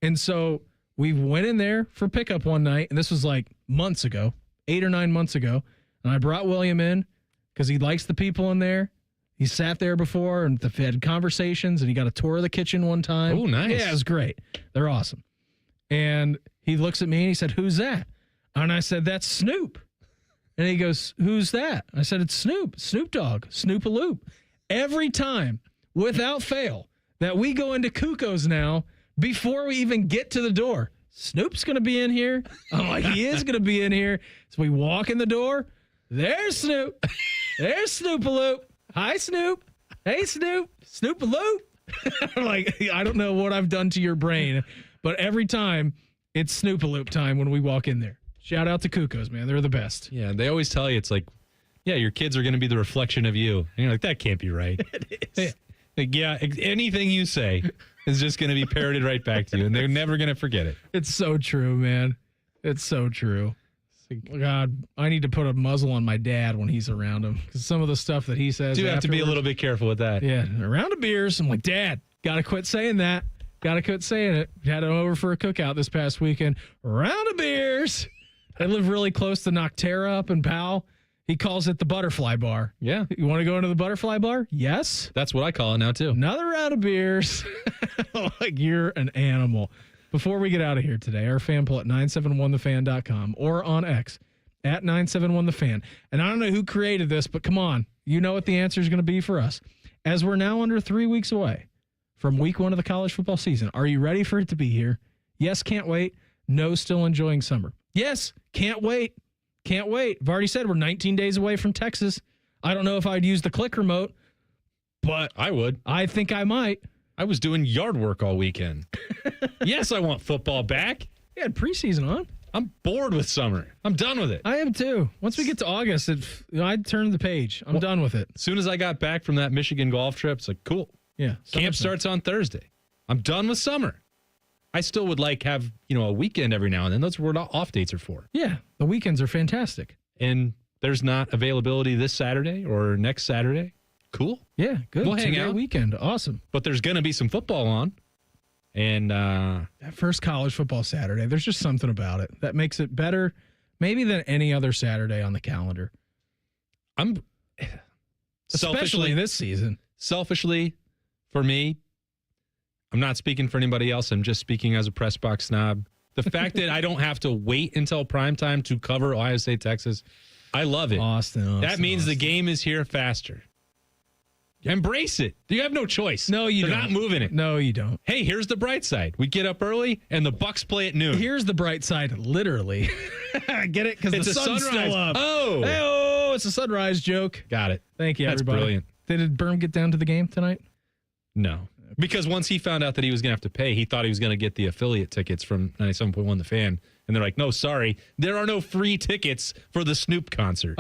And so we went in there for pickup one night, and this was months ago, 8 or 9 months ago. And I brought William in because he likes the people in there. He sat there before and had conversations, and he got a tour of the kitchen one time. Oh, nice. Yeah, it was great. They're awesome. And he looks at me and he said, "Who's that?" And I said, "That's Snoop." And he goes, "Who's that?" I said, "It's Snoop Dogg, Snoop-a-Loop." Every time, without fail, that we go into Cuco's now, before we even get to the door, Snoop's going to be in here. I'm like, he is going to be in here. So we walk in the door. There's Snoop. There's Snoop-a-Loop. Hi, Snoop. Hey, Snoop. Snoop-a-Loop. I'm like, I don't know what I've done to your brain, but every time it's Snoop-a-Loop time when we walk in there. Shout out to Cuco's, man. They're the best. Yeah, they always tell you it's your kids are going to be the reflection of you. And you're like, that can't be right. It is. Anything you say is just going to be parroted right back to you, and they're never going to forget it. It's so true, man. It's so true. God, I need to put a muzzle on my dad when he's around him, because some of the stuff that he says. You have to be a little bit careful with that. Yeah, a round of beers. I'm like, Dad, got to quit saying that. Got to quit saying it. Had him over for a cookout this past weekend. Round of beers. I live really close to Noctera up in Powell. He calls it the Butterfly Bar. Yeah. You want to go into the Butterfly Bar? Yes. That's what I call it now, too. Another round of beers. Like you're an animal. Before we get out of here today, our fan poll at 971thefan.com or on X at 971thefan. And I don't know who created this, but come on. You know what the answer is going to be for us. As we're now under 3 weeks away from week 1 of the college football season, are you ready for it to be here? Yes, can't wait. No, still enjoying summer. Yes, can't wait. Can't wait. I've already said we're 19 days away from Texas. I don't know if I'd use the click remote, but I would. I think I might. I was doing yard work all weekend. Yes, I want football back. You had preseason on. I'm bored with summer. I'm done with it. I am too. Once we get to August, I'd turn the page. I'm done with it. As soon as I got back from that Michigan golf trip, it's like, cool. Yeah. Camp starts on Thursday. I'm done with summer. I still would have, a weekend every now and then. That's what off dates are for. Yeah. The weekends are fantastic. And there's not availability this Saturday or next Saturday. Cool. Yeah. Good. We'll hang out. Weekend. Awesome. But there's going to be some football on. And that first college football Saturday, there's just something about it that makes it better maybe than any other Saturday on the calendar. Especially this season. Selfishly, for me, I'm not speaking for anybody else. I'm just speaking as a press box snob. The fact that I don't have to wait until primetime to cover Ohio State, Texas, I love it. Austin. That means the game is here faster. Embrace it. You have no choice. No, you They're don't. not moving it. No, you don't. Hey, here's the bright side. We get up early, and the Bucks play at noon. Here's the bright side, literally. Get it? Because the sun's still up. Oh. Hey-oh, it's a sunrise joke. Got it. Thank you, That's everybody. brilliant. Did Berm get down to the game tonight? No. Because once he found out that he was going to have to pay, he thought he was going to get the affiliate tickets from 97.1 The Fan. And they're like, no, sorry. There are no free tickets for the Snoop concert.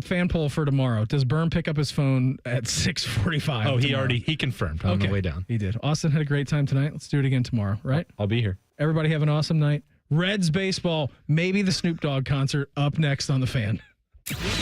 Fan poll for tomorrow. Does Berm pick up his phone at 6:45? Oh, tomorrow? he confirmed on the way down. He did. Austin had a great time tonight. Let's do it again tomorrow, right? I'll be here. Everybody have an awesome night. Reds baseball, maybe the Snoop Dogg concert up next on The Fan.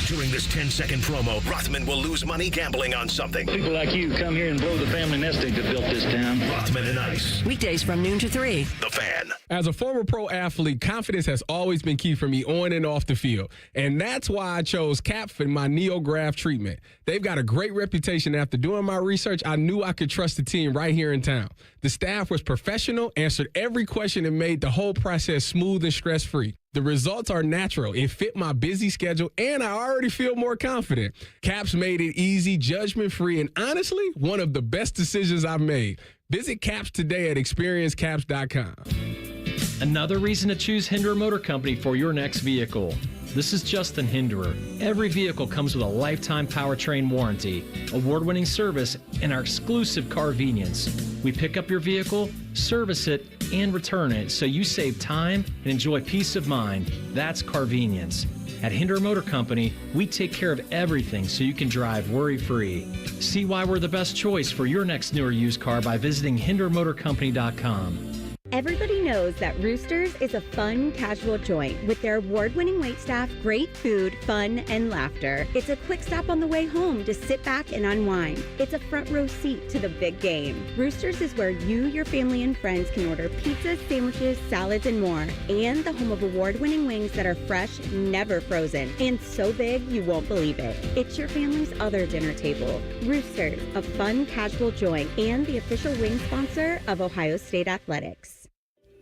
During this 10-second promo, Rothman will lose money gambling on something. People like you come here and blow the family nest egg that built this town. Rothman and Ice. Weekdays from noon to 3. The Fan. As a former pro athlete, confidence has always been key for me on and off the field. And that's why I chose CAP for my NeoGraft treatment. They've got a great reputation. After doing my research, I knew I could trust the team right here in town. The staff was professional, answered every question, and made the whole process smooth and stress-free. The results are natural. It fit my busy schedule, and I already feel more confident. CAPS made it easy, judgment-free, and honestly, one of the best decisions I've made. Visit CAPS today at experiencecaps.com. Another reason to choose Hinderer Motor Company for your next vehicle. This is Justin Hinderer. Every vehicle comes with a lifetime powertrain warranty, award-winning service, and our exclusive Carvenience. We pick up your vehicle, service it, and return it so you save time and enjoy peace of mind. That's Carvenience. At Hinderer Motor Company, we take care of everything so you can drive worry-free. See why we're the best choice for your next new or used car by visiting hinderermotorcompany.com. Everybody knows that Roosters is a fun, casual joint with their award-winning waitstaff, great food, fun, and laughter. It's a quick stop on the way home to sit back and unwind. It's a front row seat to the big game. Roosters is where you, your family, and friends can order pizzas, sandwiches, salads, and more. And the home of award-winning wings that are fresh, never frozen, and so big you won't believe it. It's your family's other dinner table. Roosters, a fun, casual joint, and the official wing sponsor of Ohio State Athletics.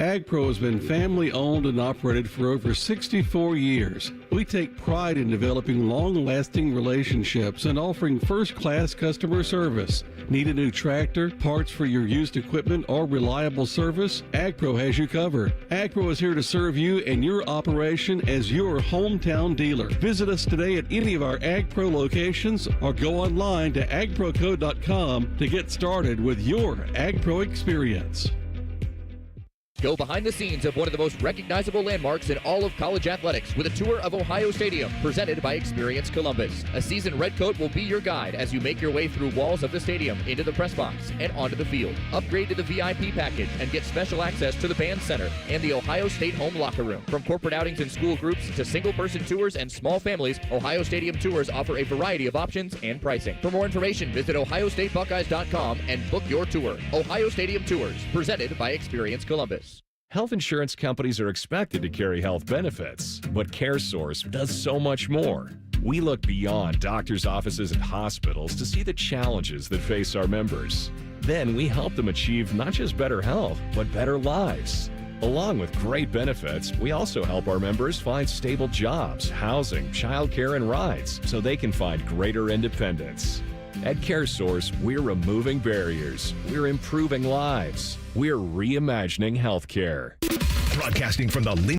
AgPro has been family owned and operated for over 64 years. We take pride in developing long-lasting relationships and offering first-class customer service. Need a new tractor, parts for your used equipment, or reliable service? AgPro has you covered. AgPro is here to serve you and your operation as your hometown dealer. Visit us today at any of our AgPro locations or go online to agproco.com to get started with your AgPro experience. Go behind the scenes of one of the most recognizable landmarks in all of college athletics with a tour of Ohio Stadium presented by Experience Columbus. A seasoned redcoat will be your guide as you make your way through walls of the stadium, into the press box, and onto the field. Upgrade to the VIP package and get special access to the band center and the Ohio State home locker room. From corporate outings and school groups to single-person tours and small families, Ohio Stadium tours offer a variety of options and pricing. For more information, visit ohiostatebuckeyes.com and book your tour. Ohio Stadium Tours, presented by Experience Columbus. Health insurance companies are expected to carry health benefits, but CareSource does so much more. We look beyond doctors' offices and hospitals to see the challenges that face our members. Then we help them achieve not just better health, but better lives. Along with great benefits, we also help our members find stable jobs, housing, childcare, and rides so they can find greater independence. At CareSource, we're removing barriers. We're improving lives. We're reimagining healthcare. Broadcasting from the